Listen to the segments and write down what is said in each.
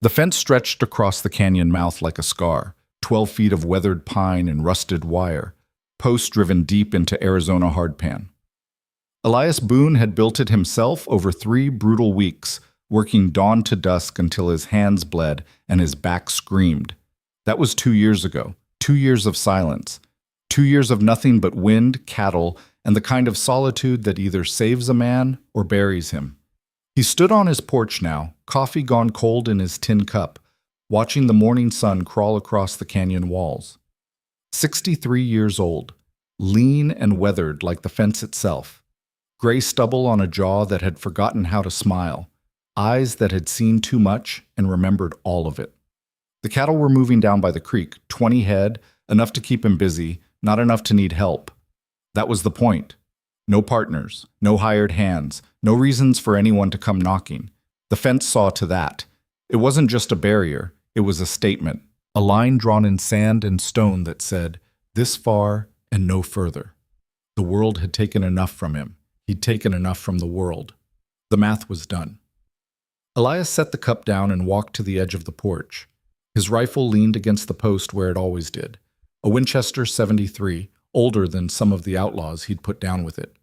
The fence stretched across the canyon mouth like a scar, 12 feet of weathered pine and rusted wire, posts driven deep into Arizona hardpan. Elias Boone had built it himself over 3 brutal weeks, working dawn to dusk until his hands bled and his back screamed. That was 2 years ago, 2 years of silence, 2 years of nothing but wind, cattle, and the kind of solitude that either saves a man or buries him. He stood on his porch now, coffee gone cold in his tin cup, watching the morning sun crawl across the canyon walls. 63 years old, lean and weathered like the fence itself, gray stubble on a jaw that had forgotten how to smile, eyes that had seen too much and remembered all of it. The cattle were moving down by the creek, 20 head, enough to keep him busy, not enough to need help. That was the point. No partners, no hired hands, no reasons for anyone to come knocking. The fence saw to that. It wasn't just a barrier, it was a statement, a line drawn in sand and stone that said, "This far and no further." The world had taken enough from him. He'd taken enough from the world. The math was done. Elias set the cup down and walked to the edge of the porch. His rifle leaned against the post where it always did. A Winchester .73, older than some of the outlaws he'd put down with it.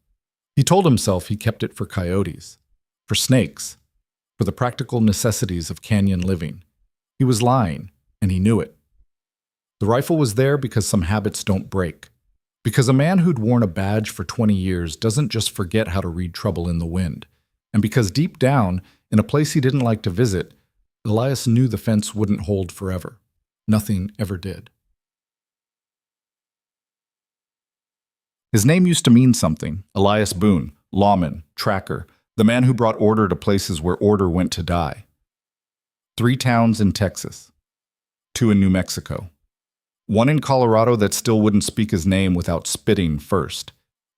He told himself he kept it for coyotes, for snakes, for the practical necessities of canyon living. He was lying, and he knew it. The rifle was there because some habits don't break. Because a man who'd worn a badge for 20 years doesn't just forget how to read trouble in the wind. And because deep down, in a place he didn't like to visit, Elias knew the fence wouldn't hold forever. Nothing ever did. His name used to mean something. Elias Boone, lawman, tracker, the man who brought order to places where order went to die. 3 towns in Texas, 2 in New Mexico. 1 in Colorado that still wouldn't speak his name without spitting first.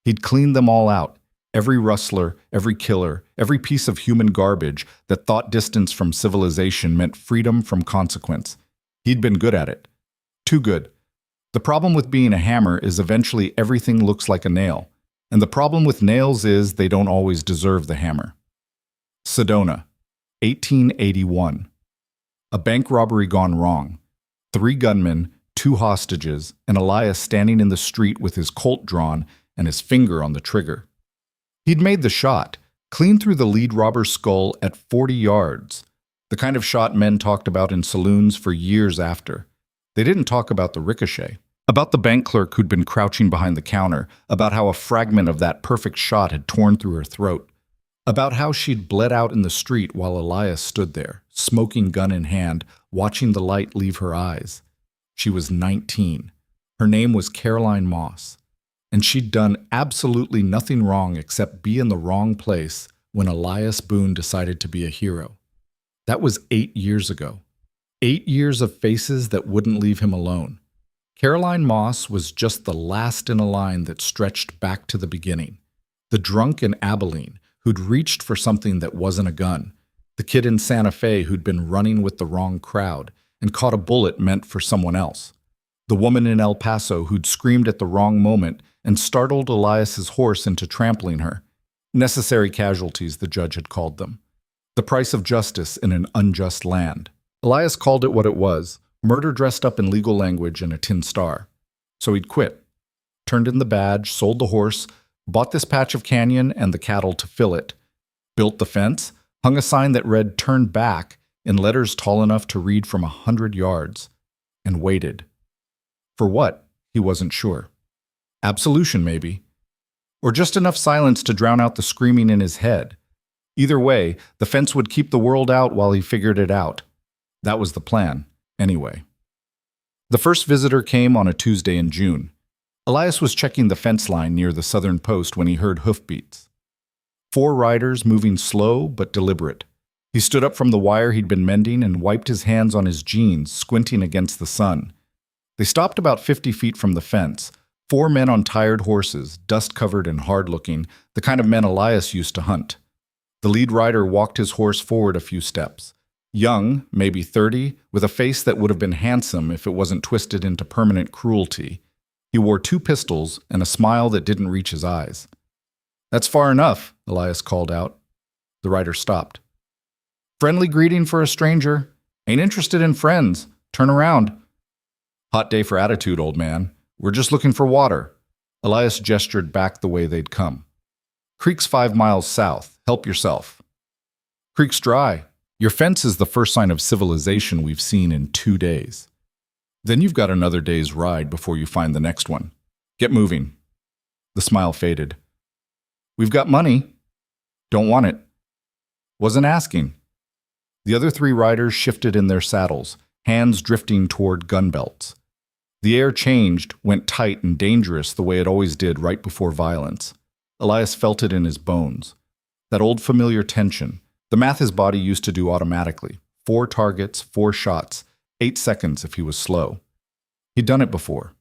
He'd cleaned them all out. Every rustler, every killer, every piece of human garbage that thought distance from civilization meant freedom from consequence. He'd been good at it. Too good. The problem with being a hammer is eventually everything looks like a nail. And the problem with nails is they don't always deserve the hammer. Sedona, 1881. A bank robbery gone wrong. 3 gunmen, 2 hostages, and Elias standing in the street with his Colt drawn and his finger on the trigger. He'd made the shot, clean through the lead robber's skull at 40 yards, the kind of shot men talked about in saloons for years after. They didn't talk about the ricochet, about the bank clerk who'd been crouching behind the counter, about how a fragment of that perfect shot had torn through her throat, about how she'd bled out in the street while Elias stood there, smoking gun in hand, watching the light leave her eyes. She was 19. Her name was Caroline Moss. And she'd done absolutely nothing wrong except be in the wrong place when Elias Boone decided to be a hero. That was 8 years ago. 8 years of faces that wouldn't leave him alone. Caroline Moss was just the last in a line that stretched back to the beginning. The drunk in Abilene who'd reached for something that wasn't a gun. The kid in Santa Fe who'd been running with the wrong crowd and caught a bullet meant for someone else. The woman in El Paso who'd screamed at the wrong moment and startled Elias's horse into trampling her. Necessary casualties, the judge had called them. The price of justice in an unjust land. Elias called it what it was, murder dressed up in legal language and a tin star. So he'd quit, turned in the badge, sold the horse, bought this patch of canyon and the cattle to fill it, built the fence, hung a sign that read "Turn Back" in letters tall enough to read from 100 yards, and waited. For what? He wasn't sure. Absolution, maybe. Or just enough silence to drown out the screaming in his head. Either way, the fence would keep the world out while he figured it out. That was the plan, anyway. The first visitor came on a Tuesday in June. Elias was checking the fence line near the southern post when he heard hoofbeats. 4 riders moving slow but deliberate. He stood up from the wire he'd been mending and wiped his hands on his jeans, squinting against the sun. They stopped about 50 feet from the fence. 4 men on tired horses, dust-covered and hard-looking, the kind of men Elias used to hunt. The lead rider walked his horse forward a few steps. Young, maybe 30, with a face that would have been handsome if it wasn't twisted into permanent cruelty. He wore 2 pistols and a smile that didn't reach his eyes. "That's far enough," Elias called out. The rider stopped. "Friendly greeting for a stranger. Ain't interested in friends. Turn around. Hot day for attitude, old man. We're just looking for water. Elias gestured back the way they'd come. Creek's 5 miles south. Help yourself. Creek's dry. Your fence is the first sign of civilization we've seen in 2 days. Then you've got another day's ride before you find the next one. Get moving. The smile faded. We've got money. Don't want it. Wasn't asking. The other 3 riders shifted in their saddles, hands drifting toward gun belts. The air changed, went tight and dangerous the way it always did right before violence. Elias felt it in his bones. That old familiar tension, the math his body used to do automatically. 4 targets, 4 shots, 8 seconds if he was slow. He'd done it before.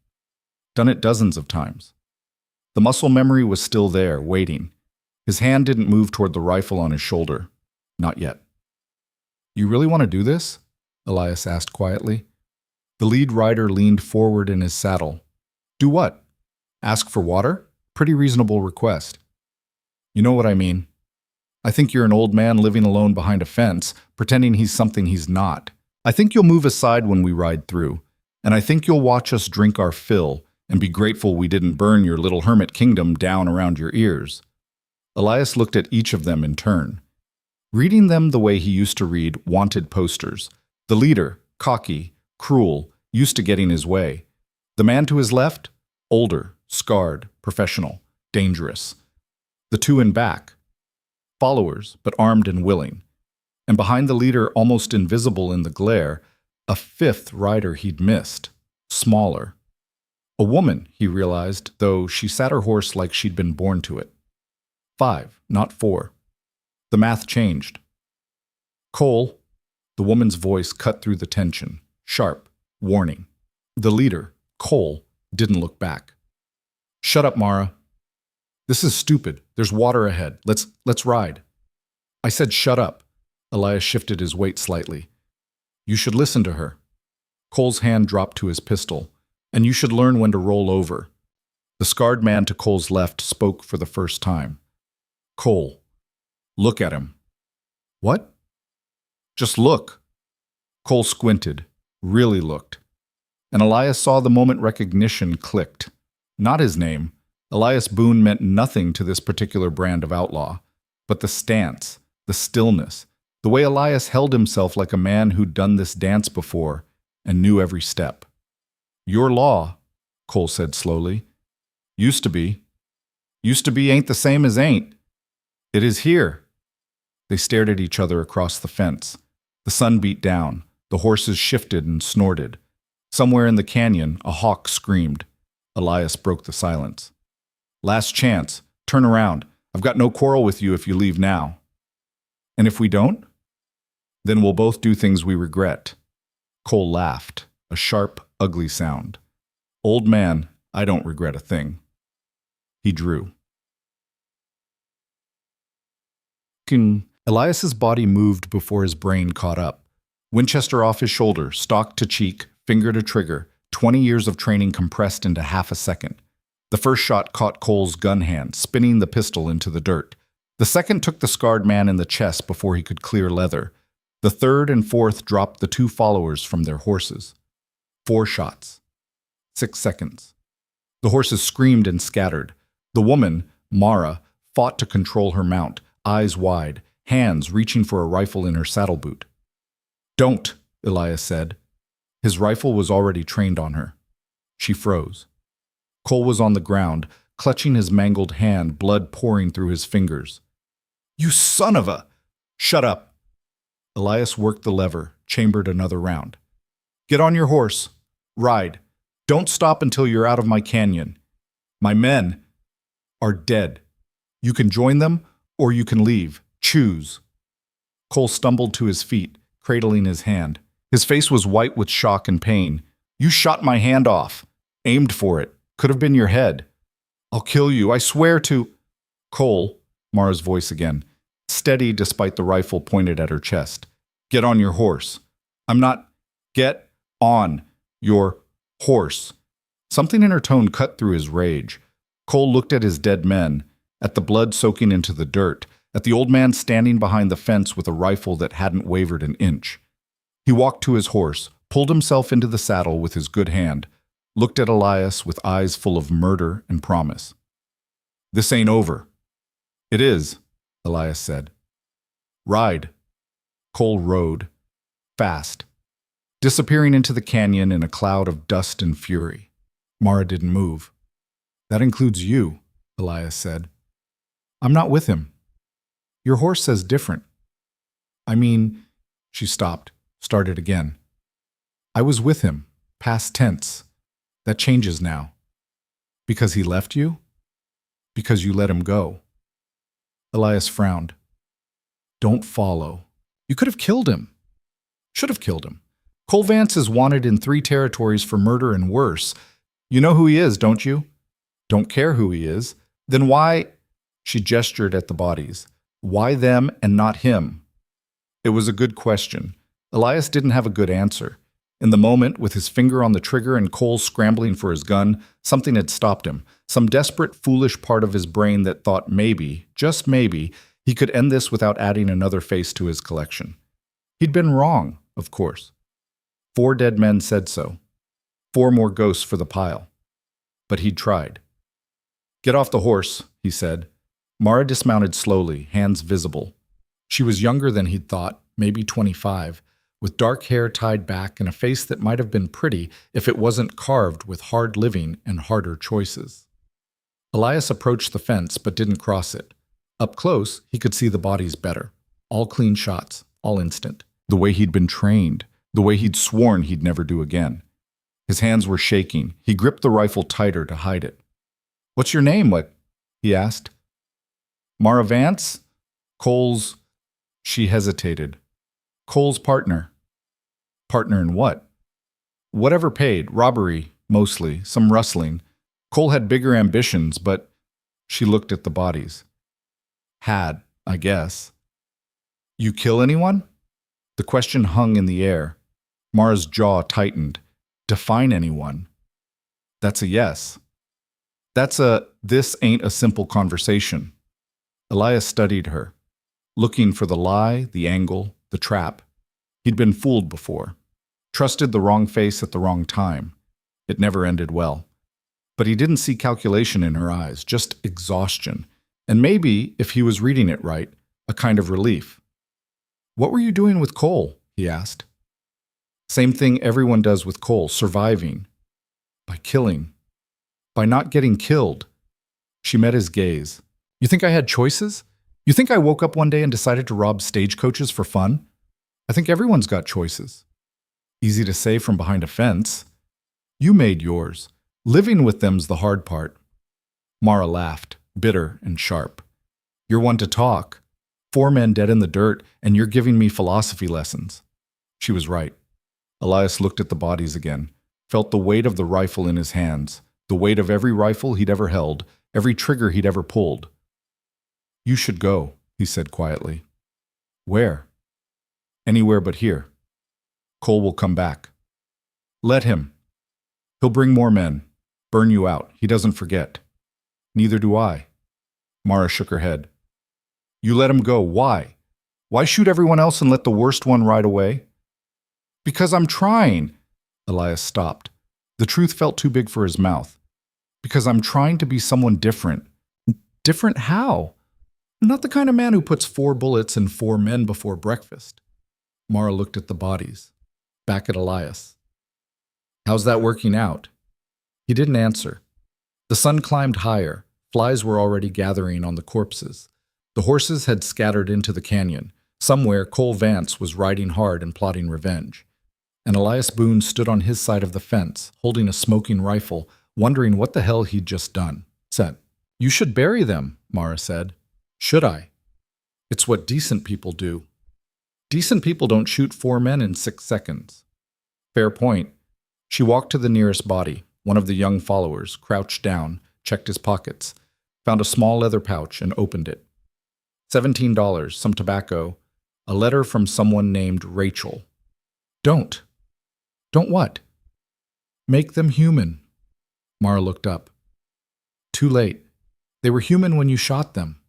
Done it dozens of times. The muscle memory was still there, waiting. His hand didn't move toward the rifle on his shoulder. Not yet. You really want to do this? Elias asked quietly. The lead rider leaned forward in his saddle. Do what? Ask for water? Pretty reasonable request. You know what I mean. I think you're an old man living alone behind a fence, pretending he's something he's not. I think you'll move aside when we ride through, and I think you'll watch us drink our fill and be grateful we didn't burn your little hermit kingdom down around your ears. Elias looked at each of them in turn, reading them the way he used to read wanted posters. The leader, cocky, cruel, used to getting his way. The man to his left, older, scarred, professional, dangerous. The 2 in back, followers, but armed and willing. And behind the leader, almost invisible in the glare, a 5th rider he'd missed, smaller. A woman, he realized, though she sat her horse like she'd been born to it. 5, not 4. The math changed. Cole, the woman's voice cut through the tension, sharp, warning. The leader, Cole, didn't look back. Shut up, Mara. This is stupid. There's water ahead. Let's ride. I said shut up. Elias shifted his weight slightly. You should listen to her. Cole's hand dropped to his pistol. And you should learn when to roll over. The scarred man to Cole's left spoke for the first time. Cole, look at him. What? Just look. Cole squinted, really looked. And Elias saw the moment recognition clicked. Not his name. Elias Boone meant nothing to this particular brand of outlaw. But the stance, the stillness, the way Elias held himself like a man who'd done this dance before and knew every step. Your law, Cole said slowly. Used to be. Used to be ain't the same as ain't. It is here. They stared at each other across the fence. The sun beat down. The horses shifted and snorted. Somewhere in the canyon, a hawk screamed. Elias broke the silence. Last chance. Turn around. I've got no quarrel with you if you leave now. And if we don't? Then we'll both do things we regret. Cole laughed, a sharp, ugly sound. Old man, I don't regret a thing. He drew. Elias's body moved before his brain caught up. Winchester off his shoulder, stock to cheek, finger to trigger, 20 years of training compressed into half a second. The first shot caught Cole's gun hand, spinning the pistol into the dirt. The second took the scarred man in the chest before he could clear leather. The third and fourth dropped the 2 followers from their horses. 4 shots. 6 seconds. The horses screamed and scattered. The woman, Mara, fought to control her mount, eyes wide, hands reaching for a rifle in her saddle boot. Don't, Elias said. His rifle was already trained on her. She froze. Cole was on the ground, clutching his mangled hand, blood pouring through his fingers. You son of a... Shut up. Elias worked the lever, chambered another round. Get on your horse. Ride. Don't stop until you're out of my canyon. My men are dead. You can join them, or you can leave. Choose. Cole stumbled to his feet, cradling his hand. His face was white with shock and pain. You shot my hand off. Aimed for it. Could have been your head. I'll kill you. I swear to... Cole, Mara's voice again, steady despite the rifle pointed at her chest. Get on your horse. I'm not... Get on your horse. Something in her tone cut through his rage. Cole looked at his dead men, at the blood soaking into the dirt, at the old man standing behind the fence with a rifle that hadn't wavered an inch. He walked to his horse, pulled himself into the saddle with his good hand, looked at Elias with eyes full of murder and promise. "This ain't over." "It is," Elias said. "Ride." Cole rode, fast, disappearing into the canyon in a cloud of dust and fury. Mara didn't move. "That includes you," Elias said. "I'm not with him." "Your horse says different." "I mean," she stopped, started again. "I was with him, past tense. That changes now." "Because he left you?" "Because you let him go." Elias frowned. "Don't follow. You could have killed him." "Should have killed him. Cole Vance is wanted in 3 territories for murder and worse. You know who he is, don't you?" "Don't care who he is. Then why—" She gestured at the bodies. "Why them and not him?" It was a good question. Elias didn't have a good answer. In the moment, with his finger on the trigger and Cole scrambling for his gun, something had stopped him. Some desperate, foolish part of his brain that thought maybe, just maybe, he could end this without adding another face to his collection. He'd been wrong, of course. 4 dead men said so. 4 more ghosts for the pile. But he'd tried. "Get off the horse," he said. Mara dismounted slowly, hands visible. She was younger than he'd thought, maybe 25, with dark hair tied back and a face that might have been pretty if it wasn't carved with hard living and harder choices. Elias approached the fence but didn't cross it. Up close, he could see the bodies better. All clean shots, all instant. The way he'd been trained, the way he'd sworn he'd never do again. His hands were shaking. He gripped the rifle tighter to hide it. "What's your name, what?" he asked. "Mara Vance? Cole's—" She hesitated. "Cole's partner." "Partner in what?" "Whatever paid. Robbery, mostly. Some rustling. Cole had bigger ambitions, but—" She looked at the bodies. "Had, I guess." "You kill anyone?" The question hung in the air. Mara's jaw tightened. "Define anyone." "That's a yes." This ain't a simple conversation." Elias studied her, looking for the lie, the angle, the trap. He'd been fooled before. Trusted the wrong face at the wrong time. It never ended well. But he didn't see calculation in her eyes, just exhaustion. And maybe, if he was reading it right, a kind of relief. "What were you doing with Cole?" he asked. "Same thing everyone does with Cole, surviving. By killing. By not getting killed." She met his gaze. "You think I had choices? You think I woke up one day and decided to rob stagecoaches for fun? I think everyone's got choices." "Easy to say from behind a fence." "You made yours. Living with them's the hard part." Mara laughed, bitter and sharp. "You're one to talk. 4 men dead in the dirt, and you're giving me philosophy lessons." She was right. Elias looked at the bodies again, felt the weight of the rifle in his hands, the weight of every rifle he'd ever held, every trigger he'd ever pulled. "You should go," he said quietly. "Where?" "Anywhere but here. Cole will come back." "Let him. He'll bring more men. Burn you out. He doesn't forget." "Neither do I." Mara shook her head. "You let him go. Why? Why shoot everyone else and let the worst one ride away?" "Because I'm trying." Elias stopped. The truth felt too big for his mouth. "Because I'm trying to be someone different." "Different how?" "Not the kind of man who puts 4 bullets and 4 men before breakfast." Mara looked at the bodies, back at Elias. "How's that working out?" He didn't answer. The sun climbed higher. Flies were already gathering on the corpses. The horses had scattered into the canyon. Somewhere, Cole Vance was riding hard and plotting revenge. And Elias Boone stood on his side of the fence, holding a smoking rifle, wondering what the hell he'd just done. "You should bury them," Mara said. "Should I?" "It's what decent people do." "Decent people don't shoot 4 men in 6 seconds." "Fair point." She walked to the nearest body. One of the young followers, crouched down, checked his pockets, found a small leather pouch and opened it. $17, some tobacco, a letter from someone named Rachel. "Don't." "Don't what?" "Make them human." Mara looked up. "Too late. They were human when you shot them."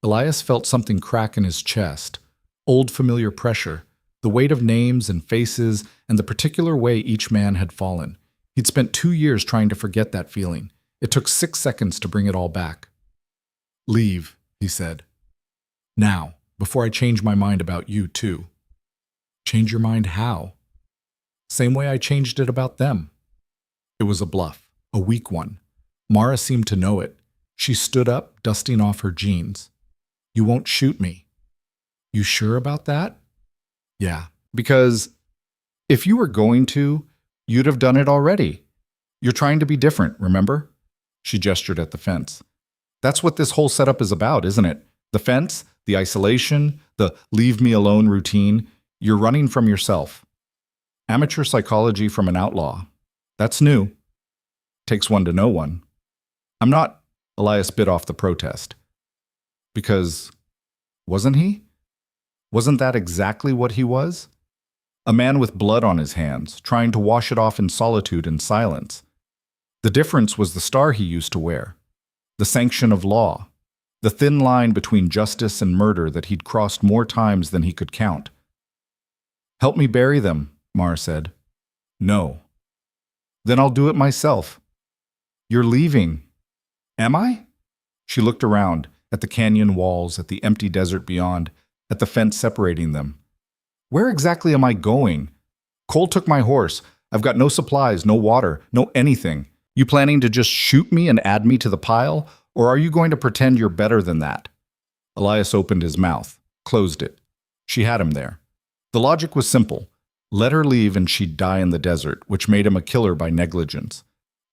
Elias felt something crack in his chest. Old familiar pressure. The weight of names and faces and the particular way each man had fallen. He'd spent 2 years trying to forget that feeling. It took 6 seconds to bring it all back. "Leave," he said. "Now, before I change my mind about you, too." "Change your mind how?" "Same way I changed it about them." It was a bluff, a weak one. Mara seemed to know it. She stood up, dusting off her jeans. "You won't shoot me." "You sure about that?" "Yeah, because if you were going to, you'd have done it already. You're trying to be different, remember?" She gestured at the fence. "That's what this whole setup is about, isn't it? The fence, the isolation, the leave me alone routine. You're running from yourself. Amateur psychology from an outlaw. That's new. Takes one to know one." "I'm not," Elias bit off the protest. Because, wasn't he? Wasn't that exactly what he was? A man with blood on his hands, trying to wash it off in solitude and silence. The difference was the star he used to wear, the sanction of law, the thin line between justice and murder that he'd crossed more times than he could count. "Help me bury them," Mara said. "No." "Then I'll do it myself." "You're leaving." "Am I?" She looked around, at the canyon walls, at the empty desert beyond, at the fence separating them. "Where exactly am I going? Cole took my horse. I've got no supplies, no water, no anything. You planning to just shoot me and add me to the pile? Or are you going to pretend you're better than that?" Elias opened his mouth, closed it. She had him there. The logic was simple. Let her leave and she'd die in the desert, which made him a killer by negligence.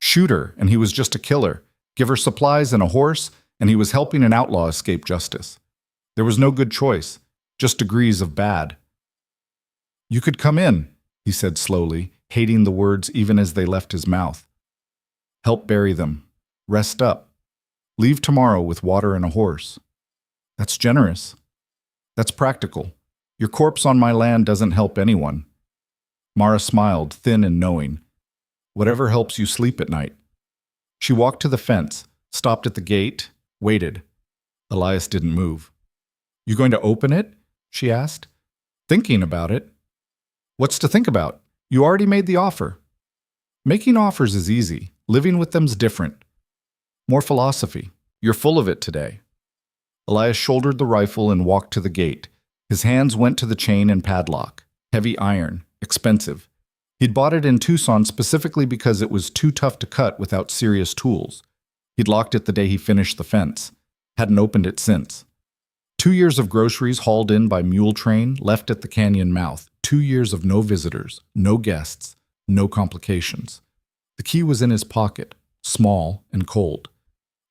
Shoot her, and he was just a killer. Give her supplies and a horse, and he was helping an outlaw escape justice. There was no good choice, just degrees of bad. "You could come in," he said slowly, hating the words even as they left his mouth. "Help bury them. Rest up. Leave tomorrow with water and a horse." "That's generous. That's practical. Your corpse on my land doesn't help anyone." Mara smiled, thin and knowing. "Whatever helps you sleep at night." She walked to the fence, stopped at the gate, waited. Elias didn't move. "You going to open it?" she asked. "Thinking about it." "What's to think about? You already made the offer." "Making offers is easy. Living with them's different. More philosophy. You're full of it today." Elias shouldered the rifle and walked to the gate. His hands went to the chain and padlock. Heavy iron. Expensive. He'd bought it in Tucson specifically because it was too tough to cut without serious tools. He'd locked it the day he finished the fence. Hadn't opened it since. 2 years of groceries hauled in by mule train, left at the canyon mouth. 2 years of no visitors, no guests, no complications. The key was in his pocket, small and cold.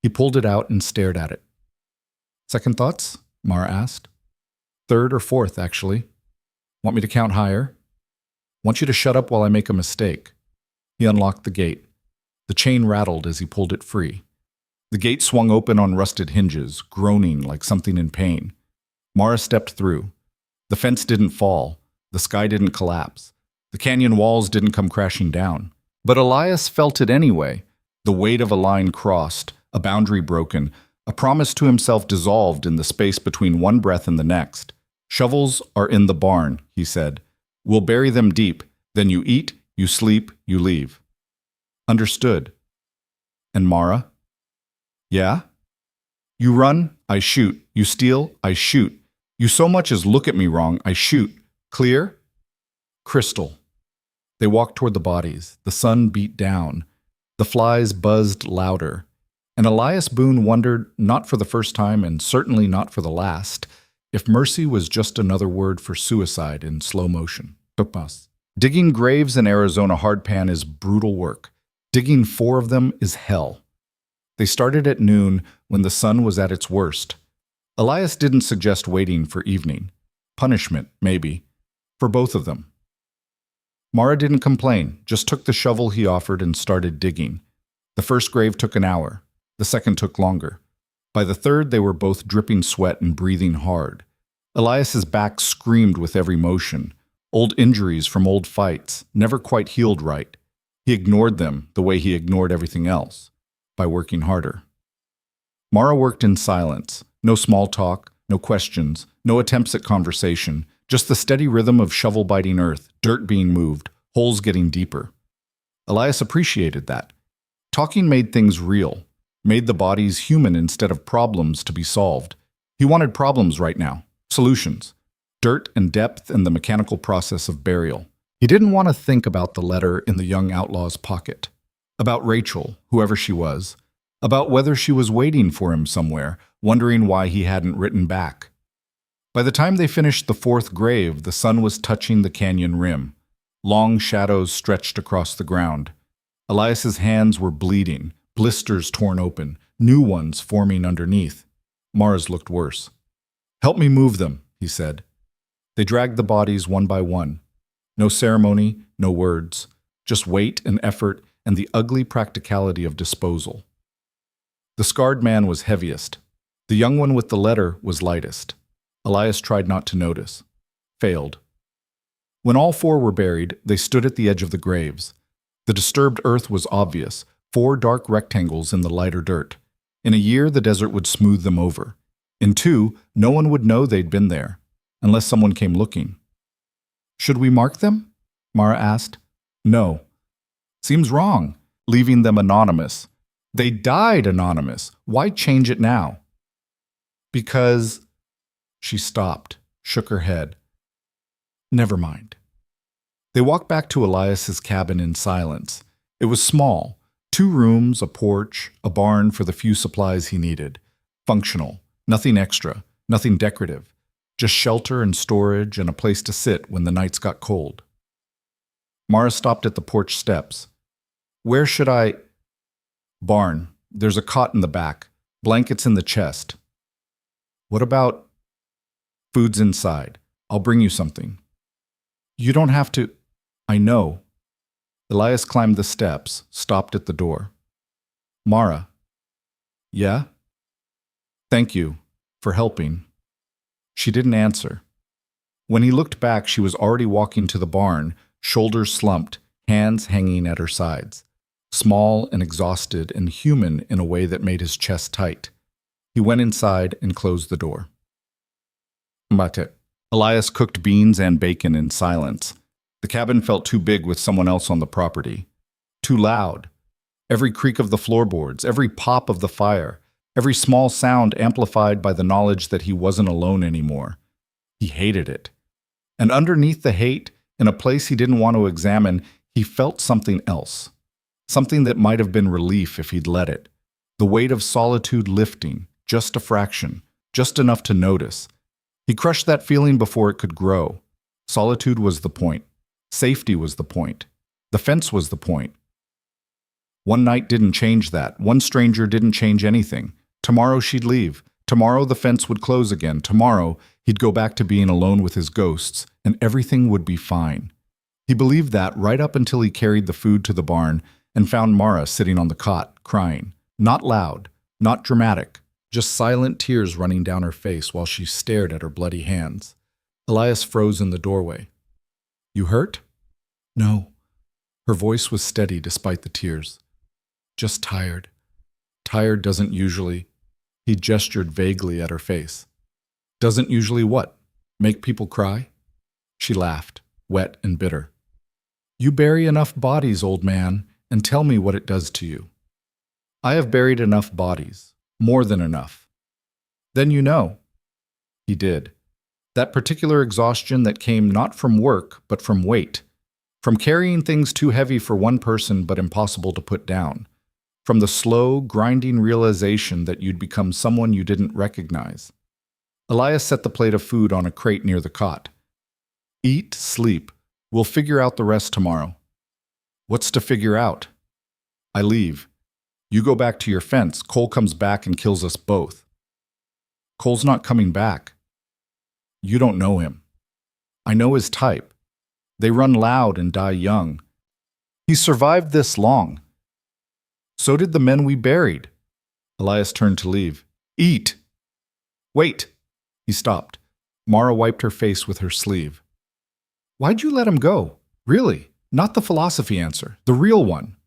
He pulled it out and stared at it. "Second thoughts?" Mara asked. "Third or fourth, actually. Want me to count higher?" "Want you to shut up while I make a mistake." He unlocked the gate. The chain rattled as he pulled it free. The gate swung open on rusted hinges, groaning like something in pain. Mara stepped through. The fence didn't fall. The sky didn't collapse. The canyon walls didn't come crashing down. But Elias felt it anyway. The weight of a line crossed, a boundary broken, a promise to himself dissolved in the space between one breath and the next. "Shovels are in the barn," he said. "We'll bury them deep. Then you eat, you sleep, you leave." "Understood." "And Mara?" "Yeah?" "You run, I shoot. You steal, I shoot. You so much as look at me wrong, I shoot. Clear?" "Crystal." They walked toward the bodies. The sun beat down. The flies buzzed louder. And Elias Boone wondered, not for the first time and certainly not for the last, if mercy was just another word for suicide in slow motion. Digging graves in Arizona hardpan is brutal work. Digging 4 of them is hell. They started at noon when the sun was at its worst. Elias didn't suggest waiting for evening. Punishment, maybe. For both of them. Mara didn't complain, just took the shovel he offered and started digging. The first grave took an hour. The second took longer. By the third, they were both dripping sweat and breathing hard. Elias's back screamed with every motion. Old injuries from old fights, never quite healed right. He ignored them the way he ignored everything else, by working harder. Mara worked in silence. No small talk, no questions, no attempts at conversation, just the steady rhythm of shovel-biting earth, dirt being moved, holes getting deeper. Elias appreciated that. Talking made things real, made the bodies human instead of problems to be solved. He wanted problems right now, solutions, dirt and depth and the mechanical process of burial. He didn't want to think about the letter in the young outlaw's pocket, about Rachel, whoever she was, about whether she was waiting for him somewhere, wondering why he hadn't written back. By the time they finished the fourth grave, the sun was touching the canyon rim. Long shadows stretched across the ground. Elias's hands were bleeding, blisters torn open, new ones forming underneath. Mara's looked worse. "Help me move them," he said. They dragged the bodies one by one. No ceremony, no words, just weight and effort and the ugly practicality of disposal. The scarred man was heaviest. The young one with the letter was lightest. Elias tried not to notice. Failed. When all four were buried, they stood at the edge of the graves. The disturbed earth was obvious, 4 dark rectangles in the lighter dirt. In a year, the desert would smooth them over. In 2, no one would know they'd been there, unless someone came looking. "Should we mark them?" Mara asked. "No. Seems wrong, leaving them anonymous. They died anonymous. Why change it now?" "Because—" She stopped, shook her head. "Never mind." They walked back to Elias's cabin in silence. It was small, 2 rooms, a porch, a barn for the few supplies he needed. Functional, nothing extra, nothing decorative. Just shelter and storage and a place to sit when the nights got cold. Mara stopped at the porch steps. "Where should I—" "Barn. There's a cot in the back. Blankets in the chest." "What about—" "Food's inside. I'll bring you something." "You don't have to—" "I know." Elias climbed the steps, stopped at the door. "Mara." "Yeah?" "Thank you for helping." She didn't answer. When he looked back, she was already walking to the barn, shoulders slumped, hands hanging at her sides. Small and exhausted and human in a way that made his chest tight. He went inside and closed the door. Mate. Elias cooked beans and bacon in silence. The cabin felt too big with someone else on the property. Too loud. Every creak of the floorboards, every pop of the fire, every small sound amplified by the knowledge that he wasn't alone anymore. He hated it. And underneath the hate, in a place he didn't want to examine, he felt something else. Something that might have been relief if he'd let it. The weight of solitude lifting, just a fraction, just enough to notice. He crushed that feeling before it could grow. Solitude was the point. Safety was the point. The fence was the point. One night didn't change that. One stranger didn't change anything. Tomorrow she'd leave. Tomorrow the fence would close again. Tomorrow he'd go back to being alone with his ghosts, and everything would be fine. He believed that right up until he carried the food to the barn and found Mara sitting on the cot, crying. Not loud, not dramatic, just silent tears running down her face while she stared at her bloody hands. Elias froze in the doorway. "You hurt?" "No." Her voice was steady despite the tears. "Just tired. Tired doesn't usually—" He gestured vaguely at her face. "Doesn't usually what? Make people cry?" She laughed, wet and bitter. "You bury enough bodies, old man, and tell me what it does to you." "I have buried enough bodies. More than enough." "Then you know." He did. That particular exhaustion that came not from work, but from weight. From carrying things too heavy for one person but impossible to put down. From the slow, grinding realization that you'd become someone you didn't recognize. Elias set the plate of food on a crate near the cot. "Eat, sleep. We'll figure out the rest tomorrow." "What's to figure out?" "I leave. You go back to your fence. Cole comes back and kills us both." "Cole's not coming back." "You don't know him." "I know his type. They run loud and die young. He's survived this long. So did the men we buried." Elias turned to leave. "Eat!" "Wait!" He stopped. Mara wiped her face with her sleeve. "Why'd you let him go? Really? Not the philosophy answer, the real one."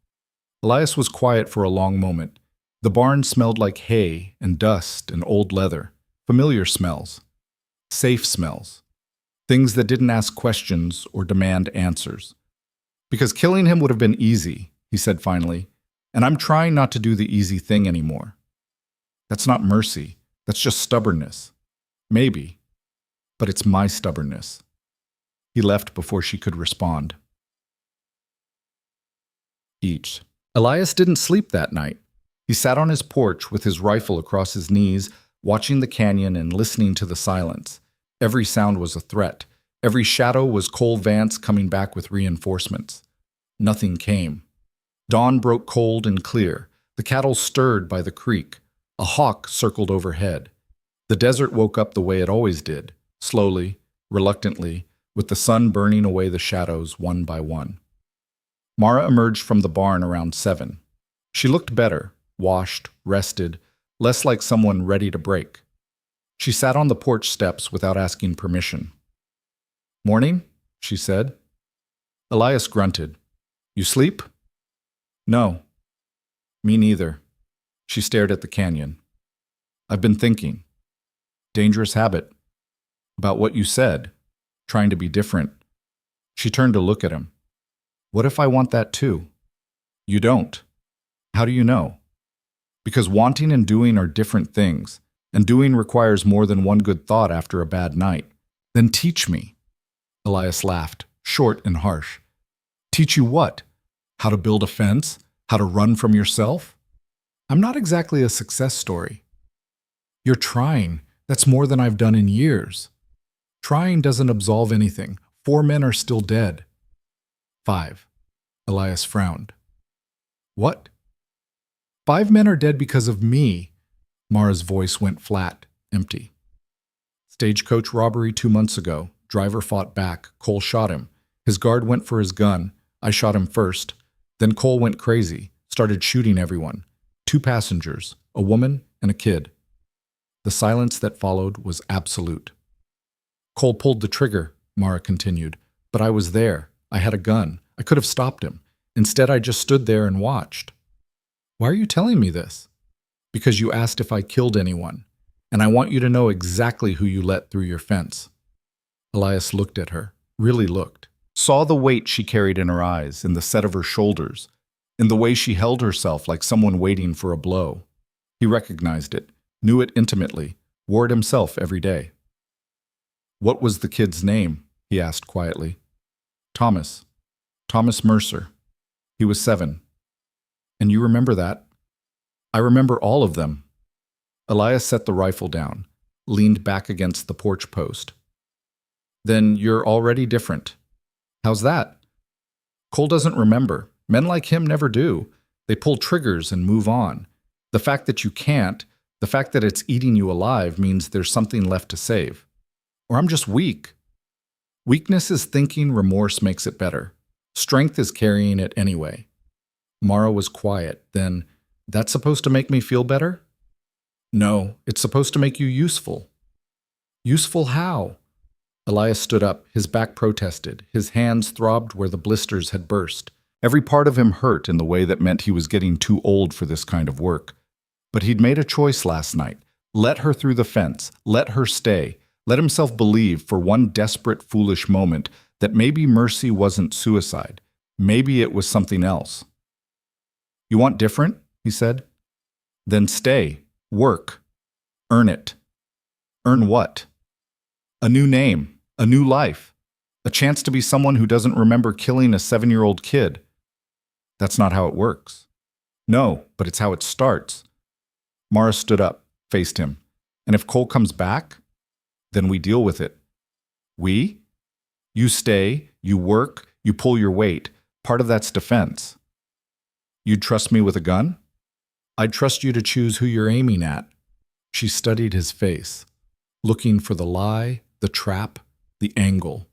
Elias was quiet for a long moment. The barn smelled like hay and dust and old leather. Familiar smells. Safe smells. Things that didn't ask questions or demand answers. Because killing him would have been easy, he said finally, and I'm trying not to do the easy thing anymore. That's not mercy. That's just stubbornness. Maybe. But it's my stubbornness. He left before she could respond. Each. Elias didn't sleep that night. He sat on his porch with his rifle across his knees, watching the canyon and listening to the silence. Every sound was a threat. Every shadow was Cole Vance coming back with reinforcements. Nothing came. Dawn broke cold and clear. The cattle stirred by the creek. A hawk circled overhead. The desert woke up the way it always did, slowly, reluctantly, with the sun burning away the shadows one by one. Mara emerged from the barn around 7. She looked better, washed, rested, less like someone ready to break. She sat on the porch steps without asking permission. "Morning," she said. Elias grunted. "You sleep?" "No." "Me neither." She stared at the canyon. "I've been thinking. Dangerous habit. About what you said. Trying to be different." She turned to look at him. "What if I want that too?" "You don't." "How do you know?" "Because wanting and doing are different things, and doing requires more than one good thought after a bad night. Then teach me." Elias laughed, short and harsh. "Teach you what? How to build a fence? How to run from yourself? I'm not exactly a success story." "You're trying. That's more than I've done in years." "Trying doesn't absolve anything. 4 men are still dead." 5. Elias frowned. "What?" "5 men are dead because of me." Mara's voice went flat, empty. "Stagecoach robbery 2 months ago. Driver fought back. Cole shot him. His guard went for his gun. I shot him first. Then Cole went crazy, started shooting everyone. 2 passengers, a woman and a kid." The silence that followed was absolute. "Cole pulled the trigger," Mara continued, "but I was there. I had a gun. I could have stopped him. Instead, I just stood there and watched." "Why are you telling me this?" "Because you asked if I killed anyone, and I want you to know exactly who you let through your fence." Elias looked at her, really looked, saw the weight she carried in her eyes, in the set of her shoulders, in the way she held herself like someone waiting for a blow. He recognized it, knew it intimately, wore it himself every day. "What was the kid's name?" he asked quietly. "Thomas. Thomas Mercer. He was 7. "And you remember that?" "I remember all of them." Elias set the rifle down, leaned back against the porch post. "Then you're already different." "How's that?" "Cole doesn't remember. Men like him never do. They pull triggers and move on. The fact that you can't, the fact that it's eating you alive means there's something left to save. Or I'm just weak." "Weakness is thinking, remorse makes it better. Strength is carrying it anyway." Mara was quiet. Then, "That's supposed to make me feel better?" "No, it's supposed to make you useful." "Useful how?" Elias stood up, his back protested, his hands throbbed where the blisters had burst. Every part of him hurt in the way that meant he was getting too old for this kind of work. But he'd made a choice last night. Let her through the fence, let her stay, let himself believe for one desperate, foolish moment that maybe mercy wasn't suicide. Maybe it was something else. "You want different?" he said. "Then stay. Work. Earn it." "Earn what?" "A new name. A new life. A chance to be someone who doesn't remember killing a 7-year-old kid." "That's not how it works." "No, but it's how it starts." Mara stood up, faced him. "And if Cole comes back? Then we deal with it." "We?" "You stay, you work, you pull your weight. Part of that's defense." "You'd trust me with a gun?" "I'd trust you to choose who you're aiming at." She studied his face, looking for the lie, the trap, the angle.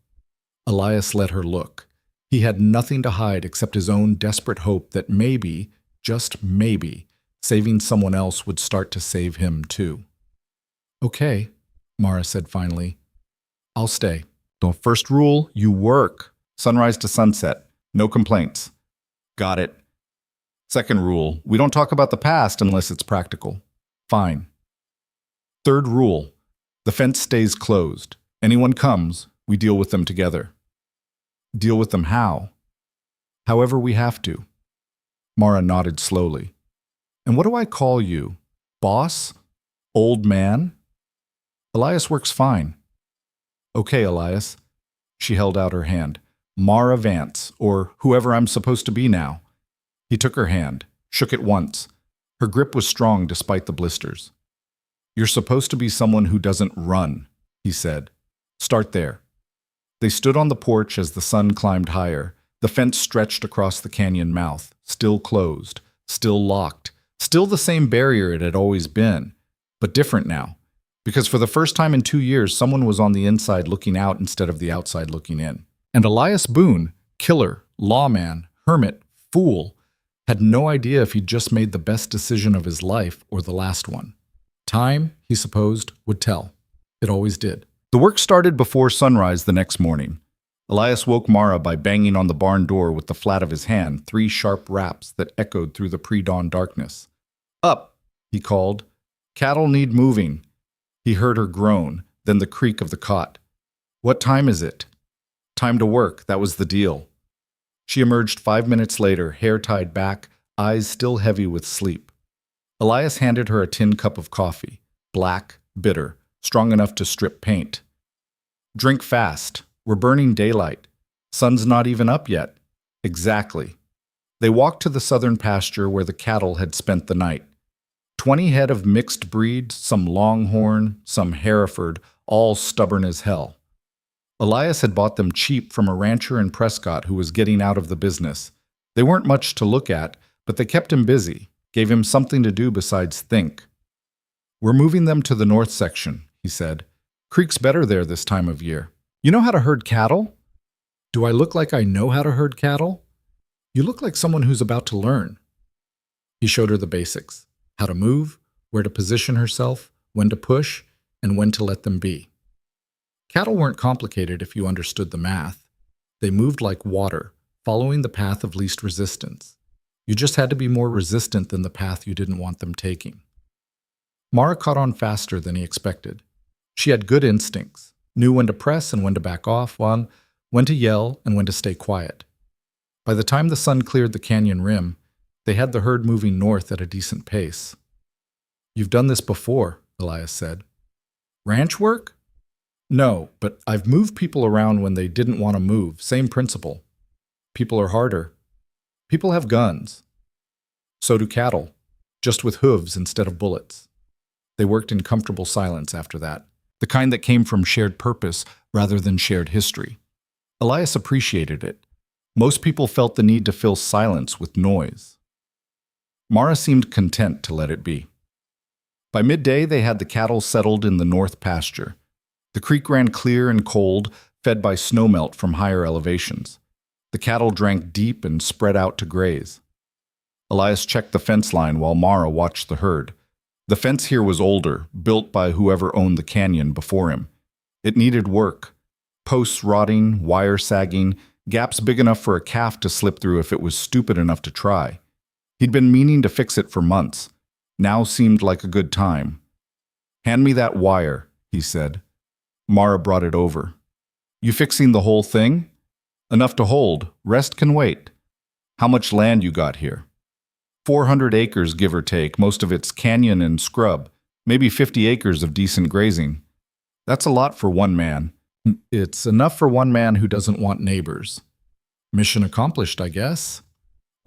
Elias let her look. He had nothing to hide except his own desperate hope that maybe, just maybe, saving someone else would start to save him too. "Okay," Mara said finally. "I'll stay. The first rule, you work. Sunrise to sunset. No complaints." "Got it." "Second rule, we don't talk about the past unless it's practical." "Fine." "Third rule, the fence stays closed. Anyone comes, We deal with them together. Deal with them how? However we have to. Mara nodded slowly. And what do I call you? Boss? Old man? Elias works fine. Okay, Elias. She held out her hand. Mara Vance, or whoever I'm supposed to be now. He took her hand, shook it once. Her grip was strong despite the blisters. You're supposed to be someone who doesn't run, he said. Start there. They stood on the porch as the sun climbed higher. The fence stretched across the canyon mouth, still closed, still locked, still the same barrier it had always been, but different now, because for the first time in 2 years, someone was on the inside looking out instead of the outside looking in. And Elias Boone, killer, lawman, hermit, fool, had no idea if he'd just made the best decision of his life or the last one. Time, he supposed, would tell. It always did. The work started before sunrise the next morning. Elias woke Mara by banging on the barn door with the flat of his hand, 3 sharp raps that echoed through the pre-dawn darkness. Up, he called. Cattle need moving. He heard her groan, then the creak of the cot. What time is it? Time to work, that was the deal. She emerged 5 minutes later, hair tied back, eyes still heavy with sleep. Elias handed her a tin cup of coffee, black, bitter, strong enough to strip paint. Drink fast. We're burning daylight. Sun's not even up yet. Exactly. They walked to the southern pasture where the cattle had spent the night. 20 head of mixed breed, some longhorn, some Hereford, all stubborn as hell. Elias had bought them cheap from a rancher in Prescott who was getting out of the business. They weren't much to look at, but they kept him busy, gave him something to do besides think. We're moving them to the north section, he said. Creek's better there this time of year. You know how to herd cattle? Do I look like I know how to herd cattle? You look like someone who's about to learn. He showed her the basics. How to move, where to position herself, when to push, and when to let them be. Cattle weren't complicated if you understood the math. They moved like water, following the path of least resistance. You just had to be more resistant than the path you didn't want them taking. Mara caught on faster than he expected. She had good instincts, knew when to press and when to back off, when to yell and when to stay quiet. By the time the sun cleared the canyon rim, they had the herd moving north at a decent pace. You've done this before, Elias said. Ranch work? No, but I've moved people around when they didn't want to move. Same principle. People are harder. People have guns. So do cattle, just with hooves instead of bullets. They worked in comfortable silence after that, the kind that came from shared purpose rather than shared history. Elias appreciated it. Most people felt the need to fill silence with noise. Mara seemed content to let it be. By midday, they had the cattle settled in the north pasture. The creek ran clear and cold, fed by snowmelt from higher elevations. The cattle drank deep and spread out to graze. Elias checked the fence line while Mara watched the herd. The fence here was older, built by whoever owned the canyon before him. It needed work. Posts rotting, wire sagging, gaps big enough for a calf to slip through if it was stupid enough to try. He'd been meaning to fix it for months. Now seemed like a good time. Hand me that wire, he said. Mara brought it over. You fixing the whole thing? Enough to hold. Rest can wait. How much land you got here? 400 acres, give or take, most of it's canyon and scrub, maybe 50 acres of decent grazing. That's a lot for one man. It's enough for one man who doesn't want neighbors. Mission accomplished, I guess.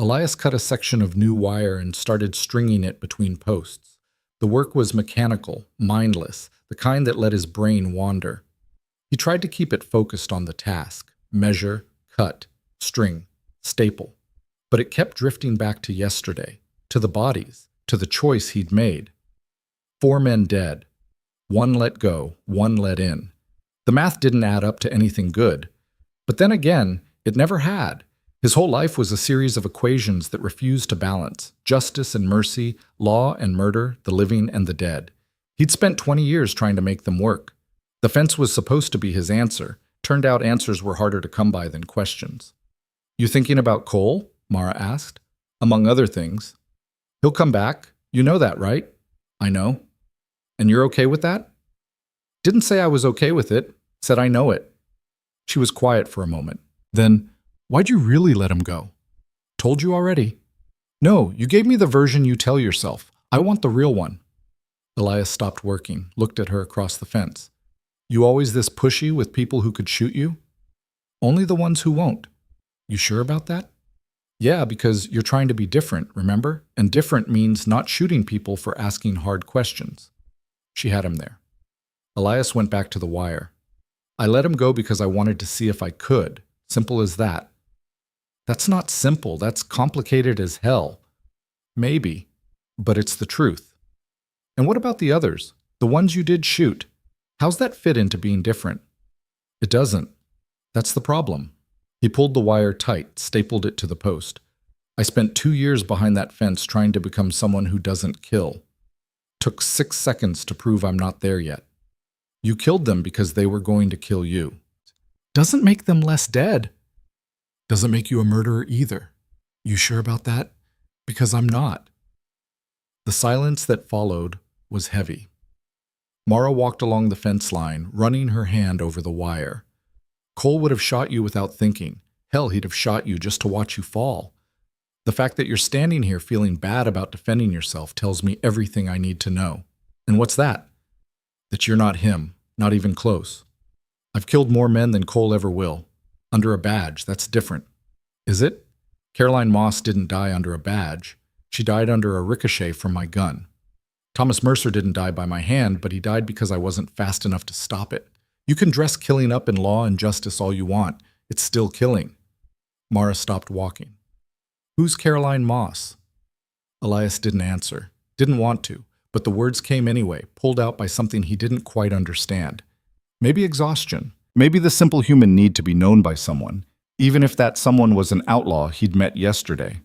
Elias cut a section of new wire and started stringing it between posts. The work was mechanical, mindless, the kind that let his brain wander. He tried to keep it focused on the task, measure, cut, string, staple. But it kept drifting back to yesterday, to the bodies, to the choice he'd made. 4 men dead. 1 let go, 1 let in. The math didn't add up to anything good. But then again, it never had. His whole life was a series of equations that refused to balance: justice and mercy, law and murder, the living and the dead. He'd spent 20 years trying to make them work. The fence was supposed to be his answer. Turned out answers were harder to come by than questions. You thinking about Cole? Mara asked. Among other things. He'll come back. You know that, right? I know. And you're okay with that? Didn't say I was okay with it. Said I know it. She was quiet for a moment. Then, why'd you really let him go? Told you already. No, you gave me the version you tell yourself. I want the real one. Elias stopped working, looked at her across the fence. You always this pushy with people who could shoot you? Only the ones who won't. You sure about that? Yeah, because you're trying to be different, remember? And different means not shooting people for asking hard questions. She had him there. Elias went back to the wire. I let him go because I wanted to see if I could. Simple as that. That's not simple. That's complicated as hell. Maybe, but it's the truth. And what about the others? The ones you did shoot? How's that fit into being different? It doesn't. That's the problem. He pulled the wire tight, stapled it to the post. I spent 2 years behind that fence trying to become someone who doesn't kill. Took 6 seconds to prove I'm not there yet. You killed them because they were going to kill you. Doesn't make them less dead. Doesn't make you a murderer either. You sure about that? Because I'm not. The silence that followed was heavy. Mara walked along the fence line, running her hand over the wire. Cole would have shot you without thinking. Hell, he'd have shot you just to watch you fall. The fact that you're standing here feeling bad about defending yourself tells me everything I need to know. And what's that? That you're not him, not even close. I've killed more men than Cole ever will. Under a badge, that's different. Is it? Caroline Moss didn't die under a badge. She died under a ricochet from my gun. Thomas Mercer didn't die by my hand, but he died because I wasn't fast enough to stop it. You can dress killing up in law and justice all you want. It's still killing. Mara stopped walking. Who's Caroline Moss? Elias didn't answer. Didn't want to, but the words came anyway, pulled out by something he didn't quite understand. Maybe exhaustion. Maybe the simple human need to be known by someone, even if that someone was an outlaw he'd met yesterday.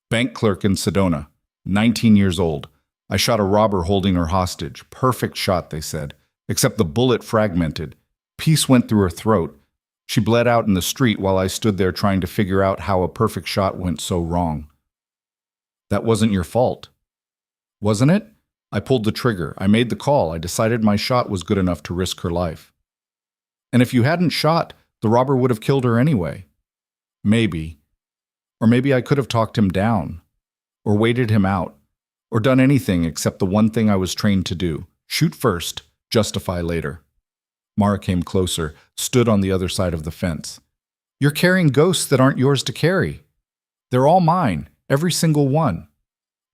Bank clerk in Sedona, 19 years old. I shot a robber holding her hostage. Perfect shot, they said, except the bullet fragmented. Piece went through her throat. She bled out in the street while I stood there trying to figure out how a perfect shot went so wrong. That wasn't your fault. Wasn't it? I pulled the trigger. I made the call. I decided my shot was good enough to risk her life. And if you hadn't shot, the robber would have killed her anyway. Maybe. Or maybe I could have talked him down. Or waited him out. Or done anything except the one thing I was trained to do. Shoot first, justify later. Mara came closer, stood on the other side of the fence. You're carrying ghosts that aren't yours to carry. They're all mine, every single one.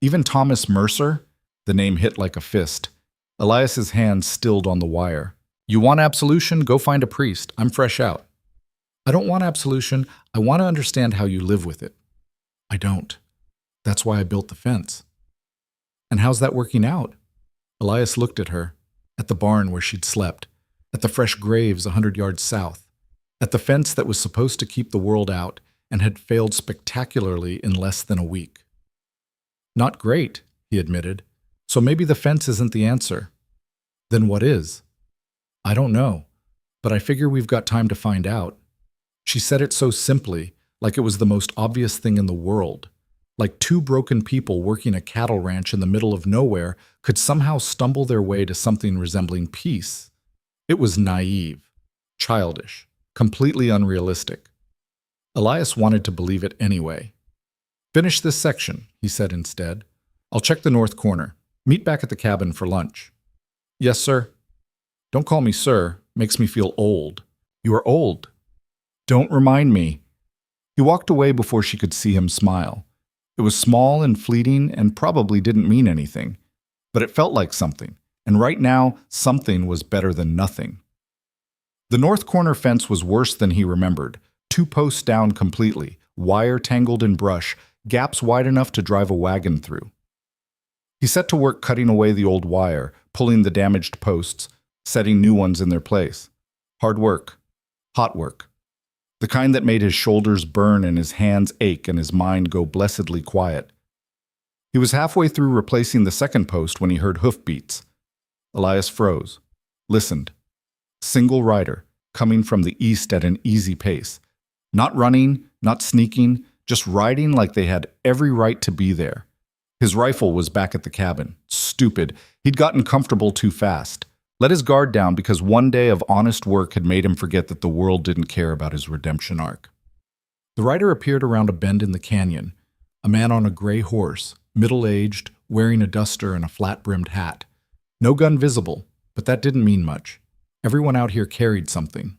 Even Thomas Mercer? The name hit like a fist. Elias's hand stilled on the wire. You want absolution? Go find a priest. I'm fresh out. I don't want absolution. I want to understand how you live with it. I don't. That's why I built the fence. And how's that working out? Elias looked at her, at the barn where she'd slept, at the fresh graves 100 yards south, at the fence that was supposed to keep the world out and had failed spectacularly in less than a week. Not great, he admitted. So maybe the fence isn't the answer. Then what is? I don't know, but I figure we've got time to find out. She said it so simply, like it was the most obvious thing in the world. Like two broken people working a cattle ranch in the middle of nowhere could somehow stumble their way to something resembling peace. It was naive, childish, completely unrealistic. Elias wanted to believe it anyway. Finish this section, he said instead. I'll check the north corner. Meet back at the cabin for lunch. Yes, sir. Don't call me sir. Makes me feel old. You are old. Don't remind me. He walked away before she could see him smile. It was small and fleeting and probably didn't mean anything. But it felt like something. And right now, something was better than nothing. The north corner fence was worse than he remembered. 2 posts down completely, wire tangled in brush, gaps wide enough to drive a wagon through. He set to work cutting away the old wire, pulling the damaged posts, setting new ones in their place. Hard work. Hot work. The kind that made his shoulders burn and his hands ache and his mind go blessedly quiet. He was halfway through replacing the second post when he heard hoofbeats. Elias froze, listened. Single rider, coming from the east at an easy pace. Not running, not sneaking, just riding like they had every right to be there. His rifle was back at the cabin. Stupid. He'd gotten comfortable too fast. Let his guard down because one day of honest work had made him forget that the world didn't care about his redemption arc. The rider appeared around a bend in the canyon, a man on a gray horse, middle-aged, wearing a duster and a flat-brimmed hat. No gun visible, but that didn't mean much. Everyone out here carried something.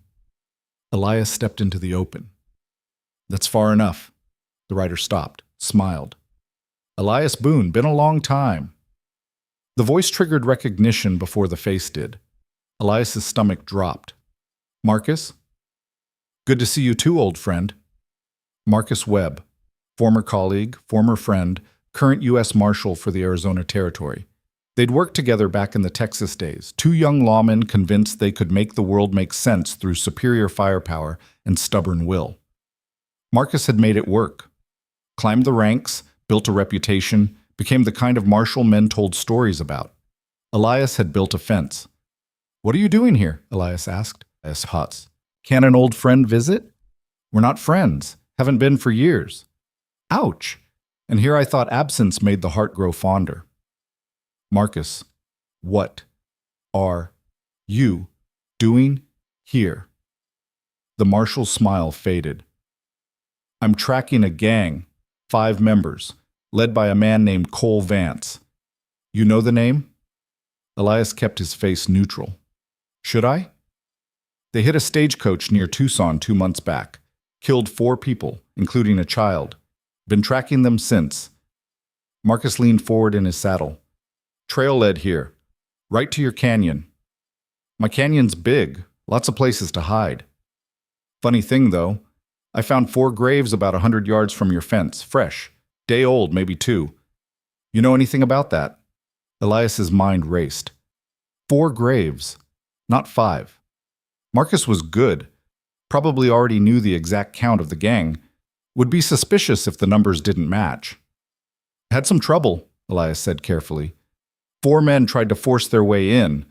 Elias stepped into the open. That's far enough. The rider stopped, smiled. Elias Boone, been a long time. The voice triggered recognition before the face did. Elias's stomach dropped. Marcus? Good to see you too, old friend. Marcus Webb, former colleague, former friend, current U.S. Marshal for the Arizona Territory. They'd worked together back in the Texas days, two young lawmen convinced they could make the world make sense through superior firepower and stubborn will. Marcus had made it work. Climbed the ranks, built a reputation, became the kind of martial men told stories about. Elias had built a fence. What are you doing here? Elias asked. Elias huts. Can an old friend visit? We're not friends. Haven't been for years. Ouch! And here I thought absence made the heart grow fonder. Marcus, what are you doing here? The marshal's smile faded. I'm tracking a gang, 5 members, led by a man named Cole Vance. You know the name? Elias kept his face neutral. Should I? They hit a stagecoach near Tucson 2 months back. Killed 4 people, including a child. Been tracking them since. Marcus leaned forward in his saddle. Trail led here, right to your canyon. My canyon's big, lots of places to hide. Funny thing, though, I found 4 graves about 100 yards from your fence, fresh, day old, maybe 2. You know anything about that? Elias's mind raced. 4 graves, not 5. Marcus was good, probably already knew the exact count of the gang, would be suspicious if the numbers didn't match. Had some trouble, Elias said carefully. 4 men tried to force their way in.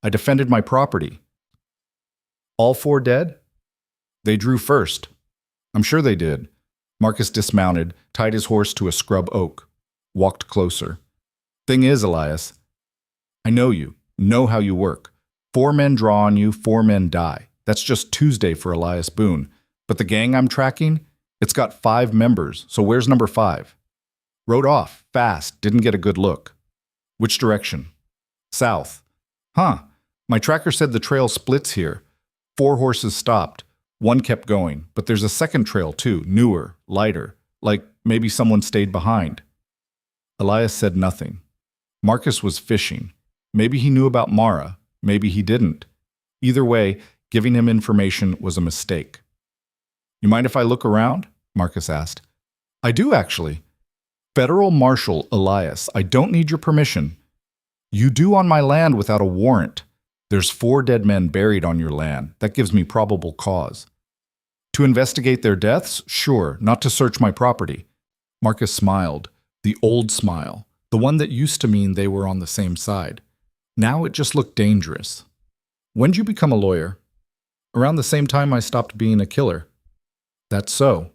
I defended my property. All 4 dead? They drew first. I'm sure they did. Marcus dismounted, tied his horse to a scrub oak, walked closer. Thing is, Elias, I know you, know how you work. 4 men draw on you, 4 men die. That's just Tuesday for Elias Boone. But the gang I'm tracking, it's got 5 members, so where's number 5? Rode off, fast, didn't get a good look. Which direction? South. Huh. My tracker said the trail splits here. 4 horses stopped. 1 kept going, but there's a second trail too, newer, lighter, like maybe someone stayed behind. Elias said nothing. Marcus was fishing. Maybe he knew about Mara, maybe he didn't. Either way, giving him information was a mistake. You mind if I look around? Marcus asked. I do, actually. Federal Marshal Elias, I don't need your permission. You do on my land without a warrant. There's 4 dead men buried on your land. That gives me probable cause. To investigate their deaths? Sure, not to search my property. Marcus smiled, the old smile, the one that used to mean they were on the same side. Now it just looked dangerous. When'd you become a lawyer? Around the same time I stopped being a killer. That's so,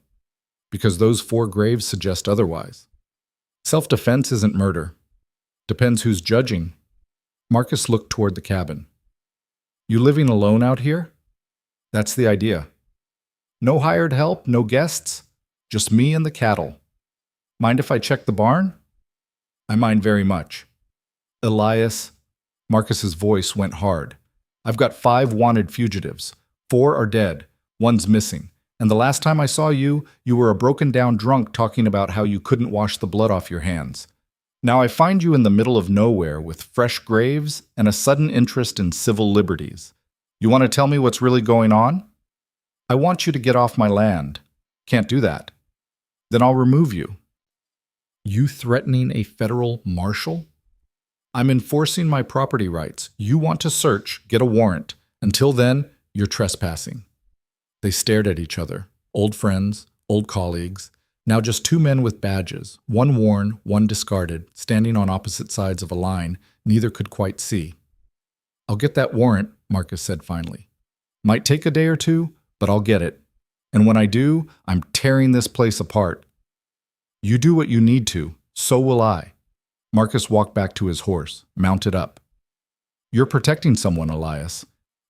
because those 4 graves suggest otherwise. Self-defense isn't murder. Depends who's judging. Marcus looked toward the cabin. You living alone out here? That's the idea. No hired help, no guests, just me and the cattle. Mind if I check the barn? I mind very much. Elias, Marcus's voice went hard. I've got 5 wanted fugitives. 4 are dead. 1's missing. And the last time I saw you, you were a broken-down drunk talking about how you couldn't wash the blood off your hands. Now I find you in the middle of nowhere with fresh graves and a sudden interest in civil liberties. You want to tell me what's really going on? I want you to get off my land. Can't do that. Then I'll remove you. You threatening a federal marshal? I'm enforcing my property rights. You want to search, get a warrant. Until then, you're trespassing. They stared at each other, old friends, old colleagues, now just 2 men with badges, 1 worn, 1 discarded, standing on opposite sides of a line neither could quite see. I'll get that warrant, Marcus said finally. Might take a day or 2, but I'll get it. And when I do, I'm tearing this place apart. You do what you need to, so will I. Marcus walked back to his horse, mounted up. You're protecting someone, Elias.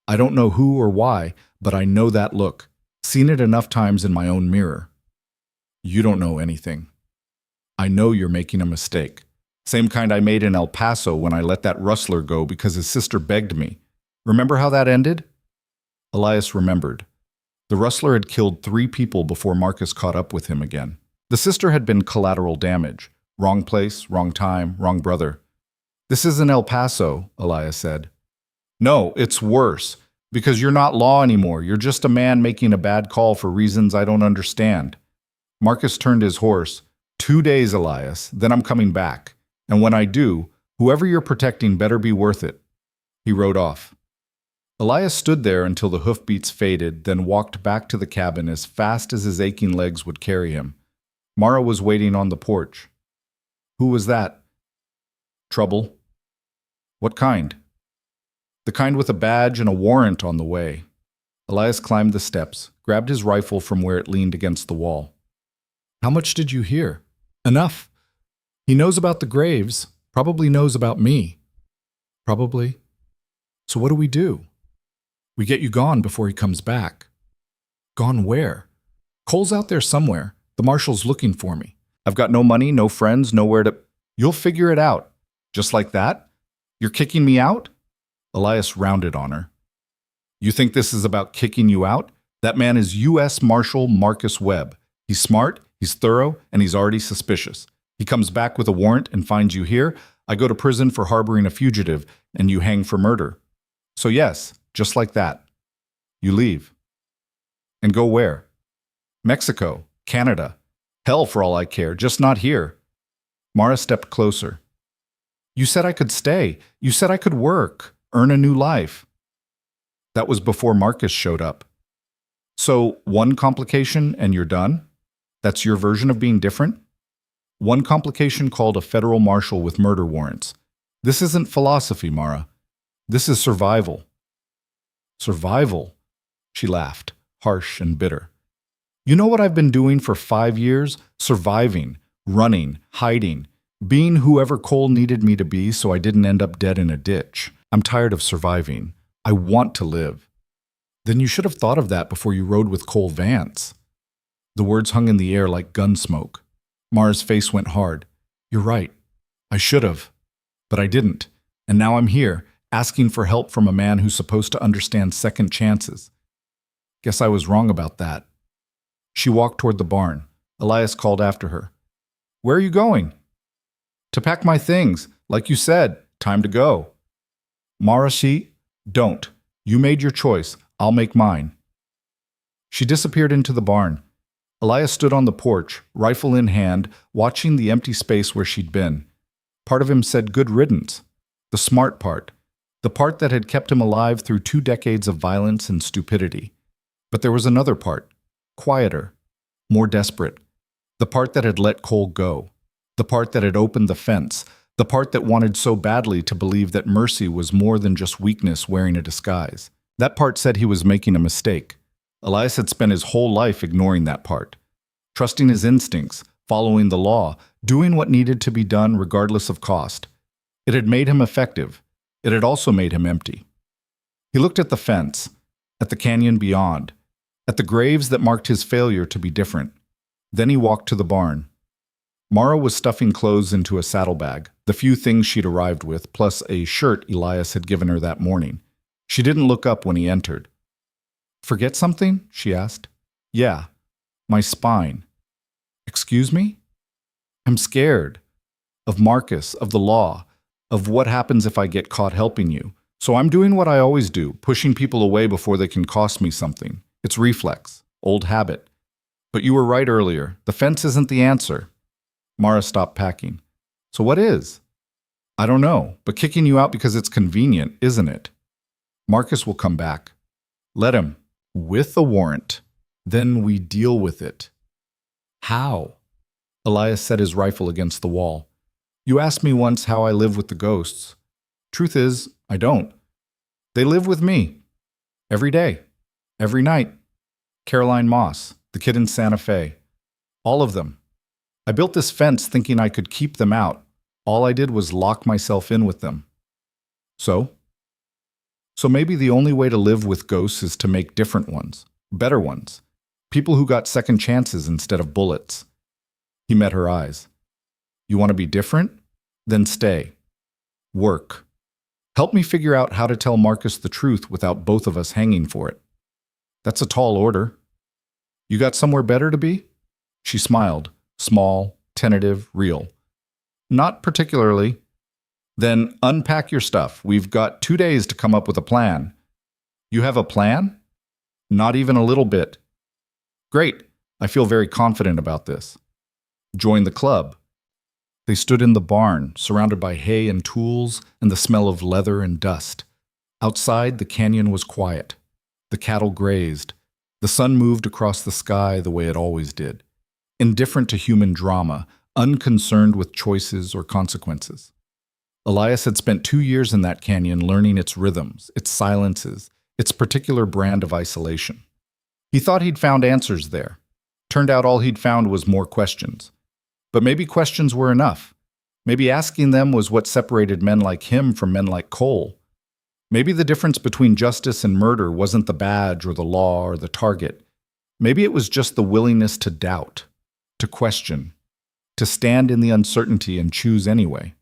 I don't know who or why, but I know that look. Seen it enough times in my own mirror. You don't know anything. I know you're making a mistake. Same kind I made in El Paso when I let that rustler go because his sister begged me. Remember how that ended? Elias remembered. The rustler had killed 3 people before Marcus caught up with him again. The sister had been collateral damage. Wrong place, wrong time, wrong brother. This isn't El Paso, Elias said. No, it's worse. Because you're not law anymore. You're just a man making a bad call for reasons I don't understand. Marcus turned his horse. 2 days, Elias, then I'm coming back. And when I do, whoever you're protecting better be worth it. He rode off. Elias stood there until the hoofbeats faded, then walked back to the cabin as fast as his aching legs would carry him. Mara was waiting on the porch. Who was that? Trouble? What kind? The kind with a badge and a warrant on the way. Elias climbed the steps, grabbed his rifle from where it leaned against the wall. How much did you hear? Enough. He knows about the graves, probably knows about me. Probably. So what do? We get you gone before he comes back. Gone where? Cole's out there somewhere. The marshal's looking for me. I've got no money, no friends, nowhere to... You'll figure it out. Just like that? You're kicking me out? Elias rounded on her. You think this is about kicking you out? That man is U.S. Marshal Marcus Webb. He's smart, he's thorough, and he's already suspicious. He comes back with a warrant and finds you here. I go to prison for harboring a fugitive, and you hang for murder. So yes, just like that. You leave. And go where? Mexico, Canada. Hell, for all I care, just not here. Mara stepped closer. You said I could stay. You said I could work, earn a new life. That was before Marcus showed up. So, one complication and you're done? That's your version of being different? One complication called a federal marshal with murder warrants. This isn't philosophy, Mara. This is survival. Survival? She laughed, harsh and bitter. You know what I've been doing for 5 years? Surviving, running, hiding, being whoever Cole needed me to be so I didn't end up dead in a ditch. I'm tired of surviving. I want to live. Then you should have thought of that before you rode with Cole Vance. The words hung in the air like gun smoke. Mara's face went hard. You're right. I should have. But I didn't. And now I'm here, asking for help from a man who's supposed to understand second chances. Guess I was wrong about that. She walked toward the barn. Elias called after her. Where are you going? To pack my things. Like you said, time to go. Mara, don't. You made your choice. I'll make mine. She disappeared into the barn. Elias stood on the porch, rifle in hand, watching the empty space where she'd been. Part of him said good riddance. The smart part. The part that had kept him alive through 2 decades of violence and stupidity. But there was another part. Quieter. More desperate. The part that had let Cole go. The part that had opened the fence. The part that wanted so badly to believe that mercy was more than just weakness wearing a disguise. That part said he was making a mistake. Elias had spent his whole life ignoring that part. Trusting his instincts, following the law, doing what needed to be done regardless of cost. It had made him effective. It had also made him empty. He looked at the fence, at the canyon beyond, at the graves that marked his failure to be different. Then he walked to the barn. Mara was stuffing clothes into a saddlebag, the few things she'd arrived with, plus a shirt Elias had given her that morning. She didn't look up when he entered. Forget something? She asked. Yeah, my spine. Excuse me? I'm scared. Of Marcus, of the law, of what happens if I get caught helping you. So I'm doing what I always do, pushing people away before they can cost me something. It's reflex, old habit. But you were right earlier. The fence isn't the answer. Mara stopped packing. So what is? I don't know, but kicking you out because it's convenient, isn't it? Marcus will come back. Let him. With a warrant. Then we deal with it. How? Elias set his rifle against the wall. You asked me once how I live with the ghosts. Truth is, I don't. They live with me. Every day. Every night. Caroline Moss, the kid in Santa Fe. All of them. I built this fence thinking I could keep them out. All I did was lock myself in with them. So? So maybe the only way to live with ghosts is to make different ones, better ones, people who got second chances instead of bullets. He met her eyes. You want to be different? Then stay. Work. Help me figure out how to tell Marcus the truth without both of us hanging for it. That's a tall order. You got somewhere better to be? She smiled, small, tentative, real. Not particularly. Then unpack your stuff. We've got 2 days to come up with a plan. You have a plan? Not even a little bit. Great. I feel very confident about this. Join the club. They stood in the barn, surrounded by hay and tools and the smell of leather and dust. Outside, the canyon was quiet. The cattle grazed. The sun moved across the sky the way it always did, indifferent to human drama, unconcerned with choices or consequences. Elias had spent 2 years in that canyon learning its rhythms, its silences, its particular brand of isolation. He thought he'd found answers there. Turned out all he'd found was more questions. But maybe questions were enough. Maybe asking them was what separated men like him from men like Cole. Maybe the difference between justice and murder wasn't the badge or the law or the target. Maybe it was just the willingness to doubt, to question, to stand in the uncertainty and choose anyway.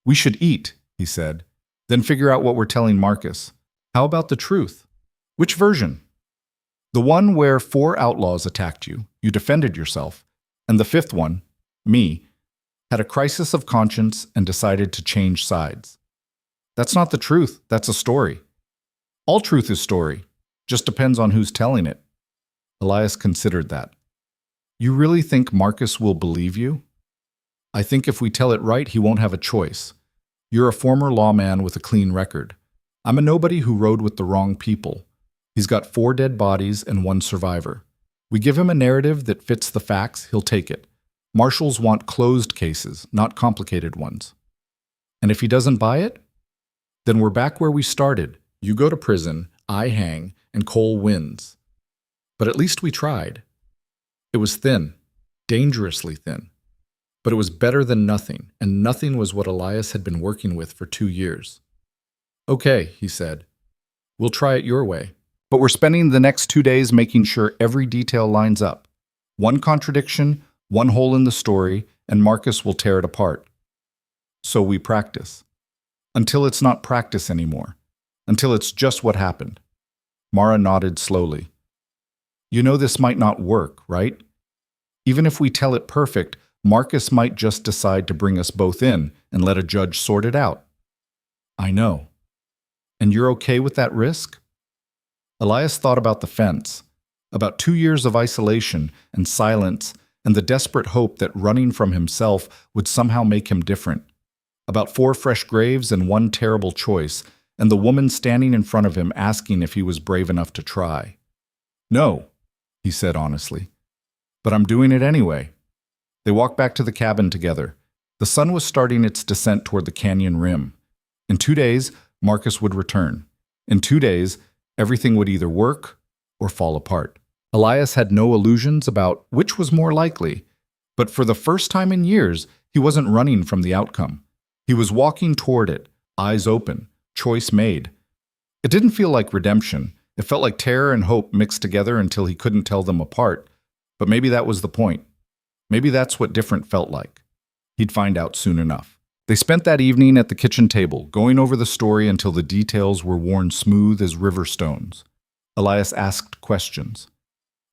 We should eat, he said, then figure out what we're telling Marcus. How about the truth? Which version? The one where 4 outlaws attacked you, you defended yourself, and the 5th one, me, had a crisis of conscience and decided to change sides. That's not the truth, that's a story. All truth is story, just depends on who's telling it. Elias considered that. You really think Marcus will believe you? I think if we tell it right, he won't have a choice. You're a former lawman with a clean record. I'm a nobody who rode with the wrong people. He's got 4 dead bodies and 1 survivor. We give him a narrative that fits the facts, he'll take it. Marshals want closed cases, not complicated ones. And if he doesn't buy it, then we're back where we started. You go to prison, I hang, and Cole wins. But at least we tried. It was thin, dangerously thin. But it was better than nothing, and nothing was what Elias had been working with for 2 years. Okay, he said. We'll try it your way. But we're spending the next 2 days making sure every detail lines up. One contradiction, one hole in the story, and Marcus will tear it apart. So we practice. Until it's not practice anymore. Until it's just what happened. Mara nodded slowly. You know this might not work, right? Even if we tell it perfect, Marcus might just decide to bring us both in and let a judge sort it out. I know. And you're okay with that risk? Elias thought about the fence, about 2 years of isolation and silence and the desperate hope that running from himself would somehow make him different, about 4 fresh graves and 1 terrible choice, and the woman standing in front of him asking if he was brave enough to try. No, he said honestly, but I'm doing it anyway. They walked back to the cabin together. The sun was starting its descent toward the canyon rim. In 2 days, Marcus would return. In 2 days, everything would either work or fall apart. Elias had no illusions about which was more likely, but for the first time in years, he wasn't running from the outcome. He was walking toward it, eyes open, choice made. It didn't feel like redemption. It felt like terror and hope mixed together until he couldn't tell them apart. But maybe that was the point. Maybe that's what different felt like. He'd find out soon enough. They spent that evening at the kitchen table, going over the story until the details were worn smooth as river stones. Elias asked questions.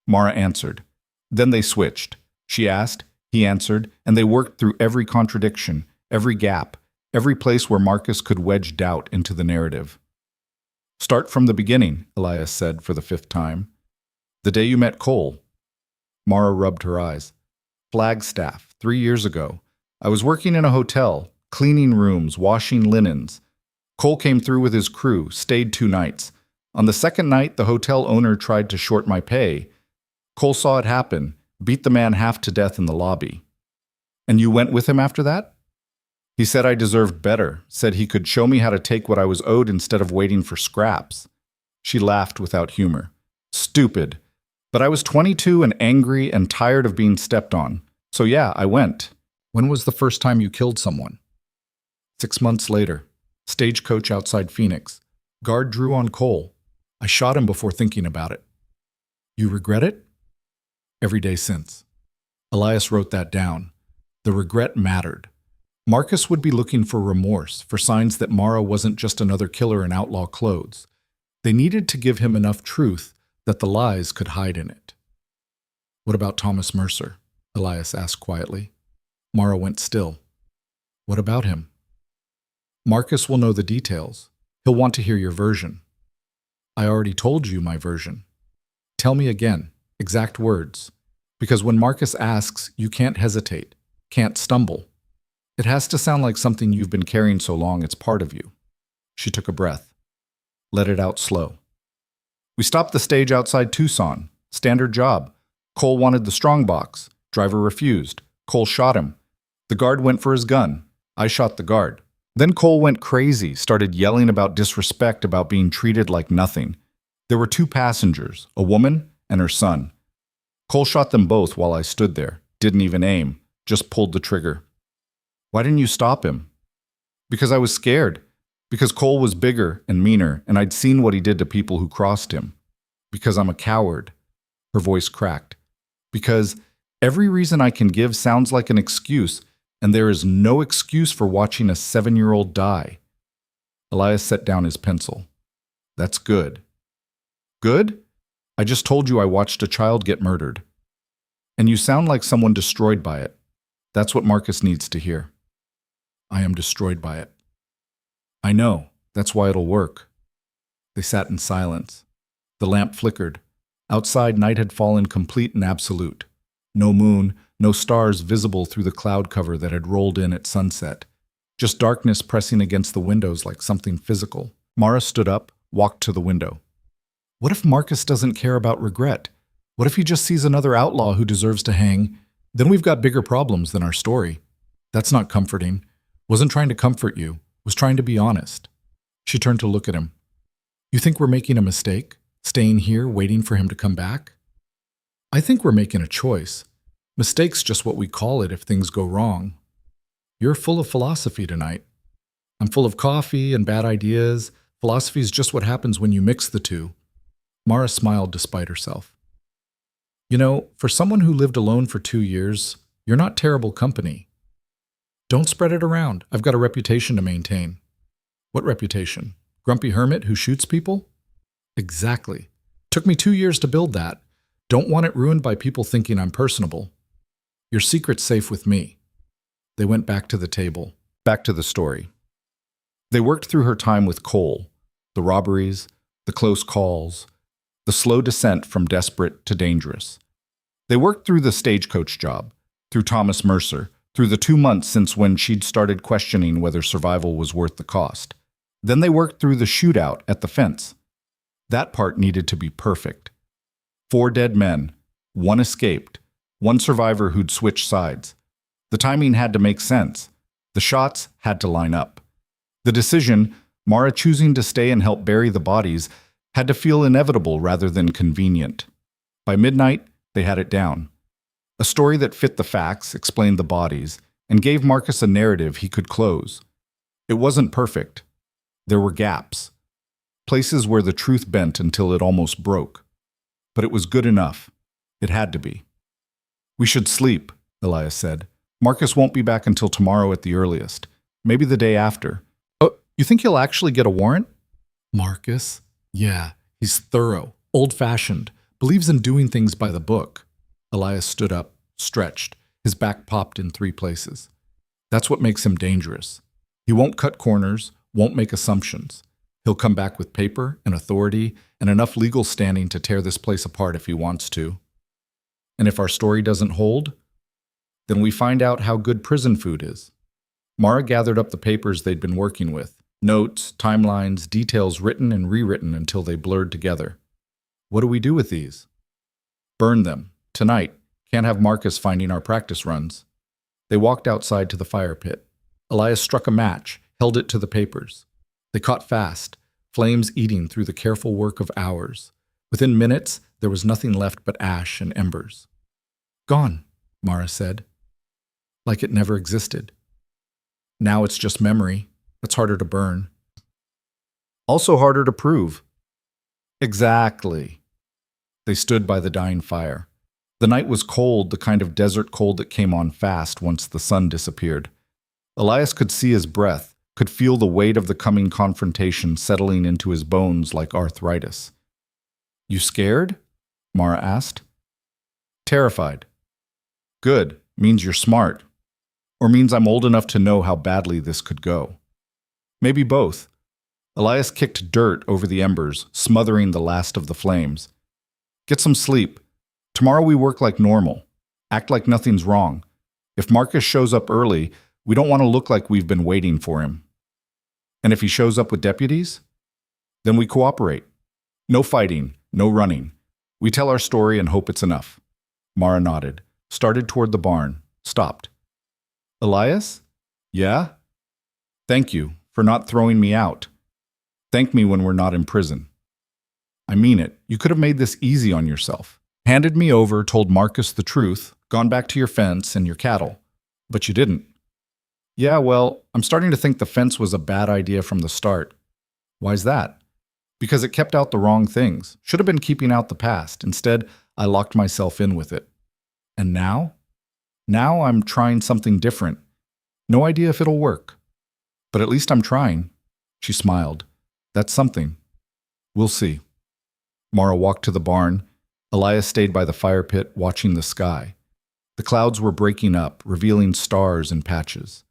Mara answered. Then they switched. She asked, he answered, and they worked through every contradiction, every gap, every place where Marcus could wedge doubt into the narrative. Start from the beginning, Elias said for the 5th time. The day you met Cole. Mara rubbed her eyes. Flagstaff, 3 years ago. I was working in a hotel, cleaning rooms, washing linens. Cole came through with his crew, stayed 2 nights. On the 2nd night, the hotel owner tried to short my pay. Cole saw it happen, beat the man half to death in the lobby. And you went with him after that? He said I deserved better, said he could show me how to take what I was owed instead of waiting for scraps. She laughed without humor. Stupid. But I was 22 and angry and tired of being stepped on. So yeah, I went. When was the first time you killed someone? 6 months later. Stagecoach outside Phoenix. Guard drew on Cole. I shot him before thinking about it. You regret it? Every day since. Elias wrote that down. The regret mattered. Marcus would be looking for remorse, for signs that Mara wasn't just another killer in outlaw clothes. They needed to give him enough truth that the lies could hide in it. What about Thomas Mercer? Elias asked quietly. Mara went still. What about him? Marcus will know the details. He'll want to hear your version. I already told you my version. Tell me again, exact words. Because when Marcus asks, you can't hesitate, can't stumble. It has to sound like something you've been carrying so long it's part of you. She took a breath. Let it out slow. We stopped the stage outside Tucson. Standard job. Cole wanted the strongbox. Driver refused. Cole shot him. The guard went for his gun. I shot the guard. Then Cole went crazy, started yelling about disrespect, about being treated like nothing. There were 2 passengers, a woman and her son. Cole shot them both while I stood there. Didn't even aim. Just pulled the trigger. Why didn't you stop him? Because I was scared. Because Cole was bigger and meaner, and I'd seen what he did to people who crossed him. Because I'm a coward. Her voice cracked. Because every reason I can give sounds like an excuse, and there is no excuse for watching a 7-year-old die. Elias set down his pencil. That's good. Good? I just told you I watched a child get murdered. And you sound like someone destroyed by it. That's what Marcus needs to hear. I am destroyed by it. I know. That's why it'll work. They sat in silence. The lamp flickered. Outside, night had fallen complete and absolute. No moon, no stars visible through the cloud cover that had rolled in at sunset. Just darkness pressing against the windows like something physical. Mara stood up, walked to the window. What if Marcus doesn't care about regret? What if he just sees another outlaw who deserves to hang? Then we've got bigger problems than our story. That's not comforting. Wasn't trying to comfort you. Was trying to be honest. She turned to look at him. You think we're making a mistake? Staying here, waiting for him to come back? I think we're making a choice. Mistake's just what we call it if things go wrong. You're full of philosophy tonight. I'm full of coffee and bad ideas. Philosophy's just what happens when you mix the two. Mara smiled despite herself. You know, for someone who lived alone for 2 years, you're not terrible company. Don't spread it around. I've got a reputation to maintain. What reputation? Grumpy hermit who shoots people? Exactly. Took me 2 years to build that. Don't want it ruined by people thinking I'm personable. Your secret's safe with me. They went back to the table, back to the story. They worked through her time with Cole, the robberies, the close calls, the slow descent from desperate to dangerous. They worked through the stagecoach job, through Thomas Mercer, through the 2 months since when she'd started questioning whether survival was worth the cost. Then they worked through the shootout at the fence. That part needed to be perfect. 4 dead men, 1 escaped, 1 survivor who'd switched sides. The timing had to make sense. The shots had to line up. The decision, Mara choosing to stay and help bury the bodies, had to feel inevitable rather than convenient. By midnight, they had it down. A story that fit the facts, explained the bodies, and gave Marcus a narrative he could close. It wasn't perfect. There were gaps. Places where the truth bent until it almost broke. But it was good enough. It had to be. We should sleep, Elias said. Marcus won't be back until tomorrow at the earliest. Maybe the day after. Oh, you think he'll actually get a warrant? Marcus? Yeah, he's thorough, old-fashioned, believes in doing things by the book. Elias stood up, stretched. His back popped in 3 places. That's what makes him dangerous. He won't cut corners, won't make assumptions. He'll come back with paper and authority and enough legal standing to tear this place apart if he wants to. And if our story doesn't hold, then we find out how good prison food is. Mara gathered up the papers they'd been working with. Notes, timelines, details written and rewritten until they blurred together. What do we do with these? Burn them. Tonight. Can't have Marcus finding our practice runs. They walked outside to the fire pit. Elias struck a match, held it to the papers. They caught fast, flames eating through the careful work of hours. Within minutes, there was nothing left but ash and embers. Gone, Mara said. Like it never existed. Now it's just memory. That's harder to burn. Also harder to prove. Exactly. They stood by the dying fire. The night was cold, the kind of desert cold that came on fast once the sun disappeared. Elias could see his breath, could feel the weight of the coming confrontation settling into his bones like arthritis. You scared? Mara asked. Terrified. Good. Means you're smart. Or means I'm old enough to know how badly this could go. Maybe both. Elias kicked dirt over the embers, smothering the last of the flames. Get some sleep. Tomorrow we work like normal. Act like nothing's wrong. If Marcus shows up early, we don't want to look like we've been waiting for him. And if he shows up with deputies, then we cooperate. No fighting, no running. We tell our story and hope it's enough. Mara nodded, started toward the barn, stopped. Elias? Yeah? Thank you for not throwing me out. Thank me when we're not in prison. I mean it. You could have made this easy on yourself. Handed me over, told Marcus the truth, gone back to your fence and your cattle. But you didn't. Yeah, well, I'm starting to think the fence was a bad idea from the start. Why's that? Because it kept out the wrong things. Should have been keeping out the past. Instead, I locked myself in with it. And now? Now I'm trying something different. No idea if it'll work. But at least I'm trying. She smiled. That's something. We'll see. Mara walked to the barn. Elias stayed by the fire pit, watching the sky. The clouds were breaking up, revealing stars in patches.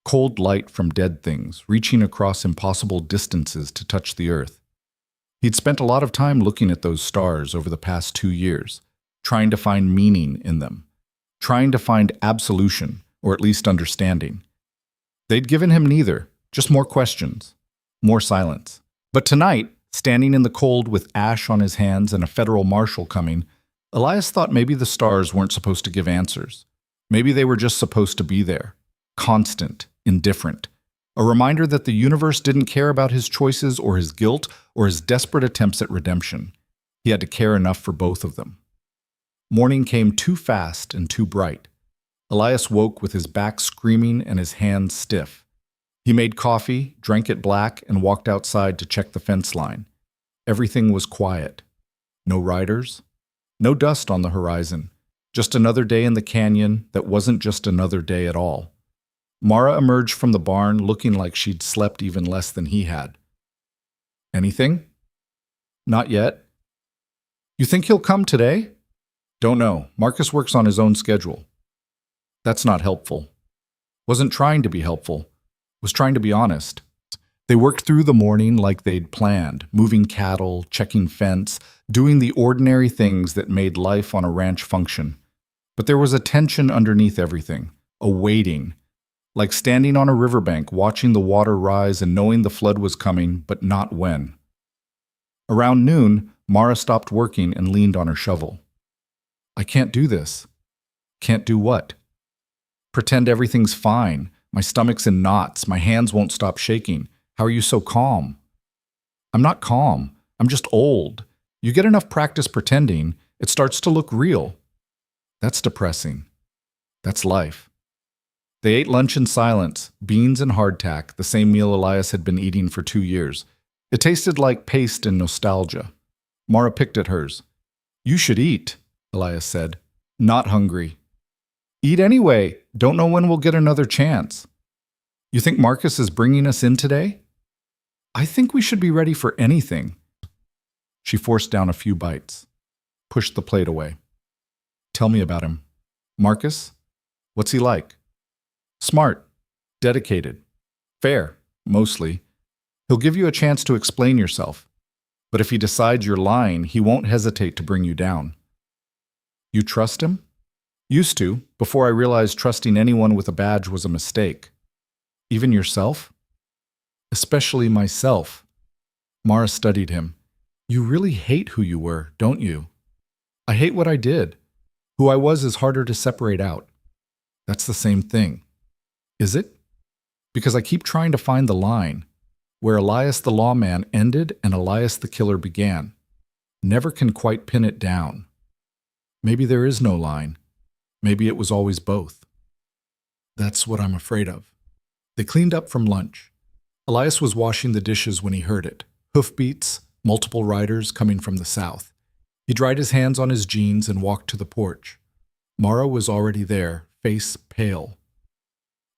Cold light from dead things, reaching across impossible distances to touch the earth. He'd spent a lot of time looking at those stars over the past 2 years, trying to find meaning in them, trying to find absolution, or at least understanding. They'd given him neither, just more questions, more silence. But tonight, standing in the cold with ash on his hands and a federal marshal coming, Elias thought maybe the stars weren't supposed to give answers. Maybe they were just supposed to be there, constant, indifferent. A reminder that the universe didn't care about his choices or his guilt or his desperate attempts at redemption. He had to care enough for both of them. Morning came too fast and too bright. Elias woke with his back screaming and his hands stiff. He made coffee, drank it black, and walked outside to check the fence line. Everything was quiet. No riders, no dust on the horizon. Just another day in the canyon that wasn't just another day at all. Mara emerged from the barn looking like she'd slept even less than he had. Anything? Not yet. You think he'll come today? Don't know. Marcus works on his own schedule. That's not helpful. Wasn't trying to be helpful. Was trying to be honest. They worked through the morning like they'd planned, moving cattle, checking fence, doing the ordinary things that made life on a ranch function. But there was a tension underneath everything, a waiting, like standing on a riverbank watching the water rise and knowing the flood was coming, but not when. Around noon, Mara stopped working and leaned on her shovel. I can't do this. Can't do what? Pretend everything's fine. My stomach's in knots. My hands won't stop shaking. How are you so calm? I'm not calm. I'm just old. You get enough practice pretending, it starts to look real. That's depressing. That's life. They ate lunch in silence, beans and hardtack, the same meal Elias had been eating for 2 years. It tasted like paste and nostalgia. Mara picked at hers. You should eat, Elias said. Not hungry. Eat anyway. Don't know when we'll get another chance. You think Marcus is bringing us in today? I think we should be ready for anything. She forced down a few bites, pushed the plate away. Tell me about him. Marcus? What's he like? Smart, dedicated, fair, mostly. He'll give you a chance to explain yourself. But if he decides you're lying, he won't hesitate to bring you down. You trust him? Used to, before I realized trusting anyone with a badge was a mistake. Even yourself? Especially myself. Mara studied him. You really hate who you were, don't you? I hate what I did. Who I was is harder to separate out. That's the same thing. Is it? Because I keep trying to find the line, where Elias the lawman ended and Elias the killer began. Never can quite pin it down. Maybe there is no line. Maybe it was always both. That's what I'm afraid of. They cleaned up from lunch. Elias was washing the dishes when he heard it. Hoofbeats, multiple riders coming from the south. He dried his hands on his jeans and walked to the porch. Mara was already there, face pale.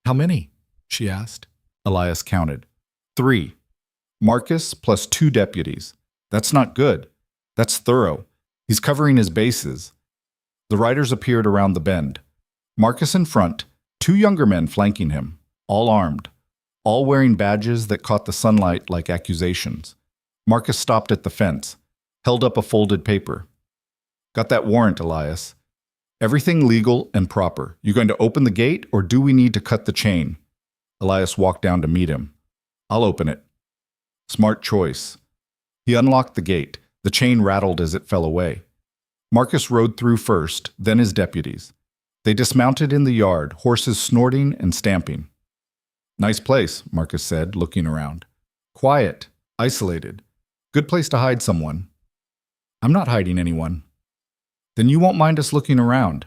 "How many?" she asked. Elias counted. 3. Marcus plus 2 deputies. That's not good. That's thorough. He's covering his bases. The riders appeared around the bend. Marcus in front, 2 younger men flanking him, all armed, all wearing badges that caught the sunlight like accusations. Marcus stopped at the fence, held up a folded paper. "Got that warrant, Elias. Everything legal and proper. You going to open the gate, or do we need to cut the chain?" Elias walked down to meet him. "I'll open it." Smart choice. He unlocked the gate. The chain rattled as it fell away. Marcus rode through first, then his deputies. They dismounted in the yard, horses snorting and stamping. "Nice place," Marcus said, looking around. "Quiet, isolated. Good place to hide someone." "I'm not hiding anyone." "Then you won't mind us looking around."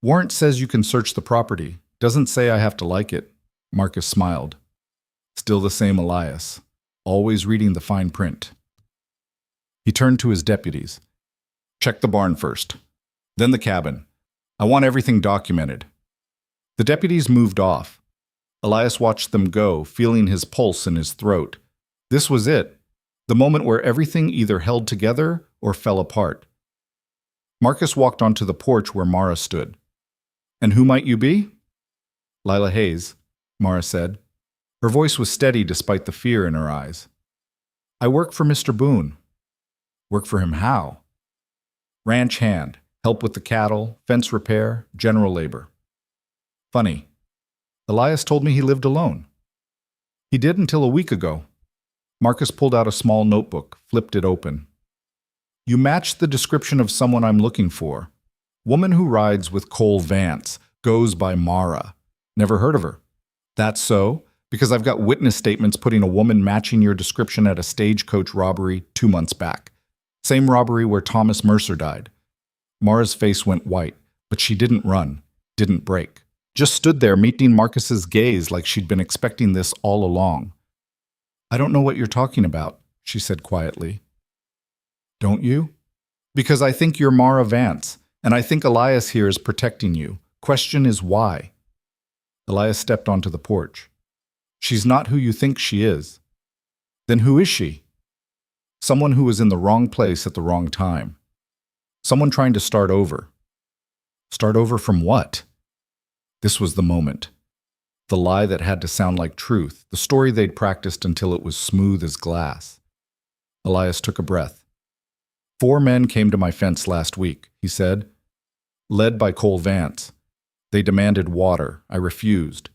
"Warrant says you can search the property. Doesn't say I have to like it." Marcus smiled. Still the same Elias, always reading the fine print. He turned to his deputies. "Check the barn first, then the cabin. I want everything documented." The deputies moved off. Elias watched them go, feeling his pulse in his throat. This was it, the moment where everything either held together or fell apart. Marcus walked onto the porch where Mara stood. "And who might you be?" "Lila Hayes," Mara said. Her voice was steady despite the fear in her eyes. "I work for Mr. Boone." "Work for him how?" "Ranch hand, help with the cattle, fence repair, general labor." "Funny. Elias told me he lived alone." "He did until a week ago." Marcus pulled out a small notebook, flipped it open. "You matched the description of someone I'm looking for. Woman who rides with Cole Vance, goes by Mara. Never heard of her." "That's so, because I've got witness statements putting a woman matching your description at a stagecoach robbery 2 months back. Same robbery where Thomas Mercer died." Mara's face went white, but she didn't run, didn't break. Just stood there meeting Marcus's gaze like she'd been expecting this all along. "I don't know what you're talking about," she said quietly. "Don't you?" "Because I think you're Mara Vance, and I think Elias here is protecting you. Question is why?" Elias stepped onto the porch. "She's not who you think she is." "Then who is she?" "Someone who was in the wrong place at the wrong time. Someone trying to start over." "Start over from what?" This was the moment. The lie that had to sound like truth, the story they'd practiced until it was smooth as glass. Elias took a breath. 4 men came to my fence last week, he said, led by Cole Vance. They demanded water. I refused.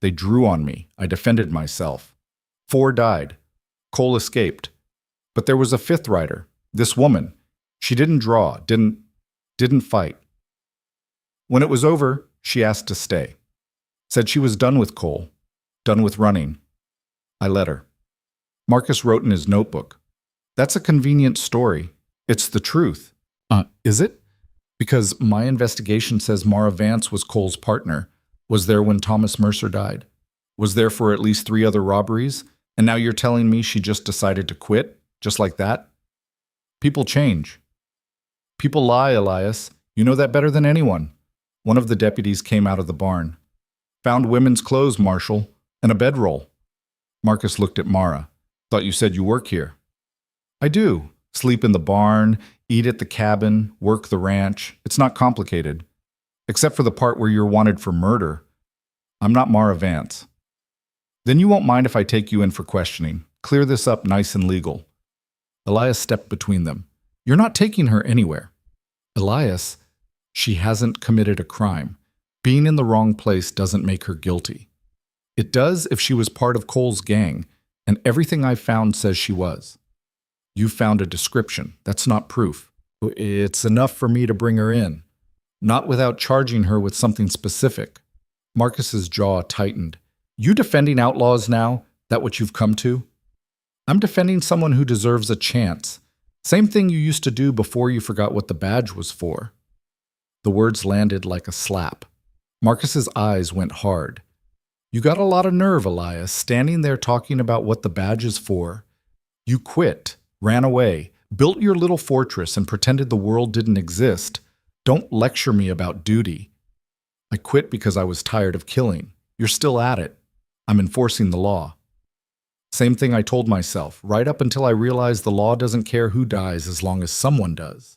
They drew on me. I defended myself. 4 died. Cole escaped. But there was a 5th rider, this woman. She didn't draw, didn't fight. When it was over, she asked to stay. Said she was done with Cole, done with running. I let her. Marcus wrote in his notebook. That's a convenient story. It's the truth. Is it? Because my investigation says Mara Vance was Cole's partner, was there when Thomas Mercer died, was there for at least 3 other robberies, and now you're telling me she just decided to quit, just like that? People change. People lie, Elias. You know that better than anyone. One of the deputies came out of the barn. Found women's clothes, Marshal, and a bedroll. Marcus looked at Mara. Thought you said you work here. I do. Sleep in the barn, eat at the cabin, work the ranch. It's not complicated. Except for the part where you're wanted for murder. I'm not Mara Vance. Then you won't mind if I take you in for questioning. Clear this up nice and legal. Elias stepped between them. You're not taking her anywhere. Elias, she hasn't committed a crime. Being in the wrong place doesn't make her guilty. It does if she was part of Cole's gang, and everything I've found says she was. You found a description. That's not proof. It's enough for me to bring her in. Not without charging her with something specific. Marcus's jaw tightened. You defending outlaws now? That what you've come to? I'm defending someone who deserves a chance. Same thing you used to do before you forgot what the badge was for. The words landed like a slap. Marcus's eyes went hard. You got a lot of nerve, Elias, standing there talking about what the badge is for. You quit, ran away, built your little fortress and pretended the world didn't exist. Don't lecture me about duty. I quit because I was tired of killing. You're still at it. I'm enforcing the law. Same thing I told myself, right up until I realized the law doesn't care who dies as long as someone does.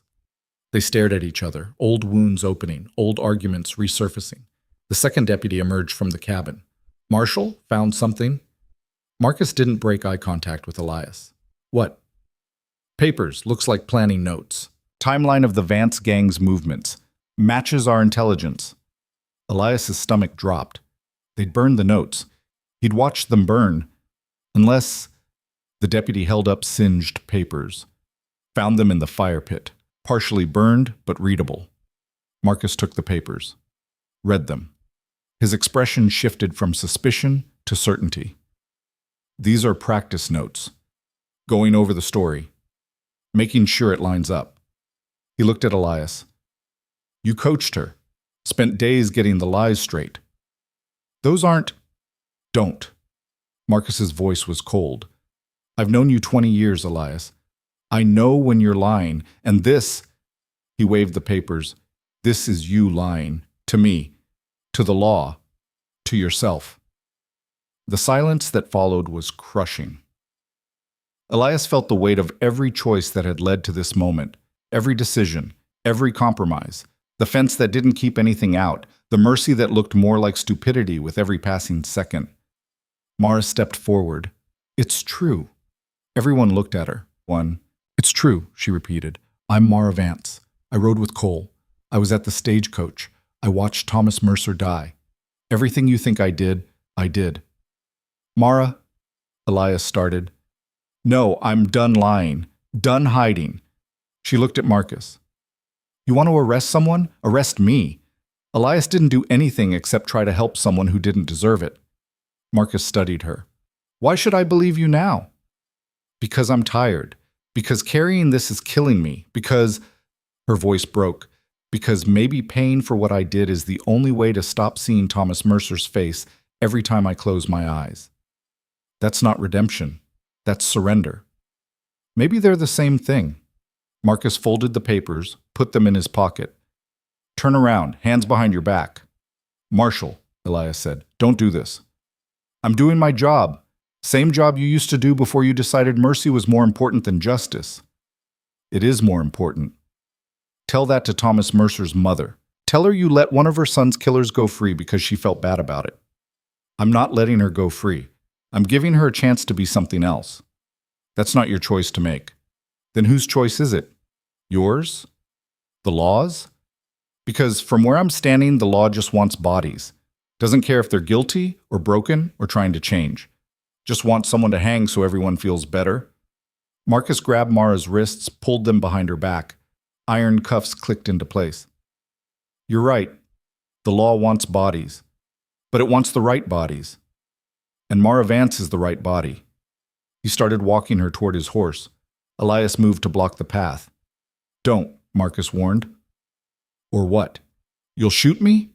They stared at each other, old wounds opening, old arguments resurfacing. The second deputy emerged from the cabin. Marshal, found something? Marcus didn't break eye contact with Elias. What? Papers, looks like planning notes. Timeline of the Vance gang's movements. Matches our intelligence. Elias's stomach dropped. They'd burned the notes. He'd watched them burn. Unless the deputy held up singed papers. Found them in the fire pit. Partially burned, but readable. Marcus took the papers. Read them. His expression shifted from suspicion to certainty. These are practice notes. Going over the story. Making sure it lines up. He looked at Elias. You coached her. Spent days getting the lies straight. Those aren't... Don't. Marcus's voice was cold. I've known you 20 years, Elias. I know when you're lying, and this... He waved the papers. This is you lying. To me. To the law. To yourself. The silence that followed was crushing. Elias felt the weight of every choice that had led to this moment, every decision, every compromise, the fence that didn't keep anything out, the mercy that looked more like stupidity with every passing second. Mara stepped forward. It's true. Everyone looked at her. One. It's true, she repeated. I'm Mara Vance. I rode with Cole. I was at the stagecoach. I watched Thomas Mercer die. Everything you think I did, I did. Mara, Elias started. No, I'm done lying. Done hiding. She looked at Marcus. You want to arrest someone? Arrest me. Elias didn't do anything except try to help someone who didn't deserve it. Marcus studied her. Why should I believe you now? Because I'm tired. Because carrying this is killing me. Because... Her voice broke. Because maybe paying for what I did is the only way to stop seeing Thomas Mercer's face every time I close my eyes. That's not redemption. That's surrender. Maybe they're the same thing. Marcus folded the papers, put them in his pocket. Turn around, hands behind your back. Marshal, Elias said, don't do this. I'm doing my job. Same job you used to do before you decided mercy was more important than justice. It is more important. Tell that to Thomas Mercer's mother. Tell her you let one of her son's killers go free because she felt bad about it. I'm not letting her go free. I'm giving her a chance to be something else. That's not your choice to make. Then whose choice is it? Yours? The law's? Because from where I'm standing, the law just wants bodies. Doesn't care if they're guilty or broken or trying to change. Just wants someone to hang so everyone feels better. Marcus grabbed Mara's wrists, pulled them behind her back. Iron cuffs clicked into place. You're right. The law wants bodies. But it wants the right bodies. And Mara Vance is the right body. He started walking her toward his horse. Elias moved to block the path. Don't, Marcus warned. Or what? You'll shoot me?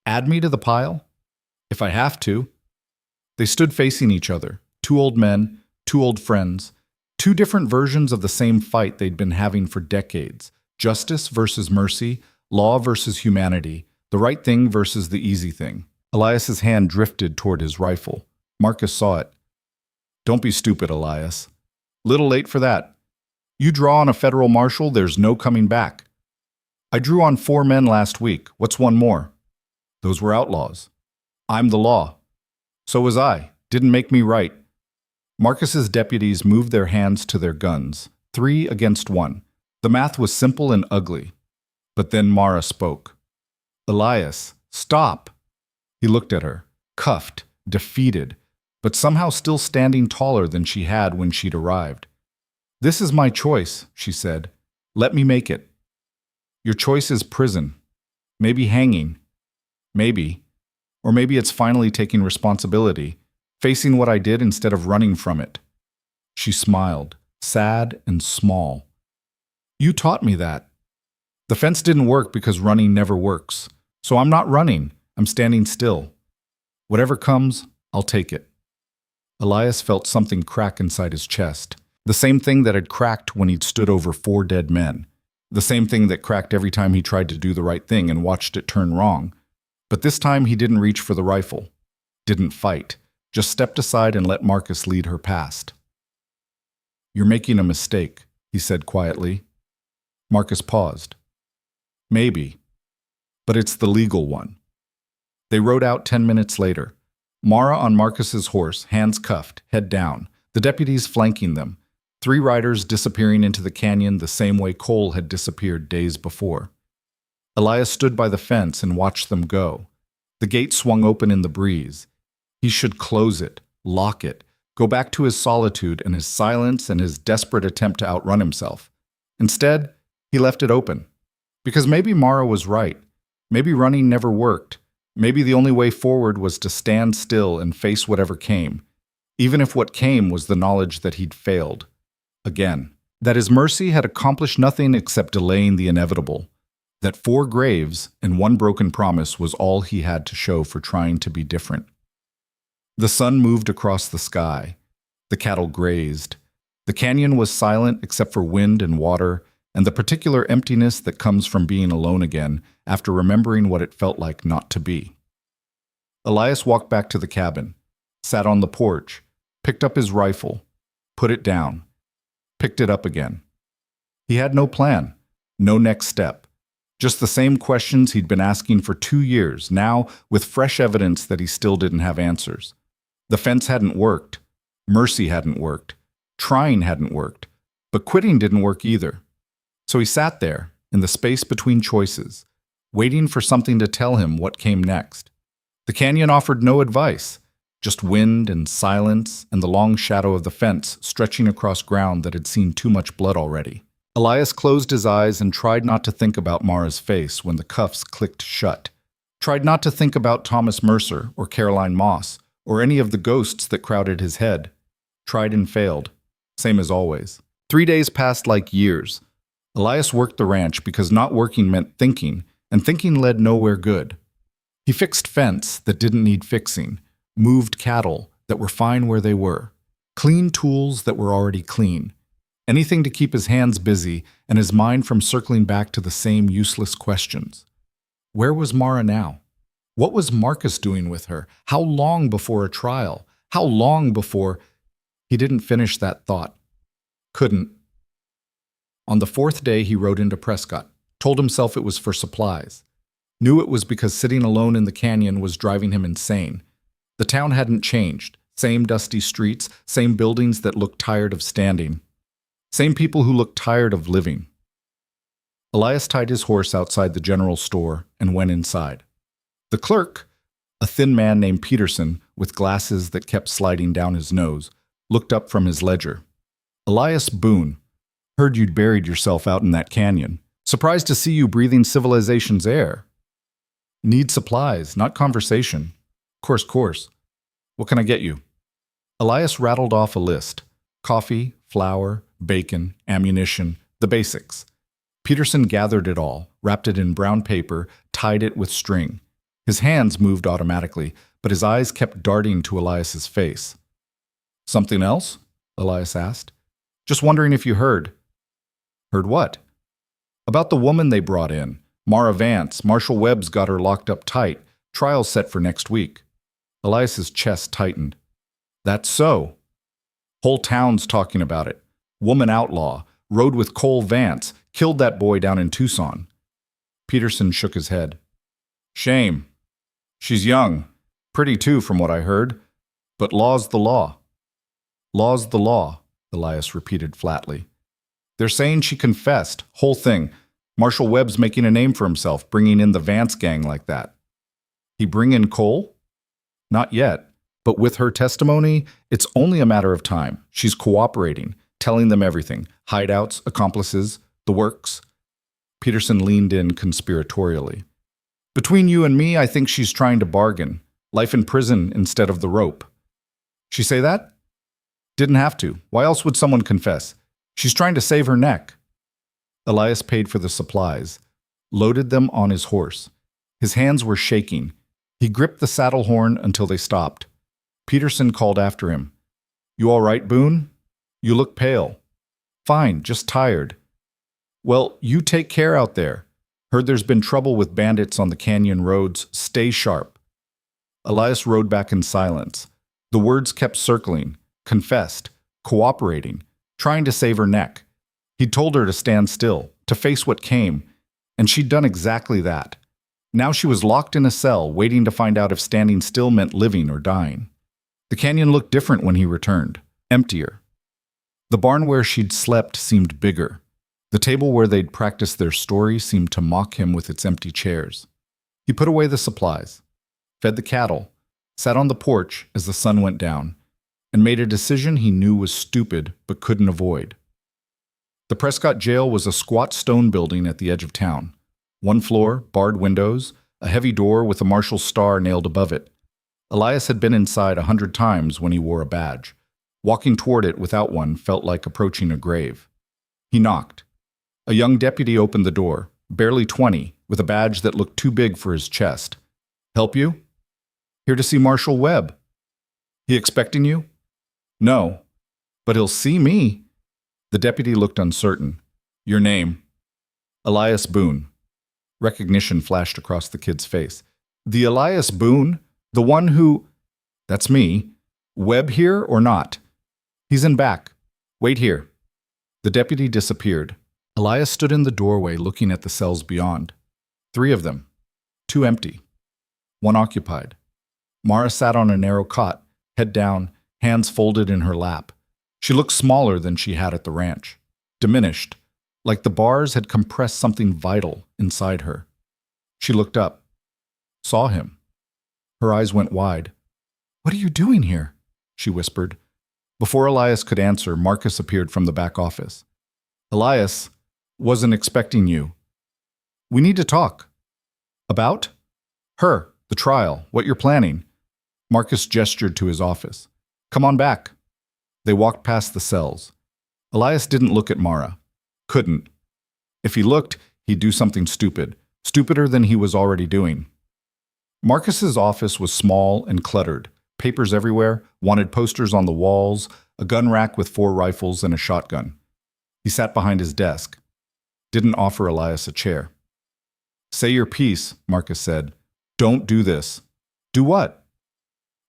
Add me to the pile? If I have to. They stood facing each other, two old men, two old friends, two different versions of the same fight they'd been having for decades. Justice versus mercy, law versus humanity, the right thing versus the easy thing. Elias's hand drifted toward his rifle. Marcus saw it. Don't be stupid, Elias. Little late for that. You draw on a federal marshal, there's no coming back. I drew on 4 men last week. What's one more? Those were outlaws. I'm the law. So was I. Didn't make me right. Marcus's deputies moved their hands to their guns, 3 against 1. The math was simple and ugly. But then Mara spoke. Elias, stop. He looked at her, cuffed, defeated, but somehow still standing taller than she had when she'd arrived. This is my choice, she said. Let me make it. Your choice is prison. Maybe hanging. Maybe. Or maybe it's finally taking responsibility, facing what I did instead of running from it. She smiled, sad and small. You taught me that. The fence didn't work because running never works. So I'm not running. I'm standing still. Whatever comes, I'll take it. Elias felt something crack inside his chest. The same thing that had cracked when he'd stood over 4 dead men. The same thing that cracked every time he tried to do the right thing and watched it turn wrong. But this time he didn't reach for the rifle. Didn't fight. Just stepped aside and let Marcus lead her past. "You're making a mistake," he said quietly. Marcus paused. "Maybe. But it's the legal one." They rode out 10 minutes later. Mara on Marcus's horse, hands cuffed, head down, the deputies flanking them, 3 riders disappearing into the canyon the same way Cole had disappeared days before. Elias stood by the fence and watched them go. The gate swung open in the breeze. He should close it, lock it, go back to his solitude and his silence and his desperate attempt to outrun himself. Instead, he left it open. Because maybe Mara was right. Maybe running never worked. Maybe the only way forward was to stand still and face whatever came, even if what came was the knowledge that he'd failed. Again, that his mercy had accomplished nothing except delaying the inevitable. That 4 graves and 1 broken promise was all he had to show for trying to be different. The sun moved across the sky. The cattle grazed. The canyon was silent except for wind and water, and the particular emptiness that comes from being alone again after remembering what it felt like not to be. Elias walked back to the cabin, sat on the porch, picked up his rifle, put it down, picked it up again. He had no plan, no next step, just the same questions he'd been asking for 2 years, now with fresh evidence that he still didn't have answers. The fence hadn't worked, mercy hadn't worked, trying hadn't worked, but quitting didn't work either. So he sat there, in the space between choices, waiting for something to tell him what came next. The canyon offered no advice, just wind and silence and the long shadow of the fence stretching across ground that had seen too much blood already. Elias closed his eyes and tried not to think about Mara's face when the cuffs clicked shut. Tried not to think about Thomas Mercer or Caroline Moss or any of the ghosts that crowded his head. Tried and failed, same as always. 3 days passed like years. Elias worked the ranch because not working meant thinking, and thinking led nowhere good. He fixed fence that didn't need fixing, moved cattle that were fine where they were, cleaned tools that were already clean. Anything to keep his hands busy and his mind from circling back to the same useless questions. Where was Mara now? What was Marcus doing with her? How long before a trial? How long before... He didn't finish that thought. Couldn't. On the 4th day, he rode into Prescott, told himself it was for supplies. Knew it was because sitting alone in the canyon was driving him insane. The town hadn't changed. Same dusty streets, same buildings that looked tired of standing. Same people who looked tired of living. Elias tied his horse outside the general store and went inside. The clerk, a thin man named Peterson with glasses that kept sliding down his nose, looked up from his ledger. "Elias Boone. Heard you'd buried yourself out in that canyon. Surprised to see you breathing civilization's air. Need supplies, not conversation. Course. What can I get you?" Elias rattled off a list. Coffee, flour, bacon, ammunition, the basics. Peterson gathered it all, wrapped it in brown paper, tied it with string. His hands moved automatically, but his eyes kept darting to Elias's face. "Something else?" Elias asked. "Just wondering if you heard." "Heard what?" "About the woman they brought in. Mara Vance. Marshal Webb's got her locked up tight. Trial's set for next week." Elias's chest tightened. "That's so. Whole town's talking about it. Woman outlaw. Rode with Cole Vance. Killed that boy down in Tucson." Peterson shook his head. "Shame. She's young. Pretty too, from what I heard. But law's the law." "Law's the law," Elias repeated flatly. "They're saying she confessed. Whole thing. Marshal Webb's making a name for himself, bringing in the Vance gang like that." "He bring in Cole?" "Not yet. But with her testimony, it's only a matter of time. She's cooperating, telling them everything. Hideouts, accomplices, the works." Peterson leaned in conspiratorially. "Between you and me, I think she's trying to bargain. Life in prison instead of the rope." "She say that?" "Didn't have to. Why else would someone confess? She's trying to save her neck." Elias paid for the supplies, loaded them on his horse. His hands were shaking. He gripped the saddle horn until they stopped. Peterson called after him. "You all right, Boone? You look pale." "Fine, just tired." "Well, you take care out there. Heard there's been trouble with bandits on the canyon roads. Stay sharp." Elias rode back in silence. The words kept circling. Confessed. Cooperating. Trying to save her neck. He'd told her to stand still, to face what came, and she'd done exactly that. Now she was locked in a cell, waiting to find out if standing still meant living or dying. The canyon looked different when he returned. Emptier. The barn where she'd slept seemed bigger. The table where they'd practiced their story seemed to mock him with its empty chairs. He put away the supplies, fed the cattle, sat on the porch as the sun went down, and made a decision he knew was stupid but couldn't avoid. The Prescott jail was a squat stone building at the edge of town. One floor, barred windows, a heavy door with a marshal's star nailed above it. Elias had been inside 100 times when he wore a badge. Walking toward it without one felt like approaching a grave. He knocked. A young deputy opened the door, barely 20, with a badge that looked too big for his chest. "Help you?" "Here to see Marshal Webb." "He expecting you?" "No, but he'll see me." The deputy looked uncertain. "Your name?" "Elias Boone." Recognition flashed across the kid's face. "The Elias Boone? The one who—" "That's me. Webb here or not?" "He's in back. Wait here." The deputy disappeared. Elias stood in the doorway looking at the cells beyond. 3 of them. 2 empty. 1 occupied. Mara sat on a narrow cot, head down, hands folded in her lap. She looked smaller than she had at the ranch. Diminished, like the bars had compressed something vital inside her. She looked up. Saw him. Her eyes went wide. "What are you doing here?" she whispered. Before Elias could answer, Marcus appeared from the back office. "Elias, wasn't expecting you. We need to talk." "About?" "Her, the trial, what you're planning." Marcus gestured to his office. "Come on back." They walked past the cells. Elias didn't look at Mara. Couldn't. If he looked, he'd do something stupid, stupider than he was already doing. Marcus's office was small and cluttered. Papers everywhere, wanted posters on the walls, a gun rack with 4 rifles and a shotgun. He sat behind his desk. Didn't offer Elias a chair. "Say your piece," Marcus said. "Don't do this." "Do what?"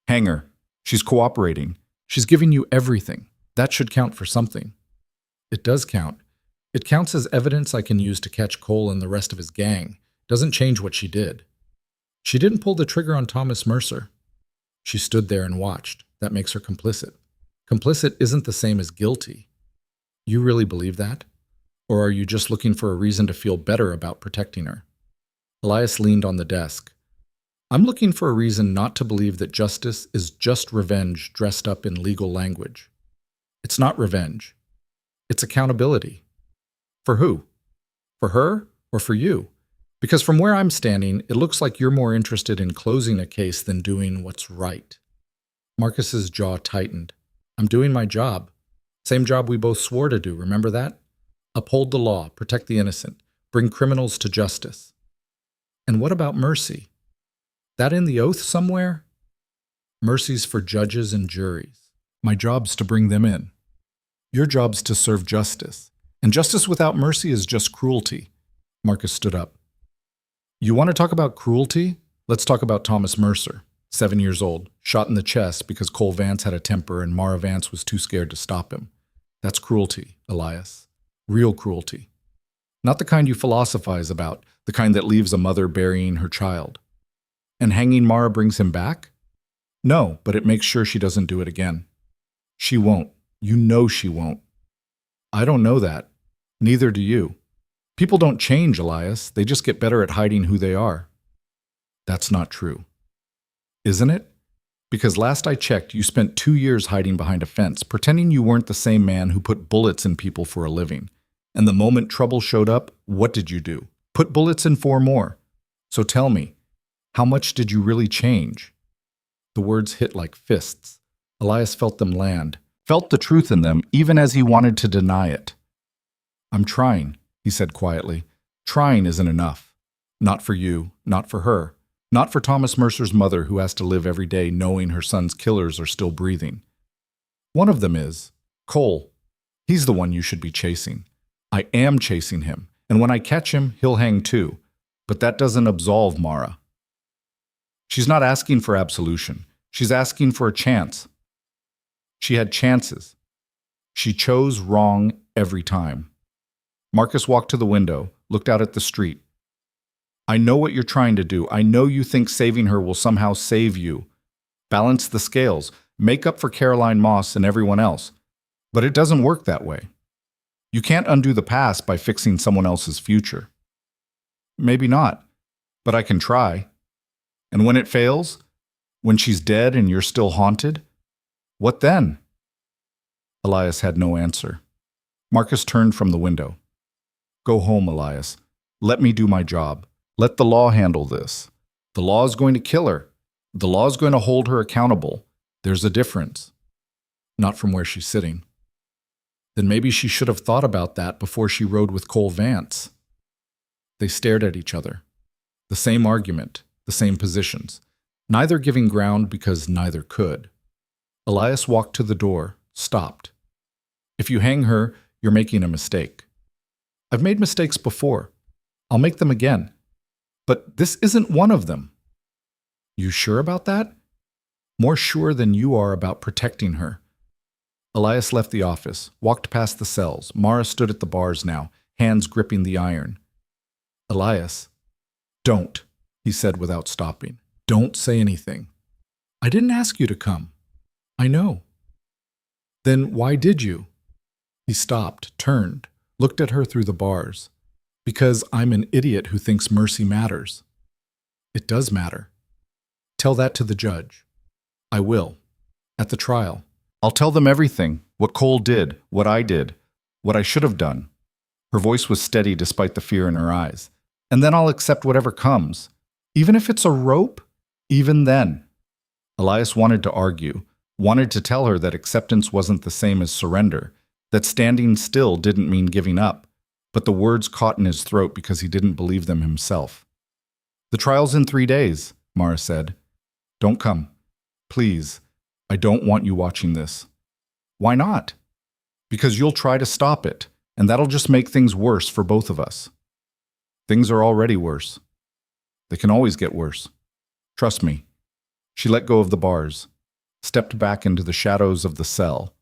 "Hang her. She's cooperating. She's giving you everything. That should count for something." "It does count. It counts as evidence I can use to catch Cole and the rest of his gang. Doesn't change what she did." "She didn't pull the trigger on Thomas Mercer." "She stood there and watched. That makes her complicit." "Complicit isn't the same as guilty." "You really believe that? Or are you just looking for a reason to feel better about protecting her?" Elias leaned on the desk. "I'm looking for a reason not to believe that justice is just revenge dressed up in legal language. It's not revenge. It's accountability." "For who? For her or for you? Because from where I'm standing, it looks like you're more interested in closing a case than doing what's right." Marcus's jaw tightened. "I'm doing my job. Same job we both swore to do, remember that? Uphold the law, protect the innocent, bring criminals to justice." "And what about mercy? That in the oath somewhere?" "Mercy's for judges and juries. My job's to bring them in. Your job's to serve justice. And justice without mercy is just cruelty." Marcus stood up. "You want to talk about cruelty? Let's talk about Thomas Mercer, 7 years old, shot in the chest because Cole Vance had a temper and Mara Vance was too scared to stop him. That's cruelty, Elias. Real cruelty. Not the kind you philosophize about, the kind that leaves a mother burying her child. And hanging Mara brings him back? No, but it makes sure she doesn't do it again. She won't. You know she won't." "I don't know that. Neither do you. People don't change, Elias. They just get better at hiding who they are." "That's not true." "Isn't it? Because last I checked, you spent 2 years hiding behind a fence, pretending you weren't the same man who put bullets in people for a living. And the moment trouble showed up, what did you do? Put bullets in 4 more. So tell me, how much did you really change?" The words hit like fists. Elias felt them land, felt the truth in them, even as he wanted to deny it. "I'm trying," he said quietly. "Trying isn't enough. Not for you, not for her. Not for Thomas Mercer's mother, who has to live every day knowing her son's killers are still breathing. One of them is Cole. He's the one you should be chasing. I am chasing him, and when I catch him, he'll hang too. But that doesn't absolve Mara. She's not asking for absolution. She's asking for a chance. She had chances. She chose wrong every time. Marcus walked to the window, looked out at the street. I know what you're trying to do. I know you think saving her will somehow save you. Balance the scales. Make up for Caroline Moss and everyone else. But it doesn't work that way. You can't undo the past by fixing someone else's future. Maybe not, but I can try. And when it fails, when she's dead and you're still haunted, what then? Elias had no answer. Marcus turned from the window. Go home, Elias. Let me do my job. Let the law handle this. The law is going to kill her. The law is going to hold her accountable. There's a difference. Not from where she's sitting. Then maybe she should have thought about that before she rode with Cole Vance. They stared at each other. The same argument, the same positions. Neither giving ground because neither could. Elias walked to the door, stopped. If you hang her, you're making a mistake. I've made mistakes before. I'll make them again. But this isn't one of them. You sure about that? More sure than you are about protecting her. Elias left the office, walked past the cells. Mara stood at the bars now, hands gripping the iron. Elias, don't, he said without stopping. Don't say anything. I didn't ask you to come. I know. Then why did you? He stopped, turned, looked at her through the bars. Because I'm an idiot who thinks mercy matters. It does matter. Tell that to the judge. I will. At the trial. I'll tell them everything. What Cole did, what I did, what I should have done. Her voice was steady despite the fear in her eyes. And then I'll accept whatever comes. Even if it's a rope, even then. Elias wanted to argue, wanted to tell her that acceptance wasn't the same as surrender, that standing still didn't mean giving up. But the words caught in his throat because he didn't believe them himself. The trial's in 3 days, Mara said. Don't come. Please. I don't want you watching this. Why not? Because you'll try to stop it, and that'll just make things worse for both of us. Things are already worse. They can always get worse. Trust me. She let go of the bars, stepped back into the shadows of the cell.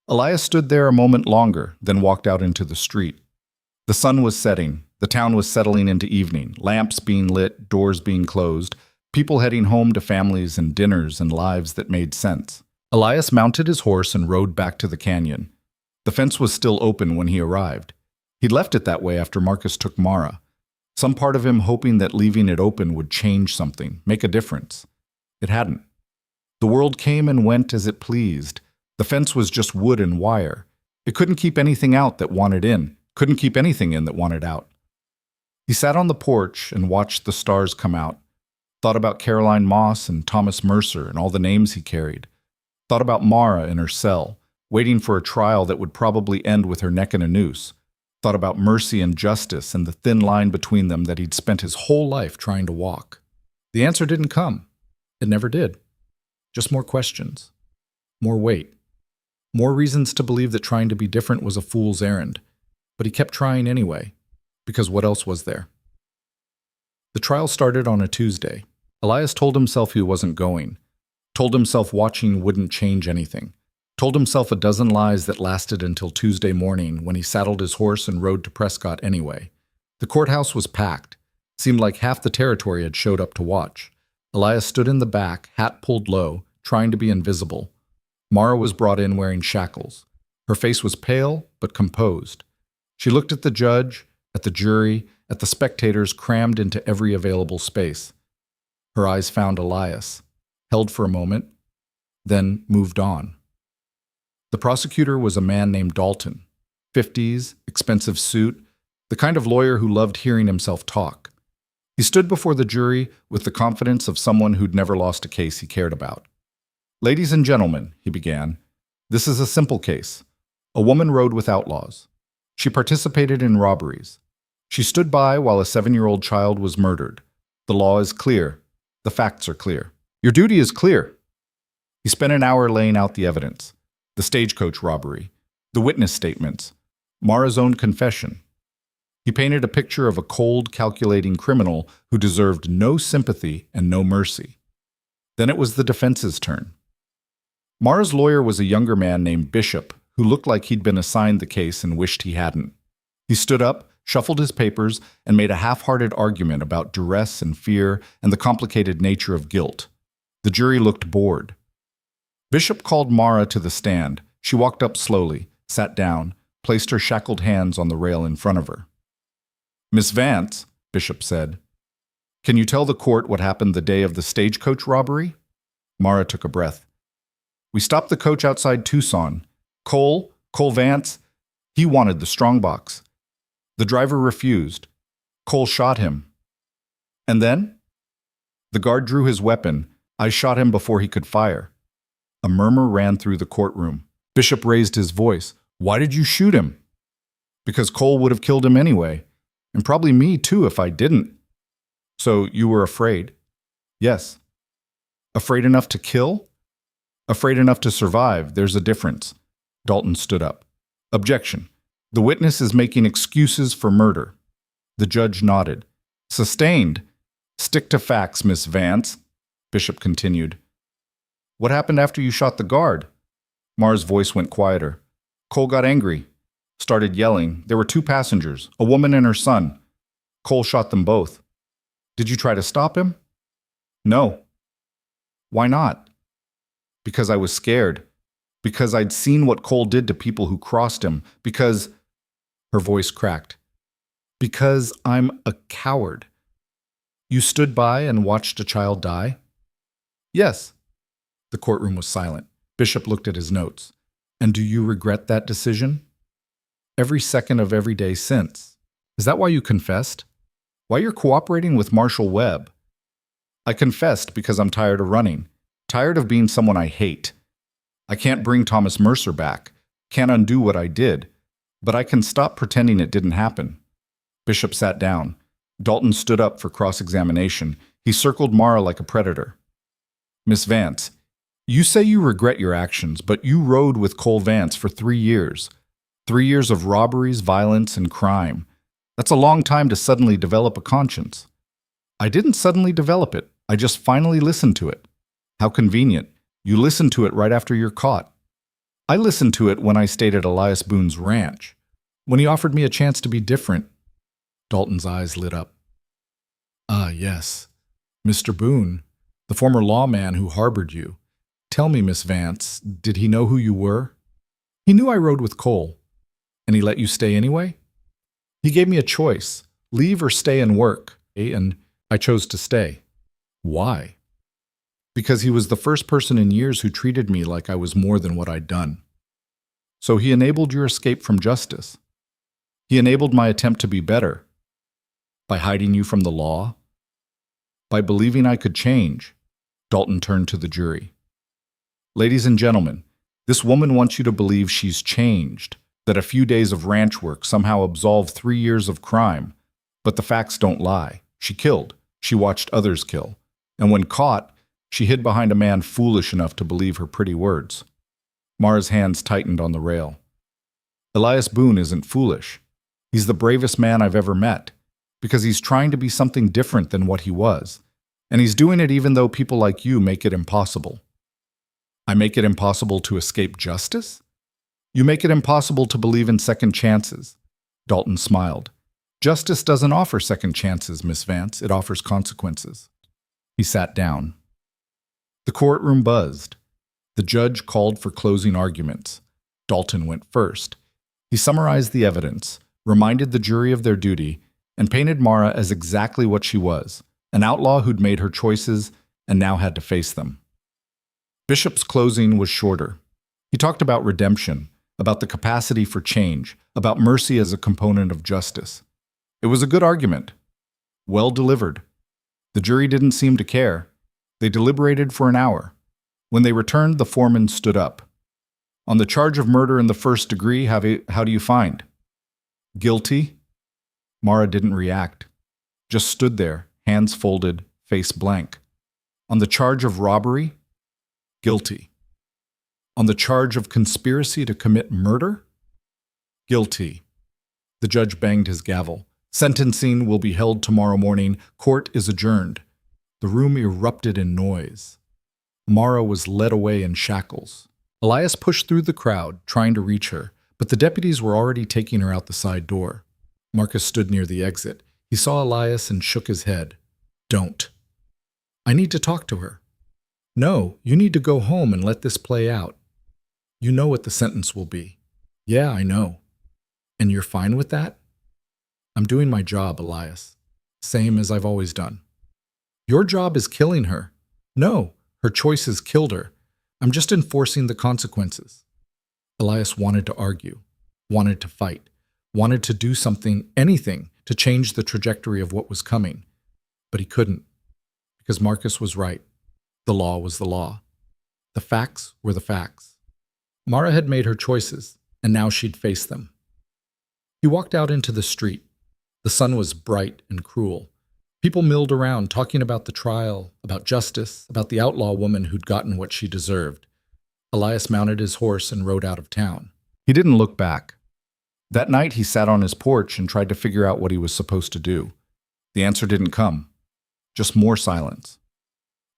Elias stood there a moment longer, then walked out into the street. The sun was setting. The town was settling into evening, lamps being lit, doors being closed, people heading home to families and dinners and lives that made sense. Elias mounted his horse and rode back to the canyon. The fence was still open when he arrived. He'd left it that way after Marcus took Mara. Some part of him hoping that leaving it open would change something, make a difference. It hadn't. The world came and went as it pleased. The fence was just wood and wire. It couldn't keep anything out that wanted in. Couldn't keep anything in that wanted out. He sat on the porch and watched the stars come out, thought about Caroline Moss and Thomas Mercer and all the names he carried, thought about Mara in her cell, waiting for a trial that would probably end with her neck in a noose, thought about mercy and justice and the thin line between them that he'd spent his whole life trying to walk. The answer didn't come. It never did. Just more questions. More weight. More reasons to believe that trying to be different was a fool's errand. But he kept trying anyway, because what else was there? The trial started on a Tuesday. Elias told himself he wasn't going, told himself watching wouldn't change anything, told himself a dozen lies that lasted until Tuesday morning when he saddled his horse and rode to Prescott anyway. The courthouse was packed. Seemed like half the territory had showed up to watch. Elias stood in the back, hat pulled low, trying to be invisible. Mara was brought in wearing shackles. Her face was pale, but composed. She looked at the judge, at the jury, at the spectators crammed into every available space. Her eyes found Elias, held for a moment, then moved on. The prosecutor was a man named Dalton, 50s, expensive suit, the kind of lawyer who loved hearing himself talk. He stood before the jury with the confidence of someone who'd never lost a case he cared about. Ladies and gentlemen, he began, this is a simple case. A woman rode with outlaws. She participated in robberies. She stood by while a 7-year-old child was murdered. The law is clear. The facts are clear. Your duty is clear. He spent an hour laying out the evidence. The stagecoach robbery, the witness statements, Mara's own confession. He painted a picture of a cold, calculating criminal who deserved no sympathy and no mercy. Then it was the defense's turn. Mara's lawyer was a younger man named Bishop, who looked like he'd been assigned the case and wished he hadn't. He stood up, shuffled his papers, and made a half-hearted argument about duress and fear and the complicated nature of guilt. The jury looked bored. Bishop called Mara to the stand. She walked up slowly, sat down, placed her shackled hands on the rail in front of her. "Miss Vance," Bishop said, "can you tell the court what happened the day of the stagecoach robbery?" Mara took a breath. "We stopped the coach outside Tucson. Cole Vance, he wanted the strongbox. The driver refused. Cole shot him. And then? The guard drew his weapon. I shot him before he could fire." A murmur ran through the courtroom. Bishop raised his voice. "Why did you shoot him?" "Because Cole would have killed him anyway. And probably me too if I didn't." "So you were afraid?" "Yes." "Afraid enough to kill?" "Afraid enough to survive. There's a difference." Dalton stood up. "Objection. The witness is making excuses for murder." The judge nodded. "Sustained. Stick to facts, Miss Vance," Bishop continued. "What happened after you shot the guard?" Mara's voice went quieter. "Cole got angry. Started yelling. There were two passengers, a woman and her son. Cole shot them both." "Did you try to stop him?" "No." "Why not?" "Because I was scared. Because I'd seen what Cole did to people who crossed him. Because—" Her voice cracked. "Because I'm a coward." "You stood by and watched a child die?" "Yes." The courtroom was silent. Bishop looked at his notes. "And do you regret that decision?" "Every second of every day since." "Is that why you confessed? Why you're cooperating with Marshal Webb?" "I confessed because I'm tired of running. Tired of being someone I hate. I can't bring Thomas Mercer back. Can't undo what I did. But I can stop pretending it didn't happen." Bishop sat down. Dalton stood up for cross-examination. He circled Mara like a predator. "Miss Vance, you say you regret your actions, but you rode with Cole Vance for 3 years. 3 years of robberies, violence, and crime. That's a long time to suddenly develop a conscience." "I didn't suddenly develop it. I just finally listened to it." "How convenient. You listened to it right after you're caught." "I listened to it when I stayed at Elias Boone's ranch, when he offered me a chance to be different." Dalton's eyes lit up. "Ah, yes. Mr. Boone, the former lawman who harbored you. Tell me, Miss Vance, did he know who you were?" "He knew I rode with Cole." "And he let you stay anyway?" "He gave me a choice, leave or stay and work, and I chose to stay." "Why?" "Because he was the first person in years who treated me like I was more than what I'd done." "So he enabled your escape from justice?" "He enabled my attempt to be better." "By hiding you from the law?" "By believing I could change." Dalton turned to the jury. "Ladies and gentlemen, this woman wants you to believe she's changed, that a few days of ranch work somehow absolved 3 years of crime. But the facts don't lie. She killed. She watched others kill. And when caught, she hid behind a man foolish enough to believe her pretty words." Mara's hands tightened on the rail. "Elias Boone isn't foolish. He's the bravest man I've ever met, because he's trying to be something different than what he was. And he's doing it even though people like you make it impossible." "I make it impossible to escape justice?" "You make it impossible to believe in second chances." Dalton smiled. "Justice doesn't offer second chances, Miss Vance. It offers consequences." He sat down. The courtroom buzzed. The judge called for closing arguments. Dalton went first. He summarized the evidence, reminded the jury of their duty, and painted Mara as exactly what she was, an outlaw who'd made her choices and now had to face them. Bishop's closing was shorter. He talked about redemption, about the capacity for change, about mercy as a component of justice. It was a good argument. Well delivered. The jury didn't seem to care. They deliberated for an hour. When they returned, the foreman stood up. "On the charge of murder in the first degree, how do you find?" "Guilty." Mara didn't react. Just stood there, hands folded, face blank. On the charge of robbery, guilty. On the charge of conspiracy to commit murder, guilty. The judge banged his gavel. Sentencing will be held tomorrow morning. Court is adjourned. The room erupted in noise. Mara was led away in shackles. Elias pushed through the crowd, trying to reach her, but the deputies were already taking her out the side door. Marcus stood near the exit. He saw Elias and shook his head. Don't. I need to talk to her. No, you need to go home and let this play out. You know what the sentence will be. Yeah, I know. And you're fine with that? I'm doing my job, Elias. Same as I've always done. Your job is killing her. No, her choices killed her. I'm just enforcing the consequences. Elias wanted to argue, wanted to fight, wanted to do something, anything, to change the trajectory of what was coming. But he couldn't, because Marcus was right. The law was the law. The facts were the facts. Mara had made her choices, and now she'd face them. He walked out into the street. The sun was bright and cruel. People milled around, talking about the trial, about justice, about the outlaw woman who'd gotten what she deserved. Elias mounted his horse and rode out of town. He didn't look back. That night he sat on his porch and tried to figure out what he was supposed to do. The answer didn't come. Just more silence.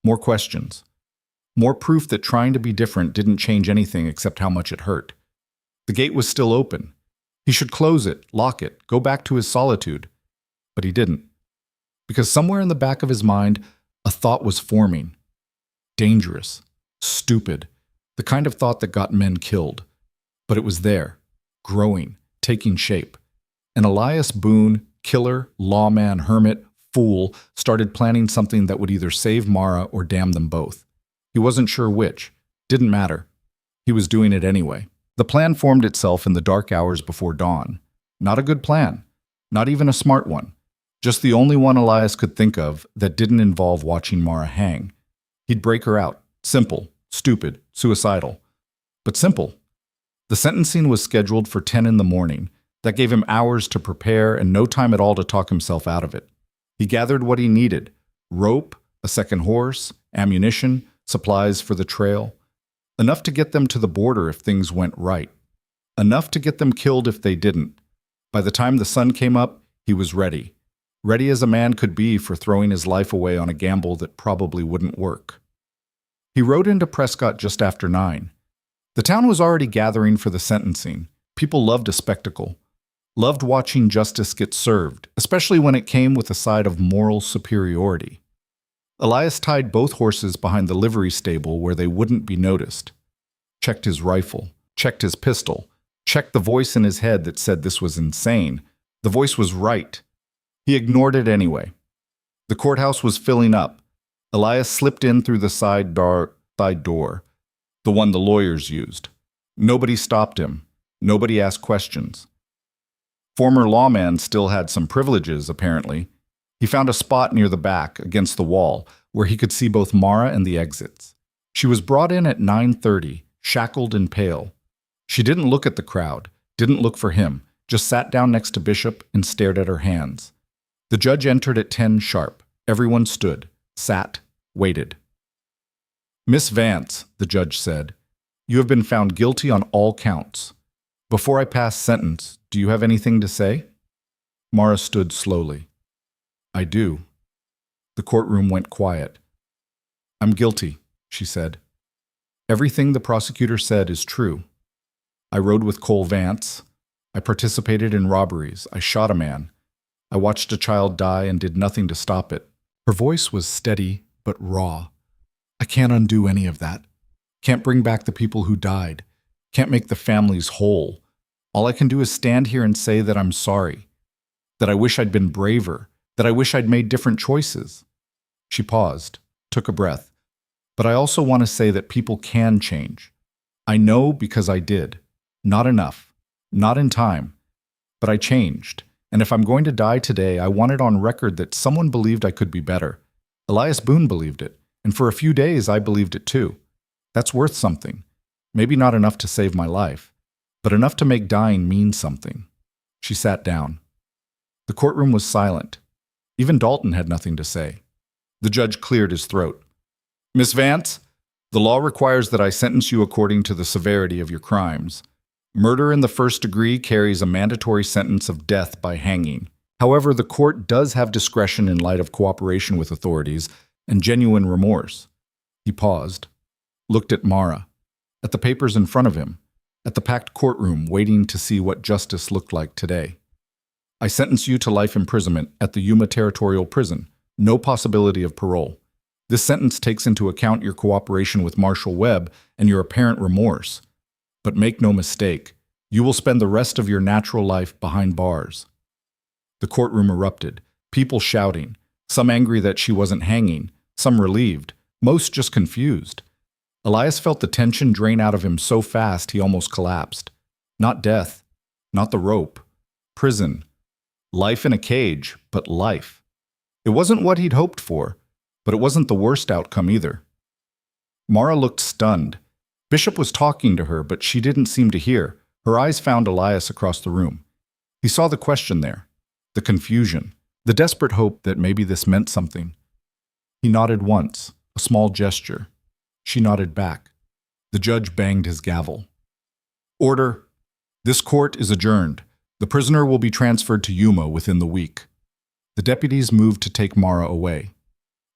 More questions. More proof that trying to be different didn't change anything except how much it hurt. The gate was still open. He should close it, lock it, go back to his solitude. But he didn't. Because somewhere in the back of his mind, a thought was forming. Dangerous. Stupid. The kind of thought that got men killed. But it was there, growing, taking shape. And Elias Boone, killer, lawman, hermit, fool, started planning something that would either save Mara or damn them both. He wasn't sure which. Didn't matter. He was doing it anyway. The plan formed itself in the dark hours before dawn. Not a good plan. Not even a smart one. Just the only one Elias could think of that didn't involve watching Mara hang. He'd break her out. Simple, stupid, suicidal. But simple. The sentencing was scheduled for 10 in the morning. That gave him hours to prepare and no time at all to talk himself out of it. He gathered what he needed: rope, a second horse, ammunition, supplies for the trail. Enough to get them to the border if things went right. Enough to get them killed if they didn't. By the time the sun came up, he was ready. Ready as a man could be for throwing his life away on a gamble that probably wouldn't work. He rode into Prescott just after 9. The town was already gathering for the sentencing. People loved a spectacle. Loved watching justice get served, especially when it came with a side of moral superiority. Elias tied both horses behind the livery stable where they wouldn't be noticed. Checked his rifle, checked his pistol, checked the voice in his head that said this was insane. The voice was right. He ignored it anyway. The courthouse was filling up. Elias slipped in through the side door, the one the lawyers used. Nobody stopped him. Nobody asked questions. Former lawman still had some privileges, apparently. He found a spot near the back, against the wall, where he could see both Mara and the exits. She was brought in at 9:30, shackled and pale. She didn't look at the crowd, didn't look for him, just sat down next to Bishop and stared at her hands. The judge entered at 10 sharp. Everyone stood, sat, waited. Miss Vance, the judge said, you have been found guilty on all counts. Before I pass sentence, do you have anything to say? Mara stood slowly. I do. The courtroom went quiet. I'm guilty, she said. Everything the prosecutor said is true. I rode with Cole Vance. I participated in robberies. I shot a man. I watched a child die and did nothing to stop it. Her voice was steady but raw. I can't undo any of that. Can't bring back the people who died. Can't make the families whole. All I can do is stand here and say that I'm sorry. That I wish I'd been braver. That I wish I'd made different choices. She paused, took a breath. But I also want to say that people can change. I know because I did. Not enough. Not in time. But I changed. And if I'm going to die today, I want it on record that someone believed I could be better. Elias Boone believed it. And for a few days, I believed it too. That's worth something. Maybe not enough to save my life, but enough to make dying mean something. She sat down. The courtroom was silent. Even Dalton had nothing to say. The judge cleared his throat. Miss Vance, the law requires that I sentence you according to the severity of your crimes. Murder in the first degree carries a mandatory sentence of death by hanging. However, the court does have discretion in light of cooperation with authorities and genuine remorse. He paused, looked at Mara, at the papers in front of him, at the packed courtroom waiting to see what justice looked like today. I sentence you to life imprisonment at the Yuma Territorial Prison, no possibility of parole. This sentence takes into account your cooperation with Marshal Webb and your apparent remorse. But make no mistake, you will spend the rest of your natural life behind bars. The courtroom erupted, people shouting, some angry that she wasn't hanging, some relieved, most just confused. Elias felt the tension drain out of him so fast he almost collapsed. Not death, not the rope, prison, life in a cage, but life. It wasn't what he'd hoped for, but it wasn't the worst outcome either. Mara looked stunned. Bishop was talking to her, but she didn't seem to hear. Her eyes found Elias across the room. He saw the question there, the confusion, the desperate hope that maybe this meant something. He nodded once, a small gesture. She nodded back. The judge banged his gavel. Order. This court is adjourned. The prisoner will be transferred to Yuma within the week. The deputies moved to take Mara away.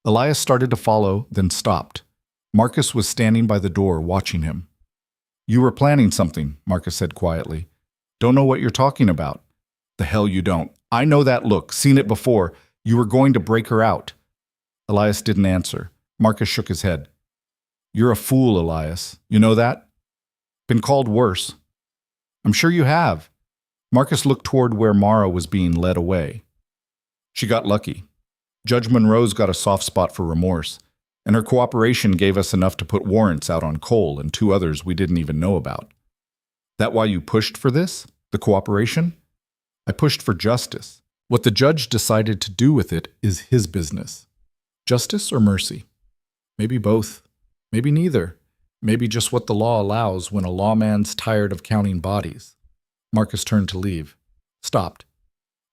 Elias started to follow, then stopped. Marcus was standing by the door, watching him. You were planning something, Marcus said quietly. Don't know what you're talking about. The hell you don't. I know that look, seen it before. You were going to break her out. Elias didn't answer. Marcus shook his head. You're a fool, Elias. You know that? Been called worse. I'm sure you have. Marcus looked toward where Mara was being led away. She got lucky. Judge Monroe's got a soft spot for remorse, and her cooperation gave us enough to put warrants out on Cole and two others we didn't even know about. That why you pushed for this? The cooperation? I pushed for justice. What the judge decided to do with it is his business. Justice or mercy? Maybe both. Maybe neither. Maybe just what the law allows when a lawman's tired of counting bodies. Marcus turned to leave. Stopped.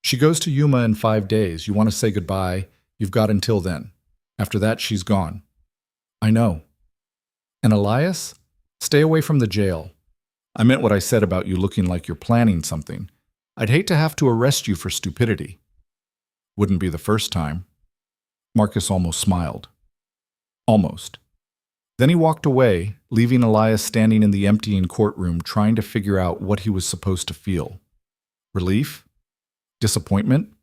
She goes to Yuma in 5 days. You want to say goodbye? You've got until then. After that, she's gone. I know. And Elias? Stay away from the jail. I meant what I said about you looking like you're planning something. I'd hate to have to arrest you for stupidity. Wouldn't be the first time. Marcus almost smiled. Almost. Then he walked away, leaving Elias standing in the emptying courtroom trying to figure out what he was supposed to feel. Relief? Disappointment?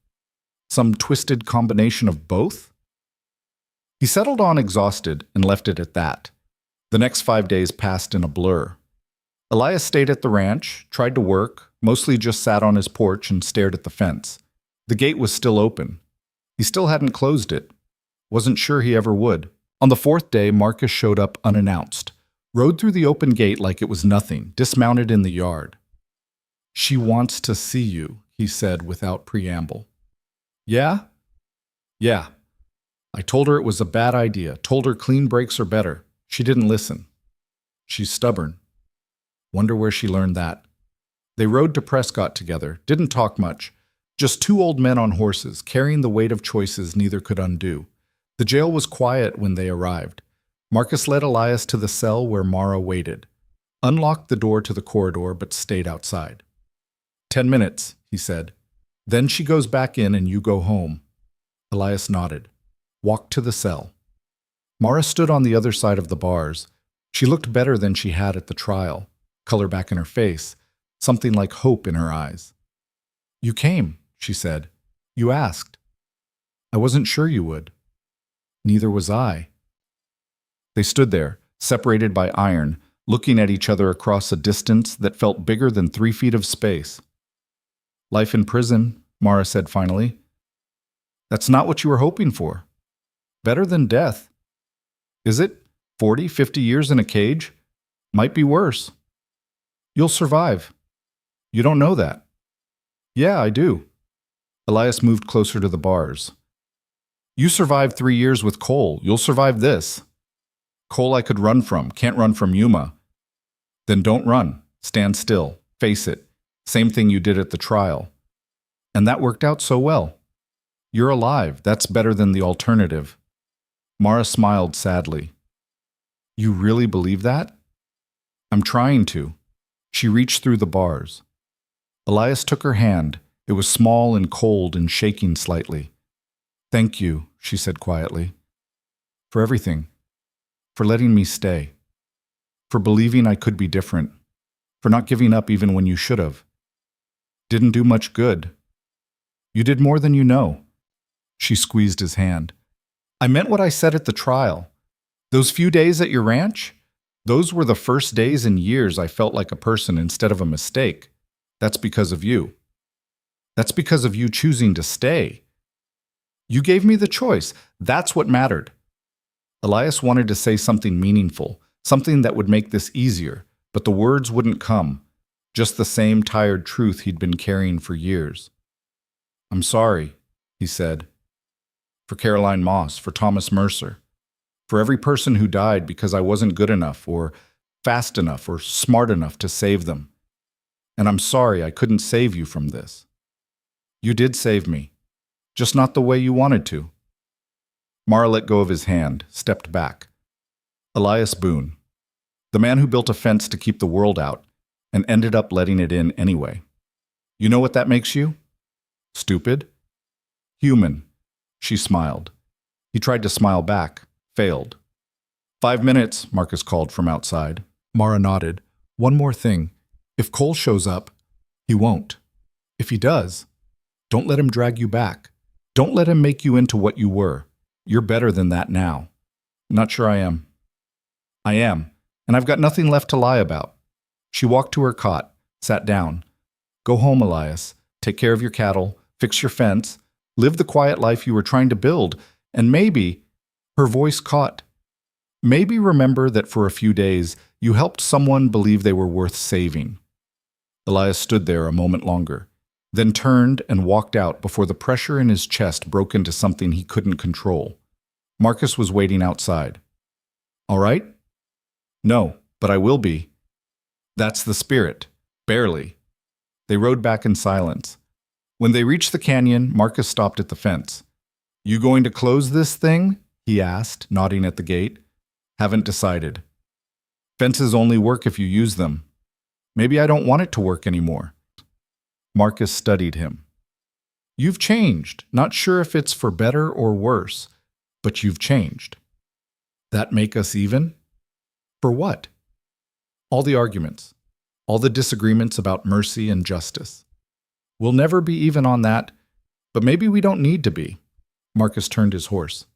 Some twisted combination of both? He settled on exhausted and left it at that. The next 5 days passed in a blur. Elias stayed at the ranch, tried to work, mostly just sat on his porch and stared at the fence. The gate was still open. He still hadn't closed it. Wasn't sure he ever would. On the 4th day, Marcus showed up unannounced, rode through the open gate like it was nothing, dismounted in the yard. She wants to see you, he said without preamble. Yeah? Yeah. I told her it was a bad idea, told her clean breaks are better. She didn't listen. She's stubborn. Wonder where she learned that. They rode to Prescott together, didn't talk much. Just two old men on horses, carrying the weight of choices neither could undo. The jail was quiet when they arrived. Marcus led Elias to the cell where Mara waited. Unlocked the door to the corridor but stayed outside. 10 minutes, he said. Then she goes back in and you go home. Elias nodded. Walked to the cell. Mara stood on the other side of the bars. She looked better than she had at the trial. Color back in her face. Something like hope in her eyes. You came, she said. You asked. I wasn't sure you would. Neither was I. They stood there, separated by iron, looking at each other across a distance that felt bigger than 3 feet of space. Life in prison, Mara said finally. That's not what you were hoping for. Better than death. Is it? 40, 50 years in a cage? Might be worse. You'll survive. You don't know that. Yeah, I do. Elias moved closer to the bars. You survived 3 years with Cole. You'll survive this. Cole I could run from. Can't run from Yuma. Then don't run. Stand still. Face it. Same thing you did at the trial. And that worked out so well. You're alive. That's better than the alternative. Mara smiled sadly. You really believe that? I'm trying to. She reached through the bars. Elias took her hand. It was small and cold and shaking slightly. Thank you, she said quietly. For everything. For letting me stay. For believing I could be different. For not giving up even when you should have. Didn't do much good. You did more than you know. She squeezed his hand. I meant what I said at the trial. Those few days at your ranch, those were the first days in years I felt like a person instead of a mistake. That's because of you. That's because of you choosing to stay. You gave me the choice. That's what mattered. Elias wanted to say something meaningful, something that would make this easier, but the words wouldn't come, just the same tired truth he'd been carrying for years. I'm sorry, he said. For Caroline Moss, for Thomas Mercer, for every person who died because I wasn't good enough or fast enough or smart enough to save them. And I'm sorry I couldn't save you from this. You did save me, just not the way you wanted to. Mara let go of his hand, stepped back. Elias Boone, the man who built a fence to keep the world out and ended up letting it in anyway. You know what that makes you? Stupid? Human. She smiled. He tried to smile back, failed. 5 minutes, Marcus called from outside. Mara nodded. One more thing. If Cole shows up, he won't. If he does, don't let him drag you back. Don't let him make you into what you were. You're better than that now. Not sure I am. I am, and I've got nothing left to lie about. She walked to her cot, sat down. Go home, Elias. Take care of your cattle, fix your fence, live the quiet life you were trying to build, and maybe, her voice caught, maybe remember that for a few days you helped someone believe they were worth saving. Elias stood there a moment longer, then turned and walked out before the pressure in his chest broke into something he couldn't control. Marcus was waiting outside. All right? No, but I will be. That's the spirit. Barely. They rode back in silence. When they reached the canyon, Marcus stopped at the fence. You going to close this thing? He asked, nodding at the gate. Haven't decided. Fences only work if you use them. Maybe I don't want it to work anymore. Marcus studied him. You've changed. Not sure if it's for better or worse, but you've changed. That make us even? For what? All the arguments, all the disagreements about mercy and justice. We'll never be even on that, but maybe we don't need to be. Marcus turned his horse.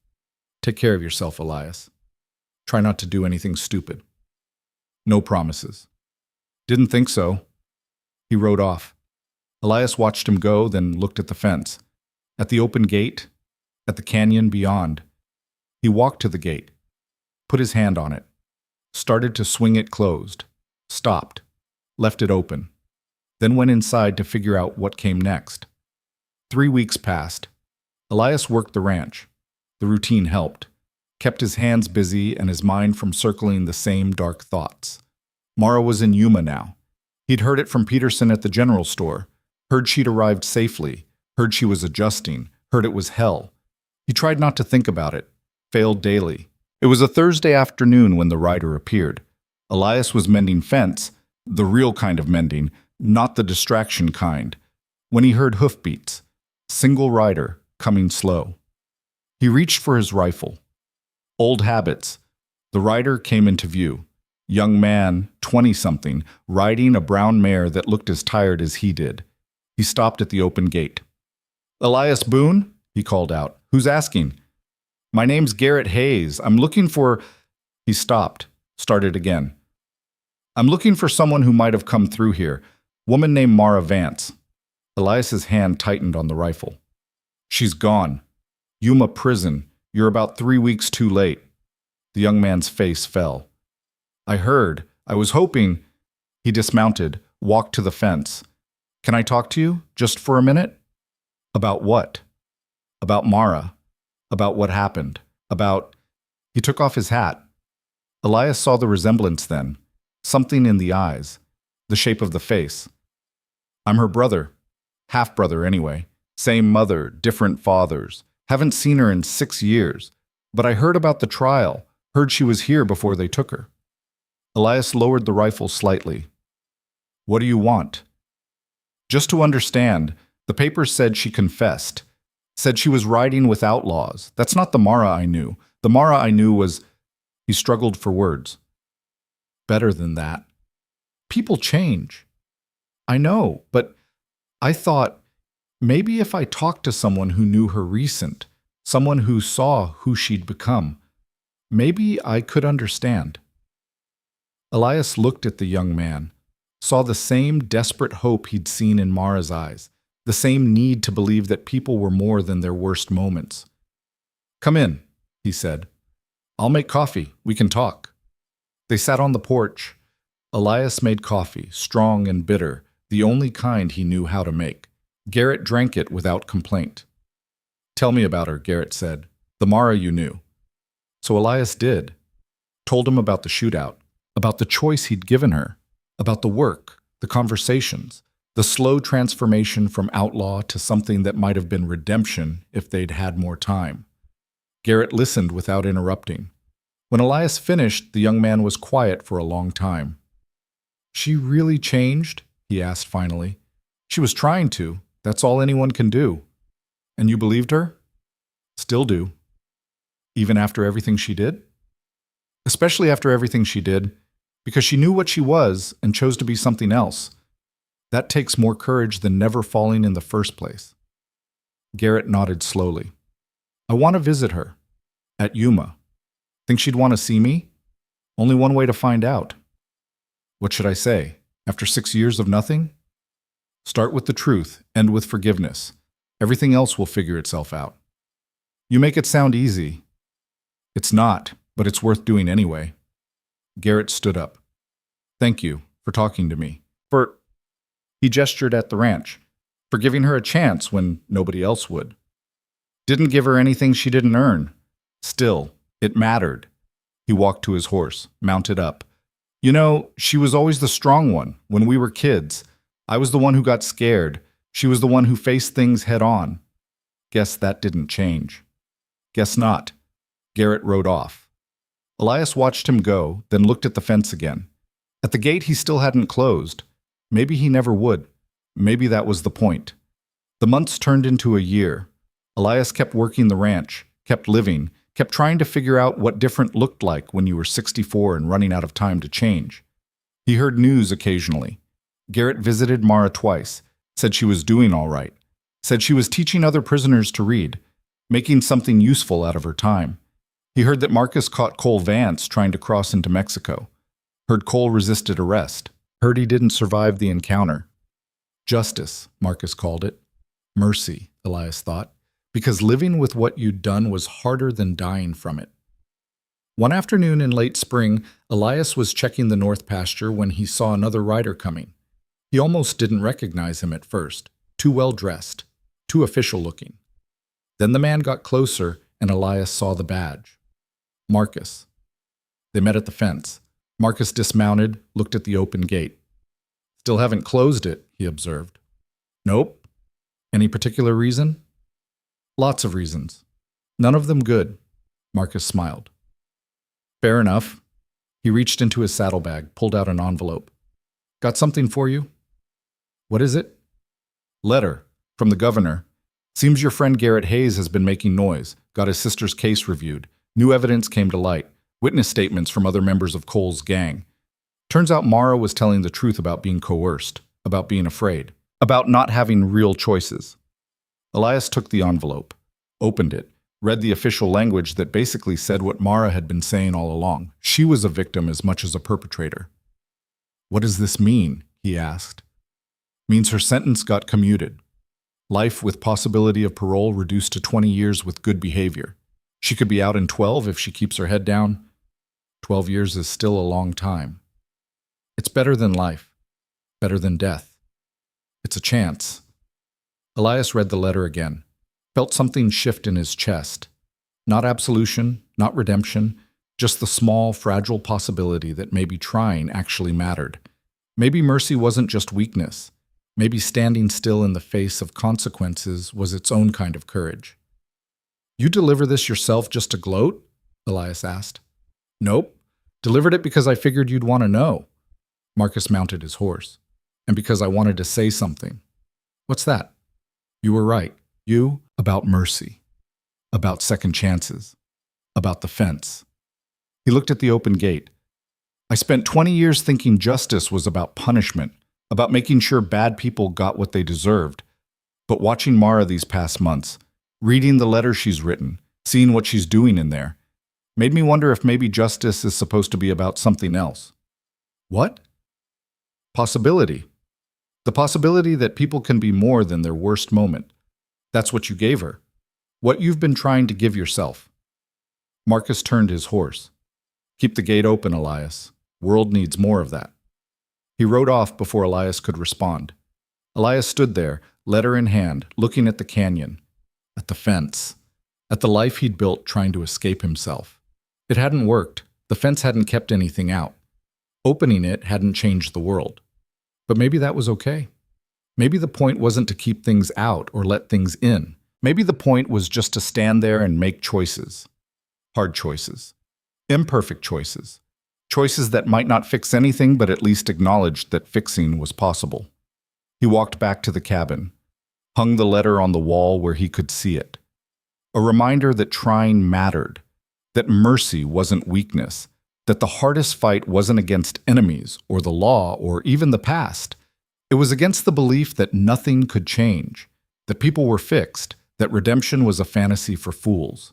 Take care of yourself, Elias. Try not to do anything stupid. No promises. Didn't think so. He rode off. Elias watched him go, then looked at the fence, at the open gate, at the canyon beyond. He walked to the gate, put his hand on it, started to swing it closed, stopped, left it open, then went inside to figure out what came next. 3 weeks passed. Elias worked the ranch. The routine helped, kept his hands busy and his mind from circling the same dark thoughts. Mara was in Yuma now. He'd heard it from Peterson at the general store, heard she'd arrived safely, heard she was adjusting, heard it was hell. He tried not to think about it, failed daily. It was a Thursday afternoon when the rider appeared. Elias was mending fence, the real kind of mending, not the distraction kind, when he heard hoofbeats, single rider, coming slow. He reached for his rifle. Old habits. The rider came into view. Young man, 20-something, riding a brown mare that looked as tired as he did. He stopped at the open gate. Elias Boone? He called out. Who's asking? My name's Garrett Hayes. I'm looking for... He stopped, started again. I'm looking for someone who might have come through here. Woman named Mara Vance. Elias's hand tightened on the rifle. She's gone. Yuma prison. You're about 3 weeks too late. The young man's face fell. I heard. I was hoping... He dismounted, walked to the fence. Can I talk to you, just for a minute? About what? About Mara. About what happened. About... He took off his hat. Elias saw the resemblance then. Something in the eyes. The shape of the face. I'm her brother. Half-brother, anyway. Same mother, different fathers. Haven't seen her in 6 years. But I heard about the trial. Heard she was here before they took her. Elias lowered the rifle slightly. What do you want? Just to understand, the papers said she confessed. Said she was riding with outlaws. That's not the Mara I knew. The Mara I knew was... He struggled for words. Better than that. People change. I know, but I thought maybe if I talked to someone who knew her recent, someone who saw who she'd become, maybe I could understand. Elias looked at the young man, saw the same desperate hope he'd seen in Mara's eyes, the same need to believe that people were more than their worst moments. Come in, he said. I'll make coffee. We can talk. They sat on the porch. Elias made coffee, strong and bitter, the only kind he knew how to make. Garrett drank it without complaint. Tell me about her, Garrett said. The Mara you knew. So Elias did. Told him about the shootout, about the choice he'd given her, about the work, the conversations, the slow transformation from outlaw to something that might have been redemption if they'd had more time. Garrett listened without interrupting. When Elias finished, the young man was quiet for a long time. She really changed? He asked finally. She was trying to. That's all anyone can do. And you believed her? Still do. Even after everything she did? Especially after everything she did, because she knew what she was and chose to be something else. That takes more courage than never falling in the first place. Garrett nodded slowly. I want to visit her. At Yuma. Think she'd want to see me? Only one way to find out. What should I say? After 6 years of nothing? Start with the truth, end with forgiveness. Everything else will figure itself out. You make it sound easy. It's not, but it's worth doing anyway. Garrett stood up. Thank you for talking to me. He gestured at the ranch, for giving her a chance when nobody else would. Didn't give her anything she didn't earn. Still, it mattered. He walked to his horse, mounted up. You know, she was always the strong one. When we were kids, I was the one who got scared. She was the one who faced things head on. Guess that didn't change. Guess not. Garrett rode off. Elias watched him go, then looked at the fence again. At the gate he still hadn't closed. Maybe he never would. Maybe that was the point. The months turned into a year. Elias kept working the ranch, kept living, kept trying to figure out what different looked like when you were 64 and running out of time to change. He heard news occasionally. Garrett visited Mara twice, said she was doing all right, said she was teaching other prisoners to read, making something useful out of her time. He heard that Marcus caught Cole Vance trying to cross into Mexico. Heard Cole resisted arrest. Heard he didn't survive the encounter. Justice, Marcus called it. Mercy, Elias thought, because living with what you'd done was harder than dying from it. One afternoon in late spring, Elias was checking the north pasture when he saw another rider coming. He almost didn't recognize him at first, too well dressed, too official looking. Then the man got closer and Elias saw the badge. Marcus. They met at the fence. Marcus dismounted, looked at the open gate. Still haven't closed it, he observed. Nope. Any particular reason? Lots of reasons. None of them good. Marcus smiled. Fair enough. He reached into his saddlebag, pulled out an envelope. Got something for you? What is it? Letter. From the governor. Seems your friend Garrett Hayes has been making noise. Got his sister's case reviewed. New evidence came to light. Witness statements from other members of Cole's gang. Turns out Mara was telling the truth about being coerced, about being afraid, about not having real choices. Elias took the envelope, opened it, read the official language that basically said what Mara had been saying all along. She was a victim as much as a perpetrator. What does this mean? He asked. Means her sentence got commuted. Life with possibility of parole reduced to 20 years with good behavior. She could be out in 12 if she keeps her head down. 12 years is still a long time. It's better than life, better than death. It's a chance. Elias read the letter again, felt something shift in his chest. Not absolution, not redemption, just the small, fragile possibility that maybe trying actually mattered. Maybe mercy wasn't just weakness. Maybe standing still in the face of consequences was its own kind of courage. You deliver this yourself just to gloat? Elias asked. Nope. Delivered it because I figured you'd want to know. Marcus mounted his horse. And because I wanted to say something. What's that? You were right. You about mercy. About second chances. About the fence. He looked at the open gate. I spent 20 years thinking justice was about punishment, about making sure bad people got what they deserved. But watching Mara these past months, reading the letter she's written, seeing what she's doing in there, made me wonder if maybe justice is supposed to be about something else. What? Possibility. The possibility that people can be more than their worst moment. That's what you gave her. What you've been trying to give yourself. Marcus turned his horse. Keep the gate open, Elias. World needs more of that. He rode off before Elias could respond. Elias stood there, letter in hand, looking at the canyon, at the fence, at the life he'd built trying to escape himself. It hadn't worked. The fence hadn't kept anything out. Opening it hadn't changed the world. But maybe that was okay. Maybe the point wasn't to keep things out or let things in. Maybe the point was just to stand there and make choices. Hard choices. Imperfect choices. Choices that might not fix anything but at least acknowledged that fixing was possible. He walked back to the cabin, hung the letter on the wall where he could see it. A reminder that trying mattered, that mercy wasn't weakness, that the hardest fight wasn't against enemies or the law or even the past. It was against the belief that nothing could change, that people were fixed, that redemption was a fantasy for fools.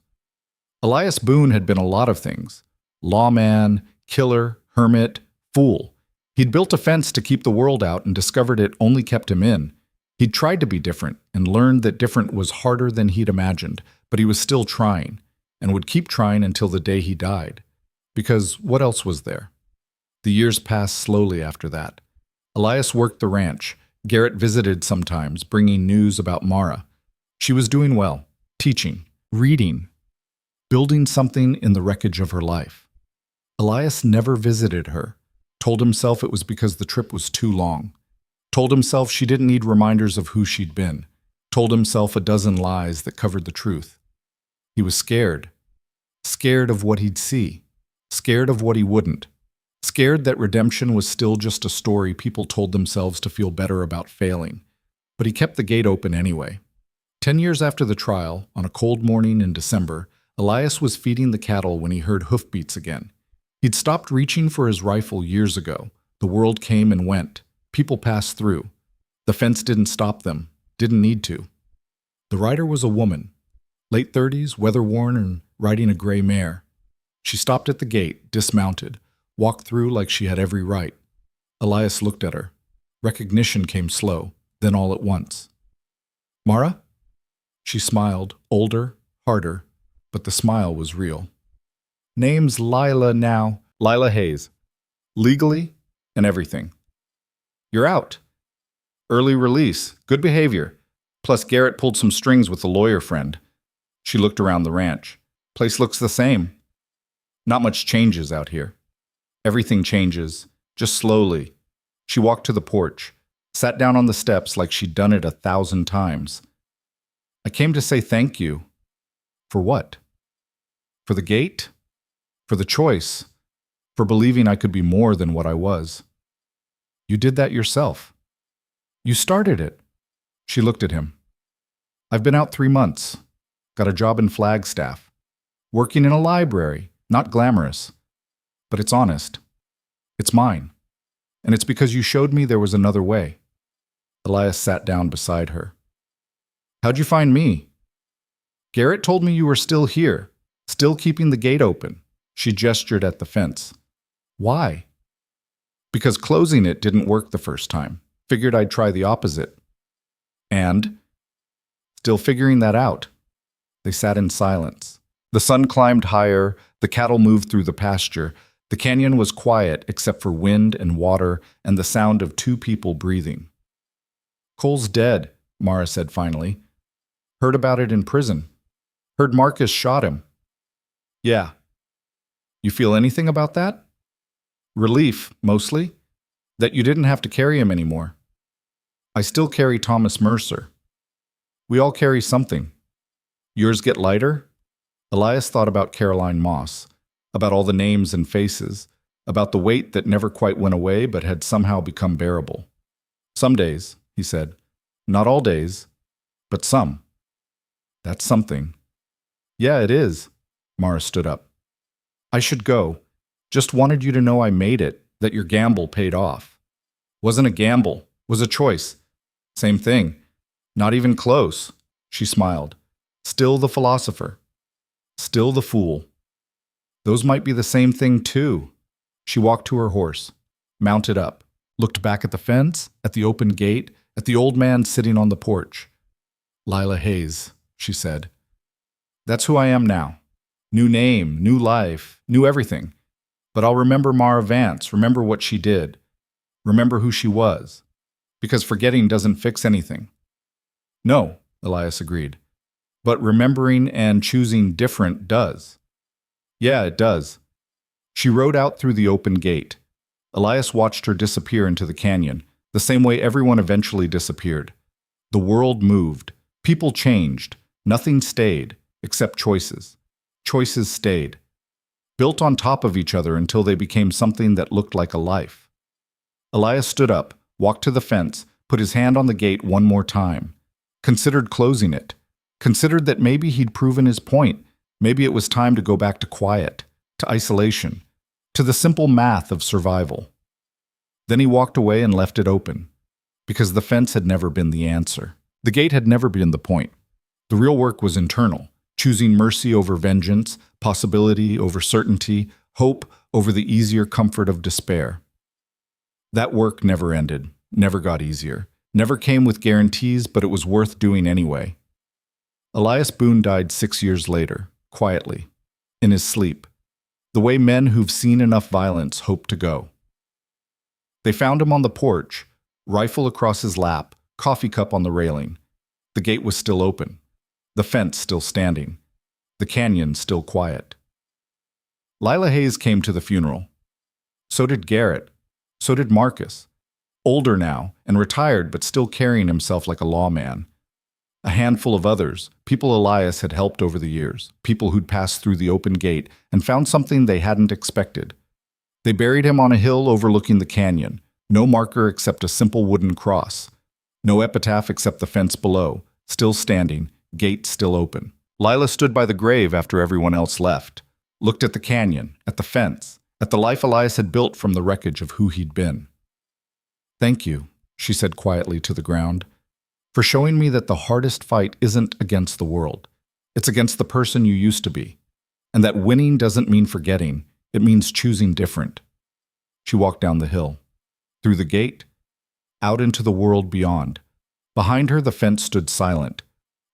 Elias Boone had been a lot of things. Lawman, killer, hermit, fool. He'd built a fence to keep the world out and discovered it only kept him in. He'd tried to be different and learned that different was harder than he'd imagined, but he was still trying, and would keep trying until the day he died. Because what else was there? The years passed slowly after that. Elias worked the ranch. Garrett visited sometimes, bringing news about Mara. She was doing well, teaching, reading, building something in the wreckage of her life. Elias never visited her, told himself it was because the trip was too long, told himself she didn't need reminders of who she'd been, told himself a dozen lies that covered the truth. He was scared. Scared of what he'd see. Scared of what he wouldn't. Scared that redemption was still just a story people told themselves to feel better about failing. But he kept the gate open anyway. 10 years after the trial, on a cold morning in December, Elias was feeding the cattle when he heard hoofbeats again. He'd stopped reaching for his rifle years ago. The world came and went. People passed through. The fence didn't stop them. Didn't need to. The rider was a woman. Late 30s, weather-worn and riding a gray mare. She stopped at the gate, dismounted, walked through like she had every right. Elias looked at her. Recognition came slow, then all at once. Mara? She smiled, older, harder, but the smile was real. Name's Lila now. Lila Hayes. Legally and everything. You're out. Early release. Good behavior. Plus Garrett pulled some strings with a lawyer friend. She looked around the ranch. Place looks the same. Not much changes out here. Everything changes, just slowly. She walked to the porch, sat down on the steps like she'd done it 1,000 times. I came to say thank you. For what? For the gate? For the choice? For believing I could be more than what I was? You did that yourself. You started it. She looked at him. I've been out 3 months. Got a job in Flagstaff. Working in a library. Not glamorous. But it's honest. It's mine. And it's because you showed me there was another way. Elias sat down beside her. How'd you find me? Garrett told me you were still here, still keeping the gate open. She gestured at the fence. Why? Because closing it didn't work the first time. Figured I'd try the opposite. And? Still figuring that out. They sat in silence. The sun climbed higher, the cattle moved through the pasture. The canyon was quiet except for wind and water and the sound of 2 people breathing. Cole's dead, Mara said finally. Heard about it in prison. Heard Marcus shot him. Yeah. You feel anything about that? Relief, mostly. That you didn't have to carry him anymore. I still carry Thomas Mercer. We all carry something. Yours get lighter? Elias thought about Caroline Moss. about all the names and faces, about the weight that never quite went away but had somehow become bearable. Some days, he said. Not all days, but some. That's something. Yeah, it is. Mara stood up. I should go. Just wanted you to know I made it, that your gamble paid off. Wasn't a gamble, was a choice. Same thing. Not even close. She smiled. Still the philosopher. Still the fool. Those might be the same thing, too. She walked to her horse, mounted up, looked back at the fence, at the open gate, at the old man sitting on the porch. Lila Hayes, she said. That's who I am now. New name, new life, new everything. But I'll remember Mara Vance, remember what she did, remember who she was. Because forgetting doesn't fix anything. No, Elias agreed. But remembering and choosing different does. Yeah, it does. She rode out through the open gate. Elias watched her disappear into the canyon, the same way everyone eventually disappeared. The world moved. People changed. Nothing stayed, except choices. Choices stayed. Built on top of each other until they became something that looked like a life. Elias stood up, walked to the fence, put his hand on the gate one more time. Considered closing it. Considered that maybe he'd proven his point. Maybe it was time to go back to quiet, to isolation, to the simple math of survival. Then he walked away and left it open, because the fence had never been the answer. The gate had never been the point. The real work was internal, choosing mercy over vengeance, possibility over certainty, hope over the easier comfort of despair. That work never ended, never got easier, never came with guarantees, but it was worth doing anyway. Elias Boone died 6 years later, quietly, in his sleep, the way men who've seen enough violence hope to go. They found him on the porch, rifle across his lap, coffee cup on the railing. The gate was still open, the fence still standing, the canyon still quiet. Lila Hayes came to the funeral. So did Garrett. So did Marcus. Older now and retired, but still carrying himself like a lawman. A handful of others, people Elias had helped over the years, people who'd passed through the open gate and found something they hadn't expected. They buried him on a hill overlooking the canyon, no marker except a simple wooden cross, no epitaph except the fence below, still standing, gate still open. Lila stood by the grave after everyone else left, looked at the canyon, at the fence, at the life Elias had built from the wreckage of who he'd been. Thank you, she said quietly to the ground, for showing me that the hardest fight isn't against the world. It's against the person you used to be. And that winning doesn't mean forgetting. It means choosing different. She walked down the hill, through the gate, out into the world beyond. Behind her, the fence stood silent.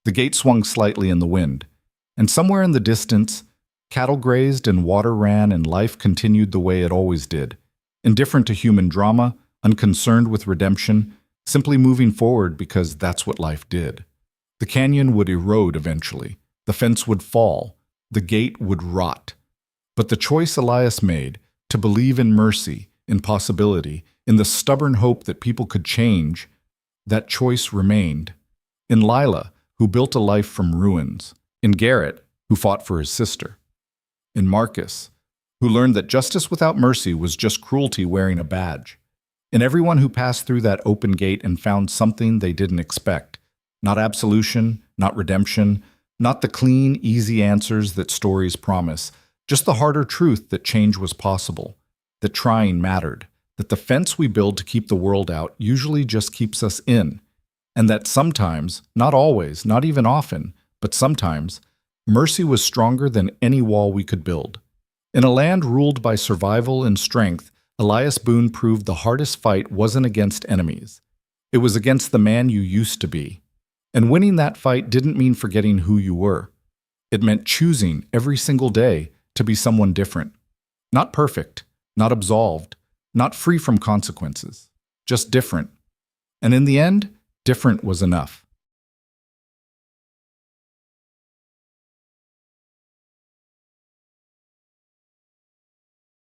The gate swung slightly in the wind. And somewhere in the distance, cattle grazed and water ran and life continued the way it always did. Indifferent to human drama, unconcerned with redemption, simply moving forward because that's what life did. The canyon would erode eventually. The fence would fall. The gate would rot. But the choice Elias made, to believe in mercy, in possibility, in the stubborn hope that people could change, that choice remained. In Lila, who built a life from ruins. In Garrett, who fought for his sister. In Marcus, who learned that justice without mercy was just cruelty wearing a badge. In everyone who passed through that open gate and found something they didn't expect. Not absolution, not redemption, not the clean, easy answers that stories promise, just the harder truth that change was possible, that trying mattered, that the fence we build to keep the world out usually just keeps us in, and that sometimes, not always, not even often, but sometimes, mercy was stronger than any wall we could build. In a land ruled by survival and strength, Elias Boone proved the hardest fight wasn't against enemies. It was against the man you used to be. And winning that fight didn't mean forgetting who you were. It meant choosing every single day to be someone different. Not perfect, not absolved, not free from consequences, just different. And in the end, different was enough.